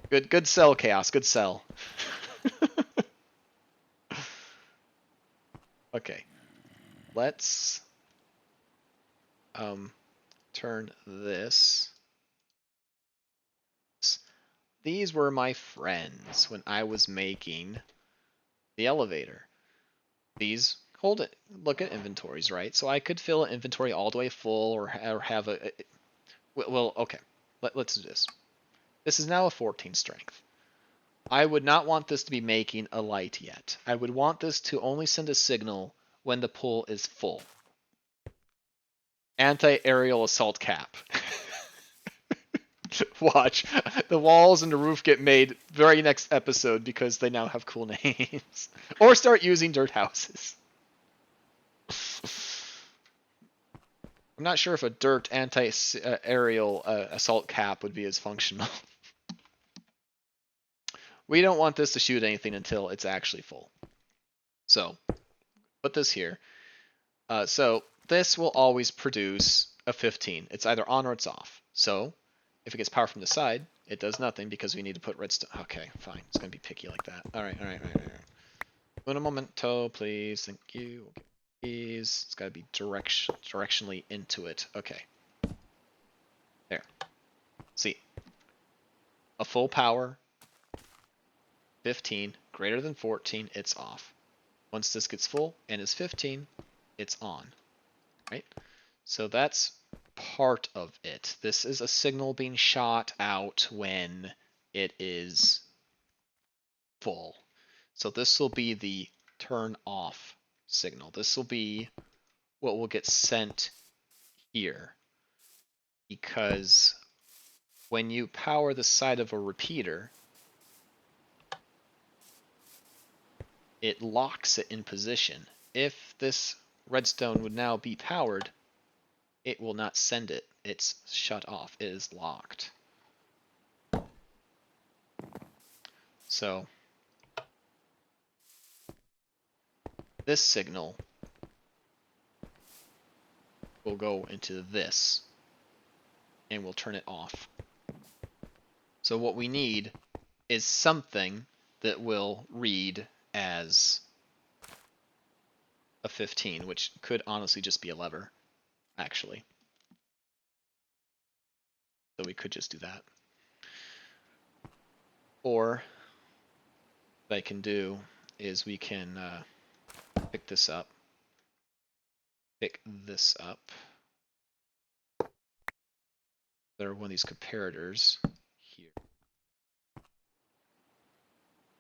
Good sell, Chaos. Good sell. Okay. Let's turn this. These were my friends when I was making the elevator. These hold it. Look at inventories, right? So I could fill an inventory all the way full, or have a. Well, okay. Let's do this. This is now a 14 strength. I would not want this to be making a light yet. I would want this to only send a signal when the pool is full. Anti-aerial assault cap. Watch. The walls and the roof get made very next episode because they now have cool names. Or start using dirt houses. I'm not sure if a dirt anti-aerial assault cap would be as functional. We don't want this to shoot anything until it's actually full. So, put this here. So, this will always produce a 15. It's either on or it's off. So, if it gets power from the side, it does nothing because we need to put redstone. Okay, fine. It's going to be picky like that. Alright. Un momento, please. Thank you. Okay, please. It's got to be directionally into it. Okay. There. See. A full power. 15. Greater than 14, it's off. Once this gets full and is 15, it's on. Right? So that's part of it. This is a signal being shot out when it is full. So this will be the turn off signal. This will be what will get sent here. Because when you power the side of a repeater, it locks it in position. If this redstone would now be powered, it will not send it. It's shut off. It is locked. So this signal will go into this and we'll turn it off. So what we need is something that will read as a 15, which could honestly just be a lever, actually. So we could just do that. Or what I can do is we can pick this up. Pick this up. There are one of these comparators here.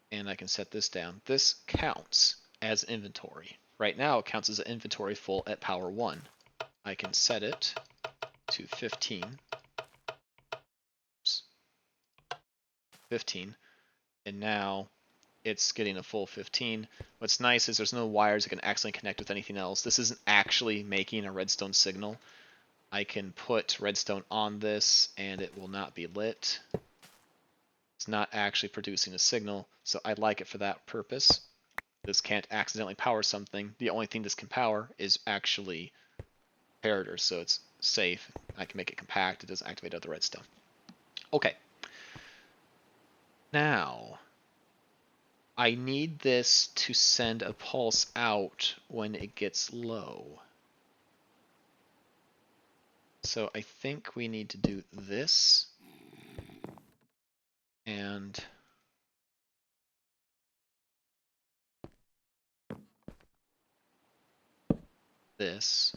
And I can set this down. This counts as inventory. Right now it counts as an inventory full at power 1. I can set it to 15. Oops. 15. And now it's getting a full 15. What's nice is there's no wires that can accidentally connect with anything else. This isn't actually making a redstone signal. I can put redstone on this and it will not be lit. It's not actually producing a signal, so I like it for that purpose. This can't accidentally power something. The only thing this can power is actually comparator, so it's safe. I can make it compact. It doesn't activate other redstone. Okay. Now, I need this to send a pulse out when it gets low. So I think we need to do this and this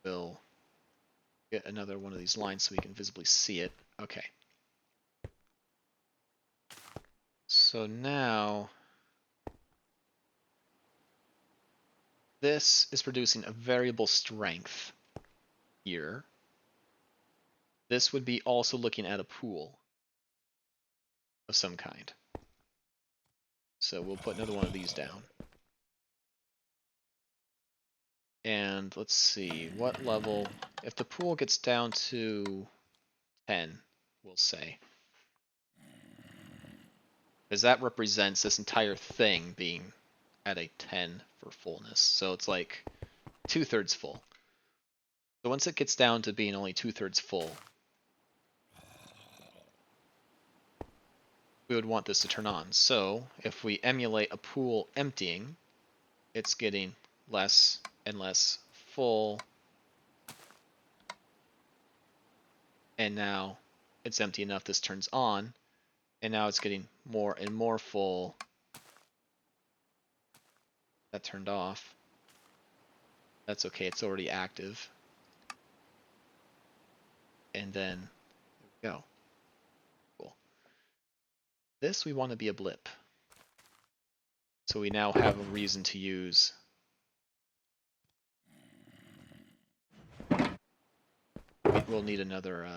will get another one of these lines so we can visibly see it. Okay. So now this is producing a variable strength here. This would be also looking at a pool of some kind. So we'll put another one of these down. And let's see, what level, if the pool gets down to 10, we'll say. Because that represents this entire thing being at a 10 for fullness. So it's like 2/3 full. So once it gets down to being only 2/3 full, we would want this to turn on. So if we emulate a pool emptying, it's getting less and less full. And now it's empty enough this turns on. And now it's getting more and more full. That turned off. That's okay, it's already active. And then, there we go. Cool. This we want to be a blip. So we now have a reason to use we'll need another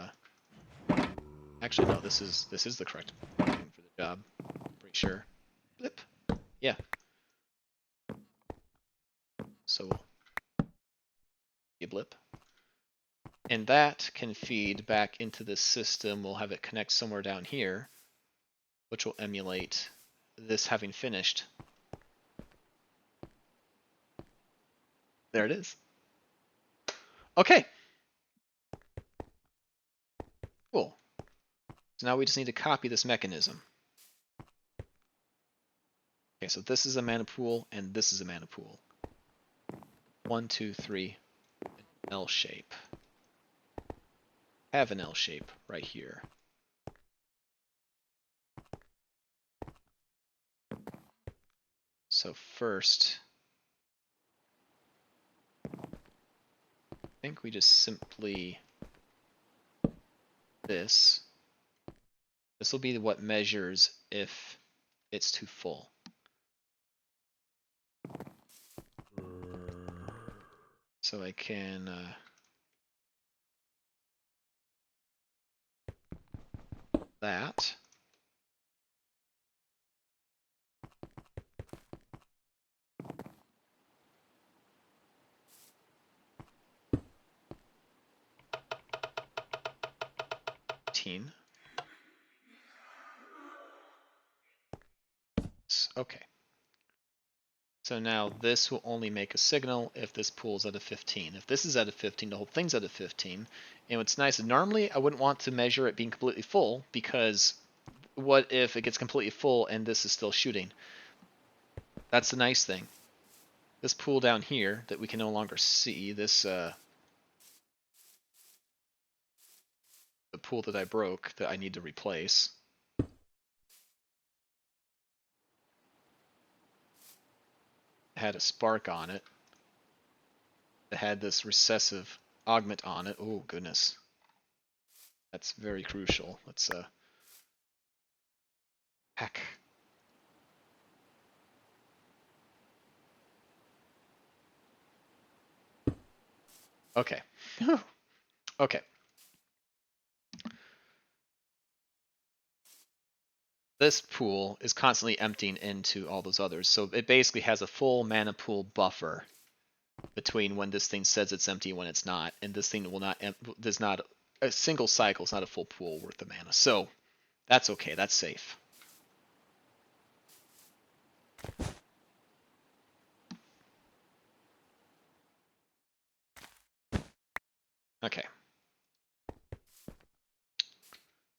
actually no, this is the correct thing for the job. I'm pretty sure. Blip. Yeah. So be a blip. And that can feed back into this system. We'll have it connect somewhere down here, which will emulate this having finished. There it is. Okay. Cool. So now we just need to copy this mechanism. Okay, so this is a mana pool, and this is a mana pool. 1, 2, 3, L shape. Have an L shape right here. So first, I think we just simply this. This will be what measures if it's too full. So I can that. Okay. So now this will only make a signal if this pool's at a 15. If this is at a 15, the whole thing's at a 15. And what's nice is normally I wouldn't want to measure it being completely full, because what if it gets completely full and this is still shooting? That's the nice thing. This pool down here that we can no longer see, this the pool that I broke that I need to replace. It had a spark on it. It had this recessive augment on it. Oh goodness. That's very crucial. Let's heck. Okay. Okay. This pool is constantly emptying into all those others, so it basically has a full mana pool buffer between when this thing says it's empty and when it's not, and this thing will not, does not, a single cycle is not a full pool worth of mana. So that's okay, that's safe. Okay.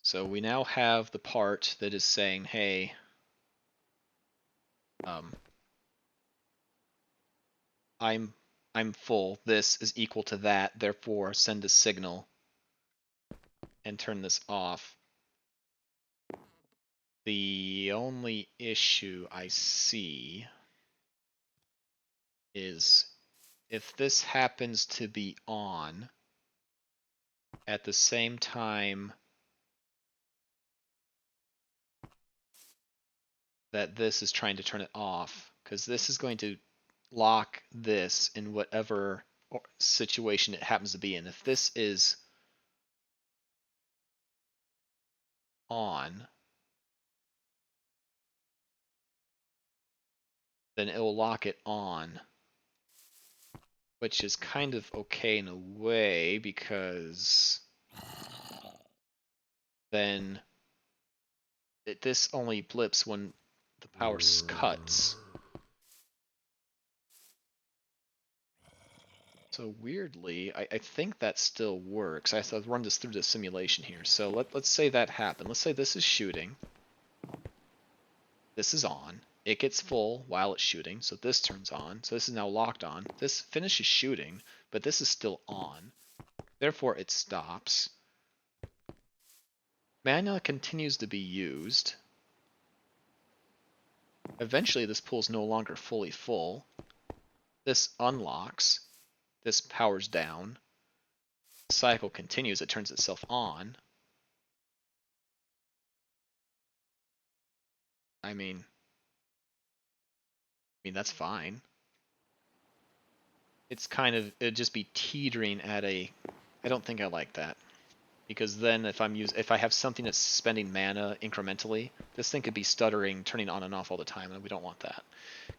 So we now have the part that is saying, hey, I'm full. This is equal to that. Therefore, send a signal and turn this off. The only issue I see is if this happens to be on at the same time that this is trying to turn it off, because this is going to lock this in whatever situation it happens to be in. If this is on, then it will lock it on, which is kind of okay in a way, because then this only blips when the power cuts. So weirdly, I think that still works. I have to run this through the simulation here. So let's say that happened. Let's say this is shooting. This is on. It gets full while it's shooting, so this turns on. So this is now locked on. This finishes shooting, but this is still on. Therefore, it stops. Mana continues to be used. Eventually, this pool is no longer fully full. This unlocks. This powers down. The cycle continues. It turns itself on. I mean, that's fine. It's kind of, it'd just be teetering at a, I don't think I like that. Because then if I have something that's spending mana incrementally, this thing could be stuttering, turning on and off all the time, and we don't want that.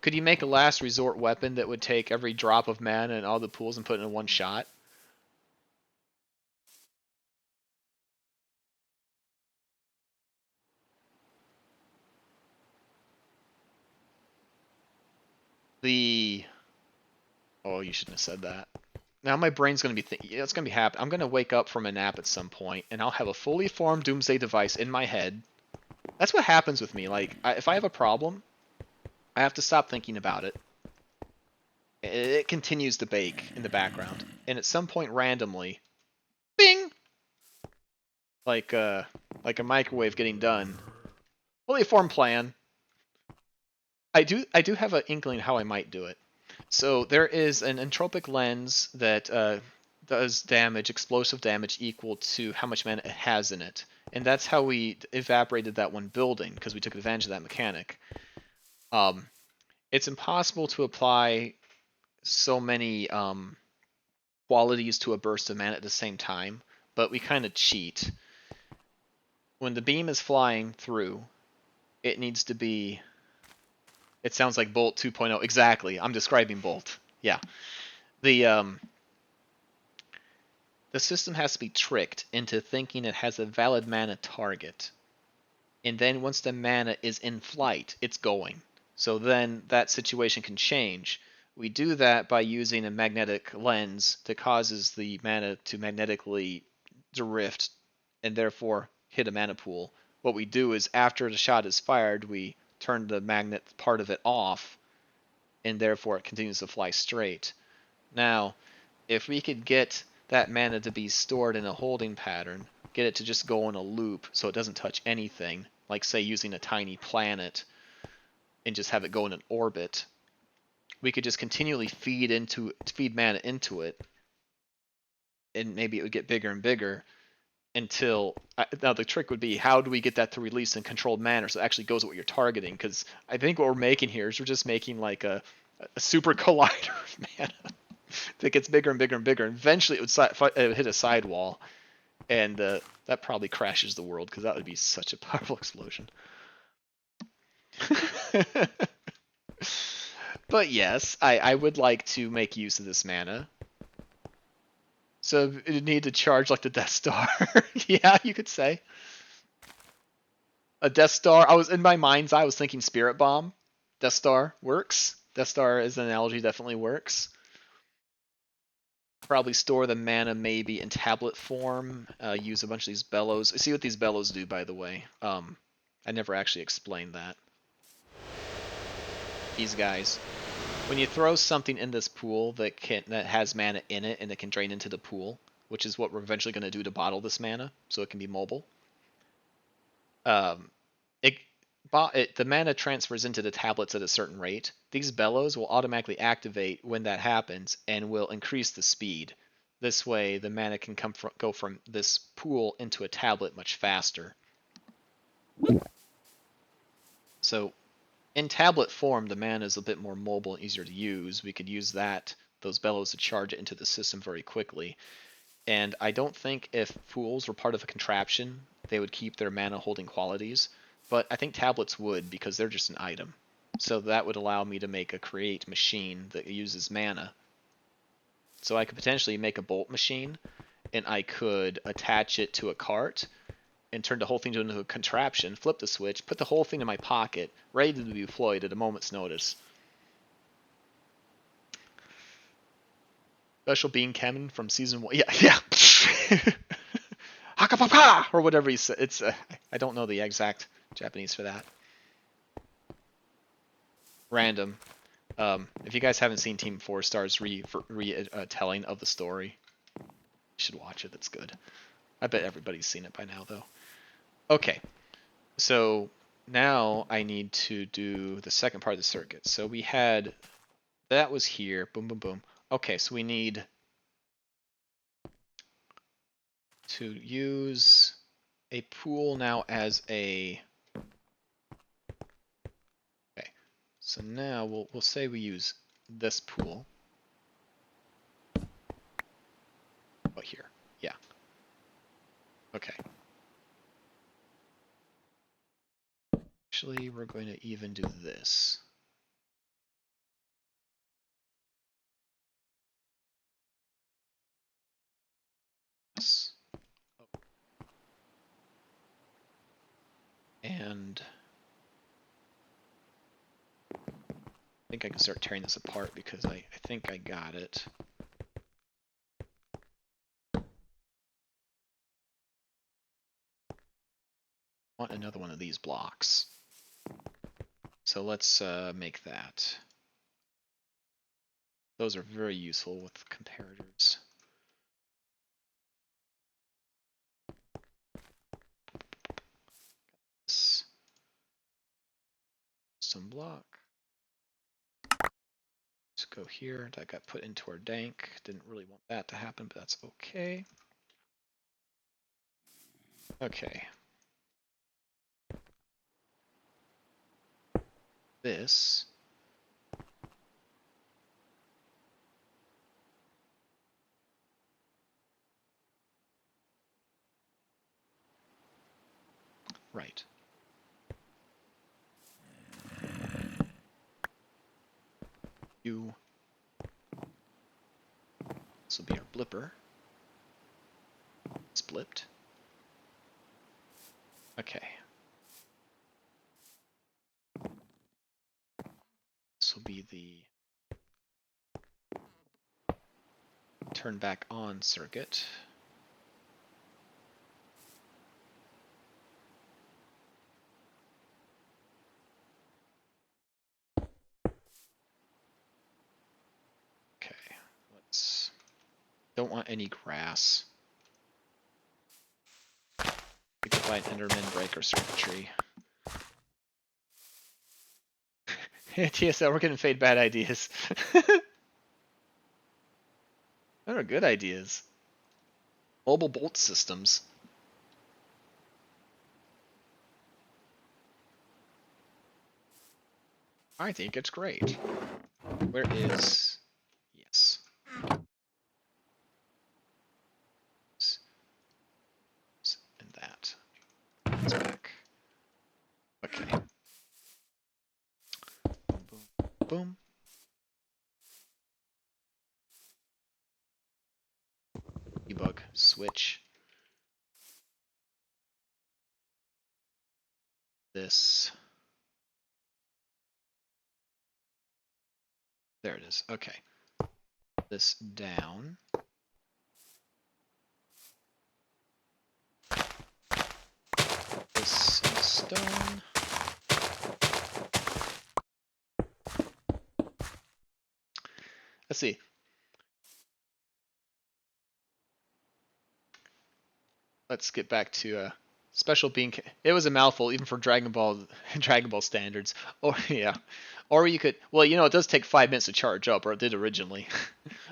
Could you make a last resort weapon that would take every drop of mana in all the pools and put it in one shot? Oh, you shouldn't have said that. Now my brain's going to be thinking, it's going to be happening. I'm going to wake up from a nap at some point, and I'll have a fully formed Doomsday device in my head. That's what happens with me. Like, if I have a problem, I have to stop thinking about it. It continues to bake in the background, and at some point randomly, bing, like a microwave getting done. Fully formed plan. I do have an inkling how I might do it. So there is an entropic lens that does damage, explosive damage, equal to how much mana it has in it, and that's how we evaporated that one building because we took advantage of that mechanic. It's impossible to apply so many qualities to a burst of mana at the same time, but we kind of cheat. When the beam is flying through, it needs to be... It sounds like Bolt 2.0. Exactly. I'm describing Bolt. Yeah. The system has to be tricked into thinking it has a valid mana target. And then once the mana is in flight, it's going. So then that situation can change. We do that by using a magnetic lens that causes the mana to magnetically drift and therefore hit a mana pool. What we do is after the shot is fired, we turn the magnet part of it off, and therefore it continues to fly straight. Now, if we could get that mana to be stored in a holding pattern, get it to just go in a loop so it doesn't touch anything, like say using a tiny planet, and just have it go in an orbit, we could just continually feed mana into it, and maybe it would get bigger and bigger until... Now the trick would be, how do we get that to release in controlled manner so it actually goes with what you're targeting? Because I think what we're making here is we're just making like a super collider of mana that gets bigger and bigger and bigger. And eventually it would hit a sidewall, and that probably crashes the world because that would be such a powerful explosion. But yes, I would like to make use of this mana. So you need to charge like the Death Star. Yeah, you could say. A Death Star. I was in my mind's eye. I was thinking Spirit Bomb. Death Star works. Death Star as an analogy definitely works. Probably store the mana maybe in tablet form. Use a bunch of these bellows. See what these bellows do, by the way. I never actually explained that. These guys. When you throw something in this pool that has mana in it and it can drain into the pool, which is what we're eventually going to do to bottle this mana, so it can be mobile. Um, the mana transfers into the tablets at a certain rate. These bellows will automatically activate when that happens and will increase the speed. This way, the mana can go from this pool into a tablet much faster. So, in tablet form, the mana is a bit more mobile and easier to use. We could use those bellows to charge it into the system very quickly. And I don't think if pools were part of a contraption, they would keep their mana holding qualities. But I think tablets would because they're just an item. So that would allow me to make a create machine that uses mana. So I could potentially make a bolt machine, and I could attach it to a cart and turn the whole thing into a contraption, flip the switch, put the whole thing in my pocket, ready to be deployed at a moment's notice. Special bean cannon from season 1. Yeah. Hakapapa! Or whatever he said. It's I don't know the exact Japanese for that. Random. If you guys haven't seen Team 4 Star's retelling of the story, you should watch it. It's good. I bet everybody's seen it by now, though. Okay. So now I need to do the second part of the circuit. So we had... That was here. Boom, boom, boom. Okay, so we need to use a pool now as a... Okay. So now we'll say we use this pool. Oh, here. Yeah. Okay. Actually, we're going to even do this. And I think I can start tearing this apart because I think I got it. I want another one of these blocks. So let's make that. Those are very useful with comparators. Some block. Let's go here. That got put into our dank. Didn't really want that to happen, but that's okay. Okay. This. Right. You. This will be our blipper. It's blipped. Okay. This will be the turn back on circuit. Okay, let's... Don't want any grass. We could find Enderman, break, or circuitry. TSL, we're getting Fade bad ideas. Those are good ideas. Mobile bolt systems. I think it's great. Where is... Yes. And that. It's back. Okay. Boom. Boom. switch this. There it is. Okay. This down. This stone. Let's see. Let's get back to special bean. It was a mouthful even for Dragon Ball standards. Or yeah, or you could. Well, you know, it does take 5 minutes to charge up, or it did originally.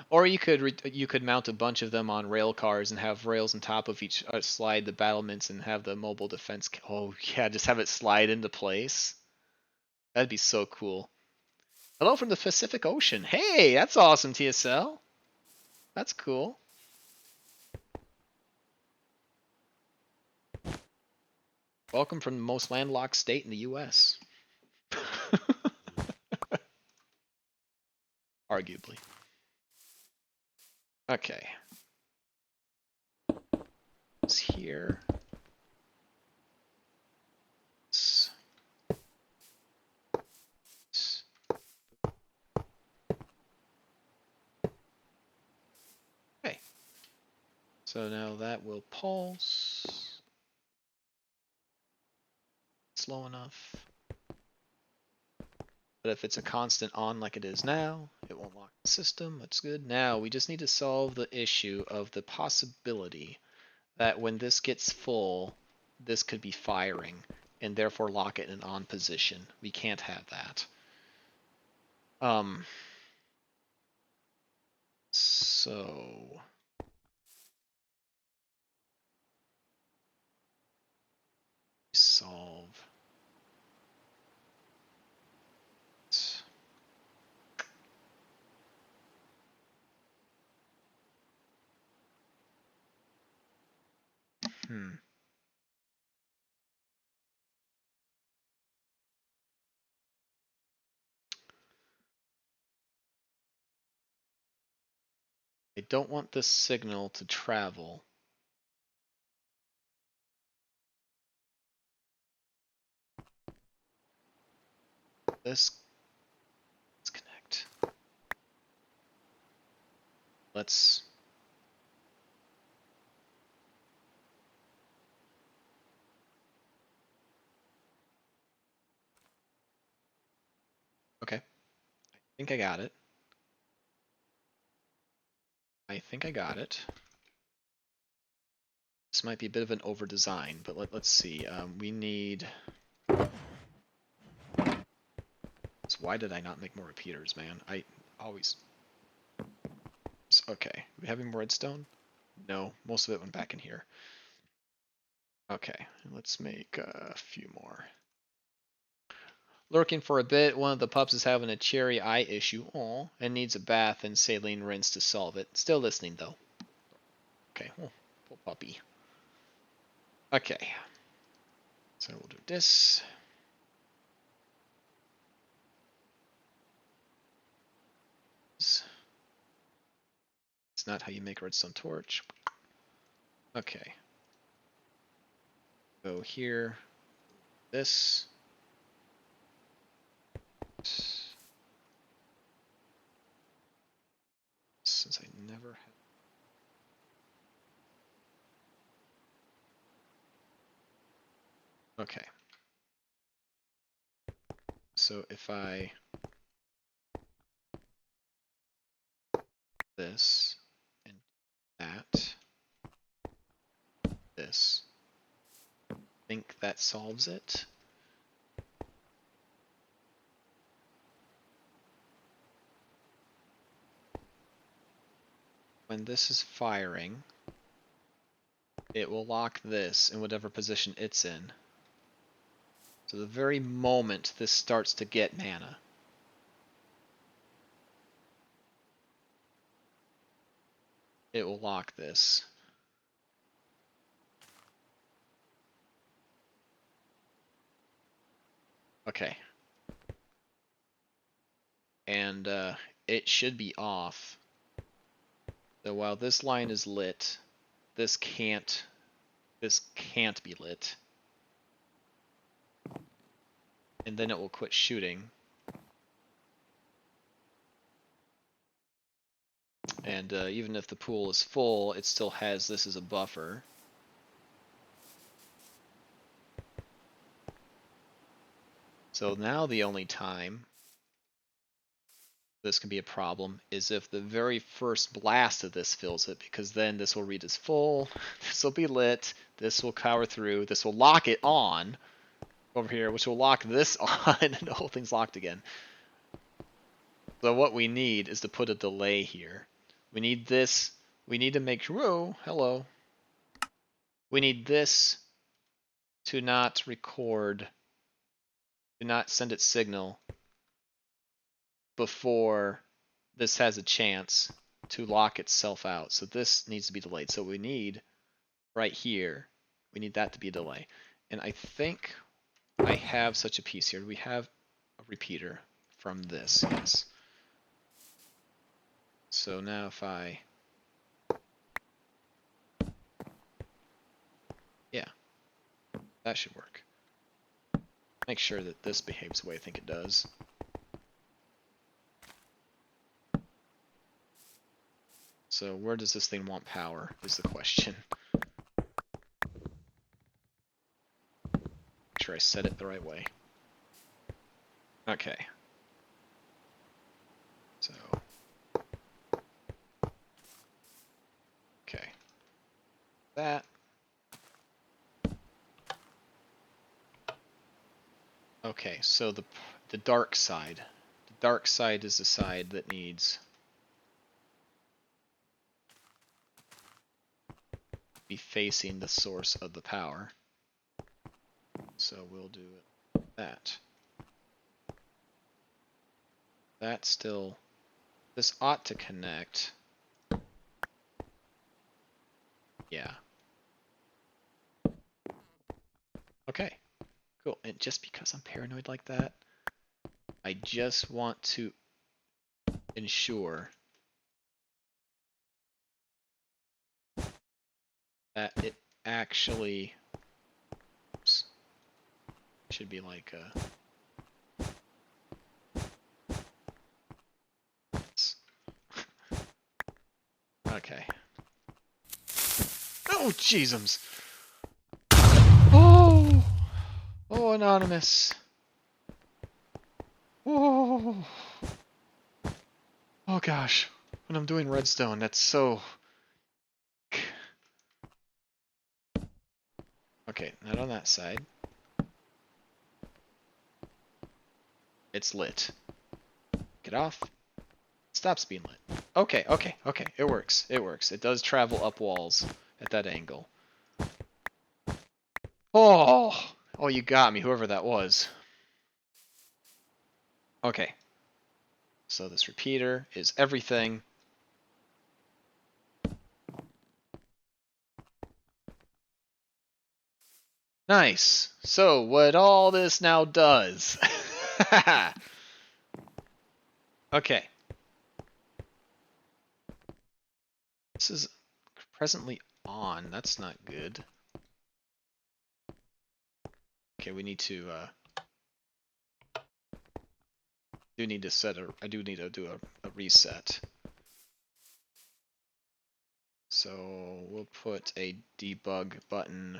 Or you could mount a bunch of them on rail cars and have rails on top of each slide the battlements and have the mobile defense. Oh yeah, just have it slide into place. That'd be so cool. Hello from the Pacific Ocean. Hey, that's awesome, TSL. That's cool. Welcome from the most landlocked state in the U.S. Arguably. Okay. It's here. Okay. So now that will pulse. Slow enough. But if it's a constant on like it is now, it won't lock the system. That's good. Now we just need to solve the issue of the possibility that when this gets full, this could be firing, and therefore lock it in an on position. We can't have that. So solve. I don't want this signal to travel. Let's connect. Let's okay. I think I got it. I think I got it. This might be a bit of an over design, but let's see. We need. So why did I not make more repeaters, man? I always. Okay, we having more redstone? No, most of it went back in here. Okay, let's make a few more. Lurking for a bit, one of the pups is having a cherry eye issue, and needs a bath and saline rinse to solve it. Still listening though. Okay, poor puppy. Okay, so we'll do this. It's not how you make a redstone torch. Okay. Go here. This. Since I never had. Okay. So if I this and that, this, I think that solves it. When this is firing, it will lock this in whatever position it's in. So the very moment this starts to get mana, it will lock this. Okay. And it should be off. So while this line is lit, this can't be lit. And then it will quit shooting. And even if the pool is full, it still has this as a buffer. So now the only time this can be a problem is if the very first blast of this fills it, because then this will read as full, this will be lit, this will power through, this will lock it on over here, which will lock this on, and the whole thing's locked again. So what we need is to put a delay here. We need this, we need to make sure, whoa, hello. We need this to not record, to not send its signal before this has a chance to lock itself out. So this needs to be delayed. So we need right here, we need that to be a delay. And I think I have such a piece here. We have a repeater from this, yes. So now if I, yeah, that should work. Make sure that this behaves the way I think it does. So where does this thing want power is the question. Make sure I set it the right way. Okay. So. Okay. That. Okay, so the dark side. The dark side is the side that needs be facing the source of the power. So we'll do that. That still, this ought to connect. Yeah. Okay, cool. And just because I'm paranoid like that, I just want to ensure that it actually, oops, should be like a, okay. Oh, jeezums. Oh, oh, anonymous. Oh, oh gosh. When I'm doing redstone, that's so. Okay, not on that side. It's lit. Get off. Stops being lit. Okay, okay, okay. It works. It works. It does travel up walls at that angle. Oh! Oh, you got me, whoever that was. Okay. So this repeater is everything. Nice. So what all this now does. Okay. This is presently on. That's not good. Okay, we need to I do need to do a reset. So we'll put a debug button.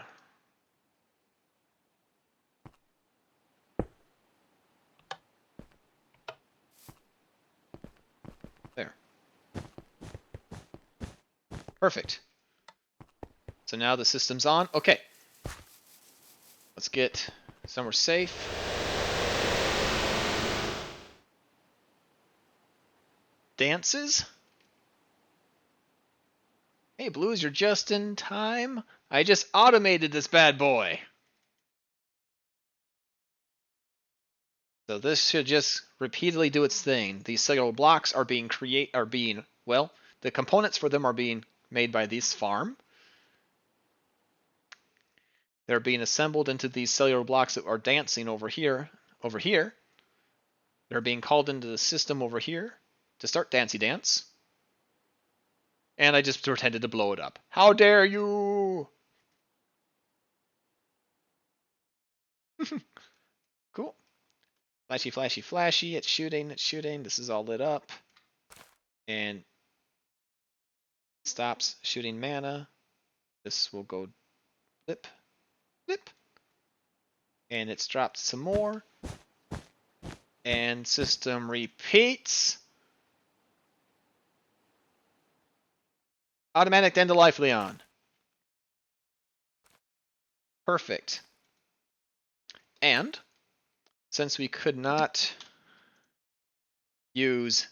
There. Perfect. So now the system's on. Okay. Let's get somewhere safe. Dances? Hey, Blues, you're just in time. I just automated this bad boy. So this should just repeatedly do its thing. These cellular blocks are being well, the components for them are being made by this farm. They're being assembled into these cellular blocks that are dancing over here. They're being called into the system over here to start Dancy Dance. And I just pretended to blow it up. How dare you! Cool. Flashy, flashy, flashy. It's shooting, it's shooting. This is all lit up. And stops shooting mana. This will go blip, blip. And it's dropped some more. And system repeats. Automatic Dandelifeon. Perfect. And since we could not use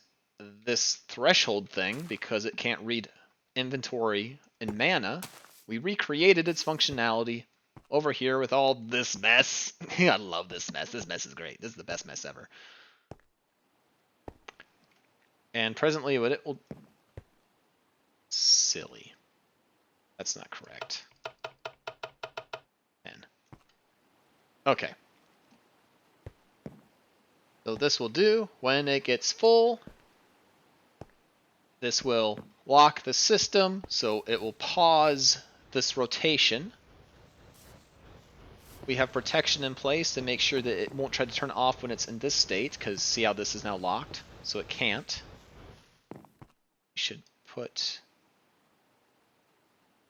this threshold thing because it can't read inventory and mana, we recreated its functionality over here with all this mess. I love this mess. This mess is great. This is the best mess ever. And presently what it will... Silly. That's not correct. 10. Okay. So this will do, when it gets full, this will lock the system, so it will pause this rotation. We have protection in place to make sure that it won't try to turn off when it's in this state, because see how this is now locked? So it can't. We should put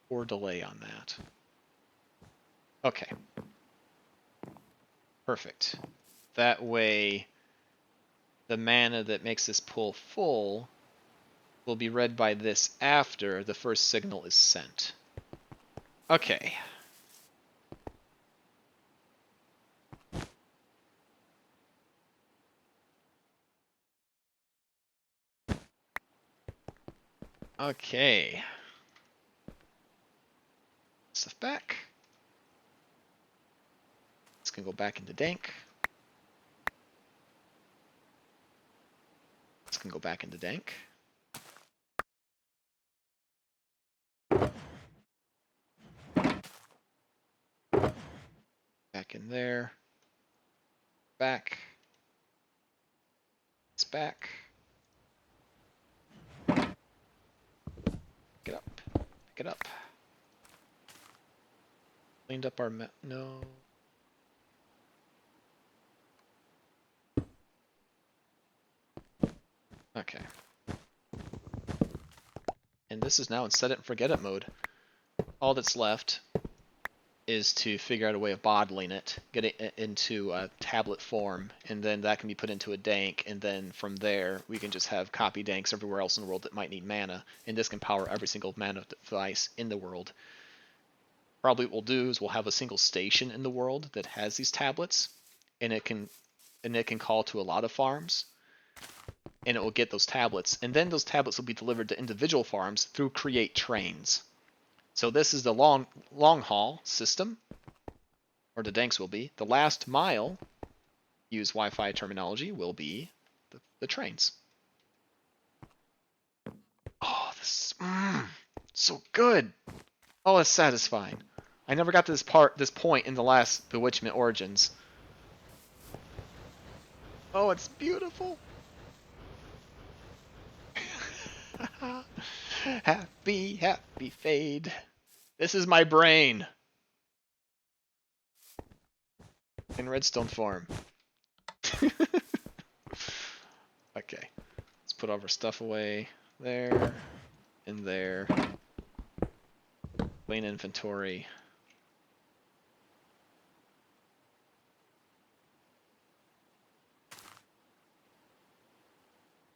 4 delay on that. Okay. Perfect. That way, the mana that makes this pull full will be read by this after the first signal is sent. Okay. Okay. Stuff back. This can go back into dank. This can go back into dank. Back in there. Back. It's back. Pick it up. Pick it up. Cleaned up our no. Okay. And this is now in set it and forget it mode. All that's left is to figure out a way of bottling it, get it into a tablet form, and then that can be put into a dank, and then from there we can just have copy danks everywhere else in the world that might need mana, and this can power every single mana device in the world. Probably what we'll do is we'll have a single station in the world that has these tablets, and it can call to a lot of farms, and it will get those tablets, and then those tablets will be delivered to individual farms through create trains. So this is the long haul system, or the danks will be. The last mile, use Wi-Fi terminology, will be the trains. Oh, this so good. Oh, it's satisfying. I never got to this point in the last Bewitchment Origins. Oh, it's beautiful. Happy, happy fade. This is my brain. In redstone form. Okay. Let's put all of our stuff away. There. In there. Clean inventory.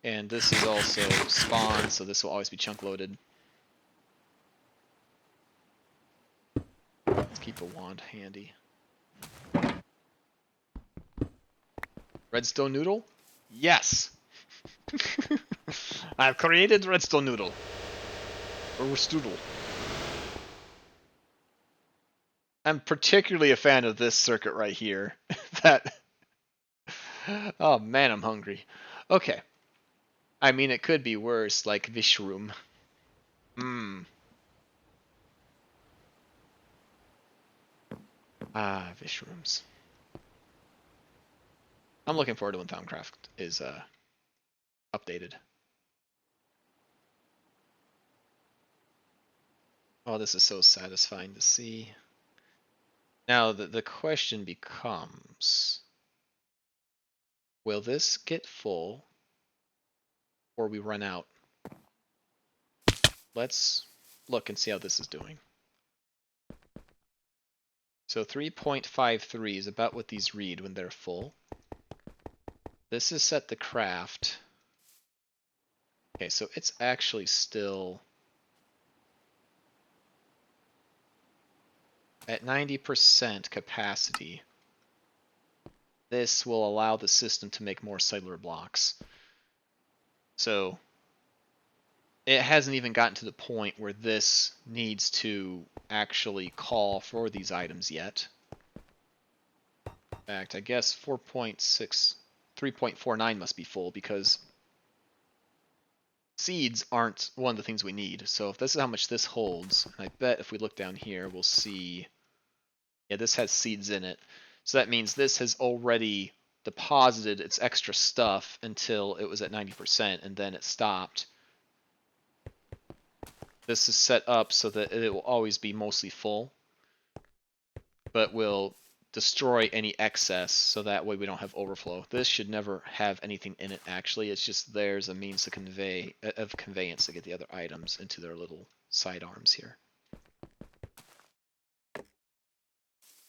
And this is also spawn, so this will always be chunk loaded. Let's keep a wand handy. Redstone noodle? Yes! I've created redstone noodle. Or strudel. I'm particularly a fan of this circuit right here. That. Oh man, I'm hungry. Okay. I mean, it could be worse, like Vishroom. Ah, Vishrooms. I'm looking forward to when Thaumcraft is updated. Oh, this is so satisfying to see. Now, the question becomes, will this get full or we run out? Let's look and see how this is doing. So 3.53 is about what these read when they're full. This is set to craft. Okay, so it's actually still at 90% capacity. This will allow the system to make more cellular blocks. So it hasn't even gotten to the point where this needs to actually call for these items yet. In fact, I guess 3.49 must be full because seeds aren't one of the things we need. So if this is how much this holds, and I bet if we look down here, we'll see, yeah, this has seeds in it. So that means this has already deposited its extra stuff until it was at 90%, and then it stopped. This is set up so that it will always be mostly full, but will destroy any excess, so that way we don't have overflow. This should never have anything in it, actually. It's just there's a means to conveyance to get the other items into their little sidearms here.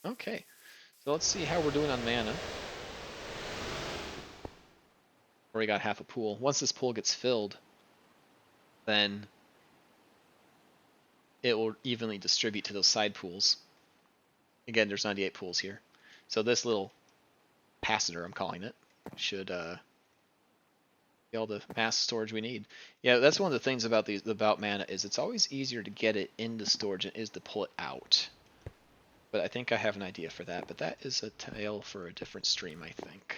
Okay, so let's see how we're doing on mana. Already got half a pool. Once this pool gets filled, then it will evenly distribute to those side pools. Again, there's 98 pools here. So this little capacitor, I'm calling it, should be all the mass storage we need. Yeah, that's one of the things about mana is it's always easier to get it into storage than it is to pull it out. But I think I have an idea for that. But that is a tale for a different stream, I think.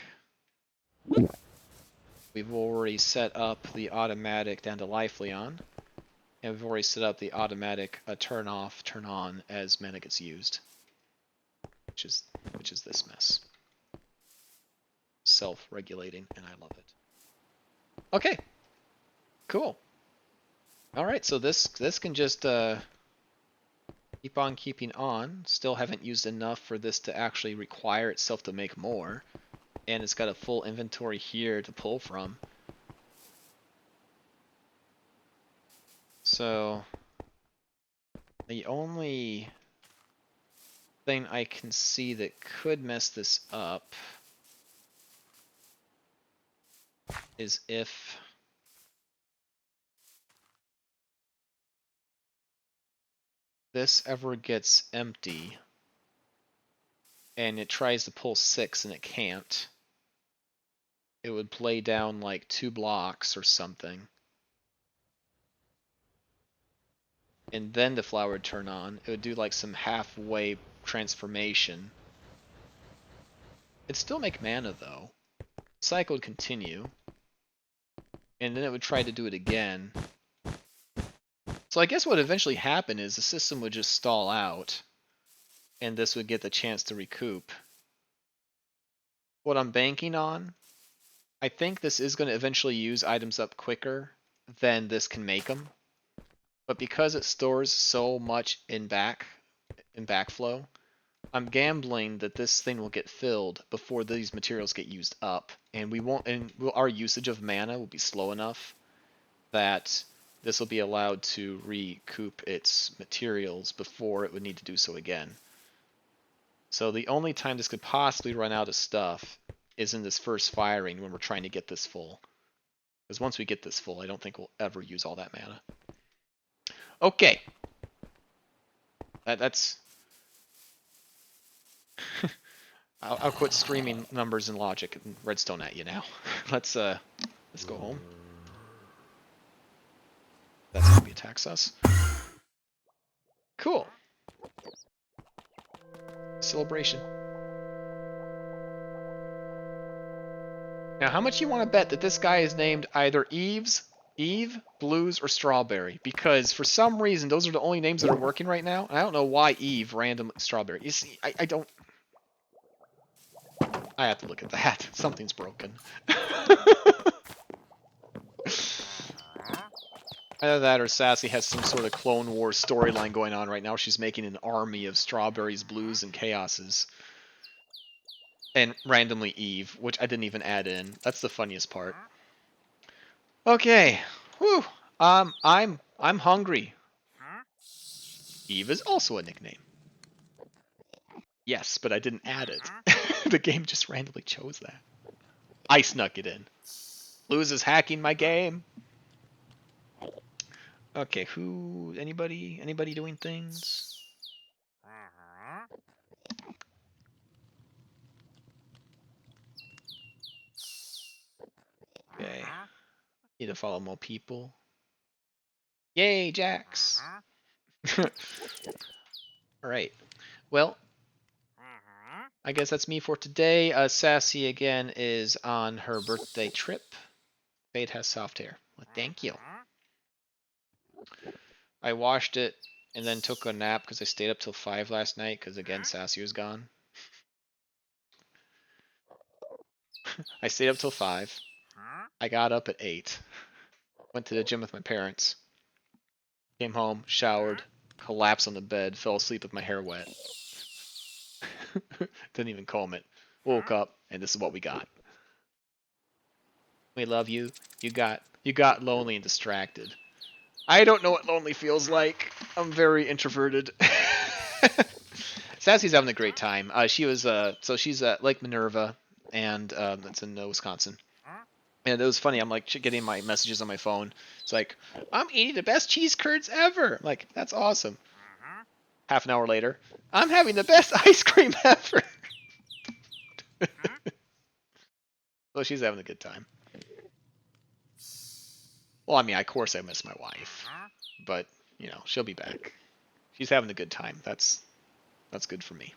We've already set up the automatic Dandelifeon. And we've already set up the automatic turn off, turn on as mana gets used. Which is this mess. Self-regulating, and I love it. Okay. Cool. Alright, so this can just keep on keeping on. Still haven't used enough for this to actually require itself to make more. And it's got a full inventory here to pull from. So the only thing I can see that could mess this up is if this ever gets empty and it tries to pull 6 and it can't. It would play down like 2 blocks or something. And then the flower would turn on. It would do like some halfway transformation. It'd still make mana though. The cycle would continue. And then it would try to do it again. So I guess what would eventually happen is the system would just stall out. And this would get the chance to recoup. What I'm banking on, I think this is going to eventually use items up quicker than this can make them. But because it stores so much in backflow, I'm gambling that this thing will get filled before these materials get used up, and our usage of mana will be slow enough that this will be allowed to recoup its materials before it would need to do so again. So the only time this could possibly run out of stuff is in this first firing when we're trying to get this full. Because once we get this full, I don't think we'll ever use all that mana. Okay. That's... I'll quit streaming numbers and logic and redstone at you now. Let's go home. That's how he attacks us. Cool. Celebration. Now, how much you want to bet that this guy is named either Eve, Blues, or Strawberry? Because for some reason, those are the only names that are working right now. And I don't know why Eve randomly Strawberry. You see, I don't... I have to look at that. Something's broken. Either that or Sassy has some sort of Clone Wars storyline going on right now. She's making an army of strawberries, blues, and chaoses. And randomly Eve, which I didn't even add in. That's the funniest part. Okay. Whew. I'm hungry. Eve is also a nickname. Yes, but I didn't add it. The game just randomly chose that. I snuck it in. Luz is hacking my game. Okay, anybody doing things? Okay. Need to follow more people. Yay, Jax! Alright. Well, I guess that's me for today. Sassy again is on her birthday trip. Fade has soft hair. Well, thank you. I washed it and then took a nap because I stayed up till 5 last night because again Sassy was gone. I stayed up till 5. I got up at 8. Went to the gym with my parents. Came home, showered, collapsed on the bed, fell asleep with my hair wet. Didn't even comb it. Woke up, and this is what we got. We love you. You got lonely and distracted. I don't know what lonely feels like. I'm very introverted. Sassy's having a great time. She's at Lake Minerva, and that's in Wisconsin. And it was funny. I'm like getting my messages on my phone. It's like, I'm eating the best cheese curds ever. I'm like, that's awesome. Half an hour later, I'm having the best ice cream ever. So she's having a good time. Well, I mean, of course I miss my wife, but you know, she'll be back. She's having a good time. That's good for me.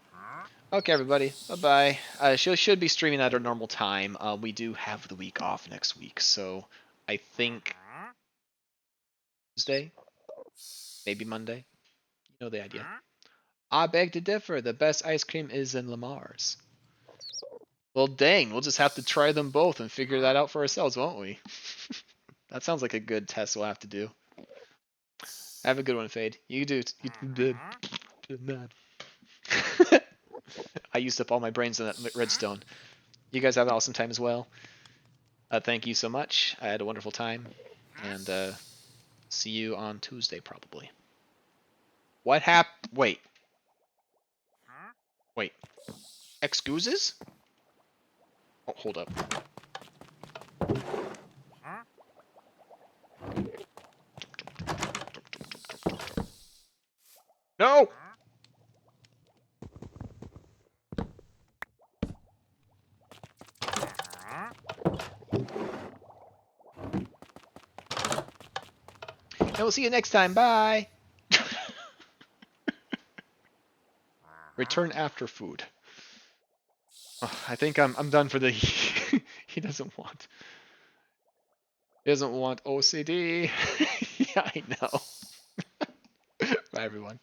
Okay, everybody. Bye bye. She should be streaming at her normal time. We do have the week off next week, so I think Tuesday, maybe Monday. You know the idea. I beg to differ. The best ice cream is in Lamar's. Well, dang. We'll just have to try them both and figure that out for ourselves, won't we? That sounds like a good test we'll have to do. Have a good one, Fade. You do. You did. I used up all my brains in that redstone. You guys have an awesome time as well. Thank you so much. I had a wonderful time. And see you on Tuesday, probably. What happened? Wait. Wait. Excuses? Oh, hold up. No! And we'll see you next time. Bye! Return after food. Oh, I think I'm done for the... He doesn't want... He doesn't want OCD. Yeah, I know. Bye, everyone.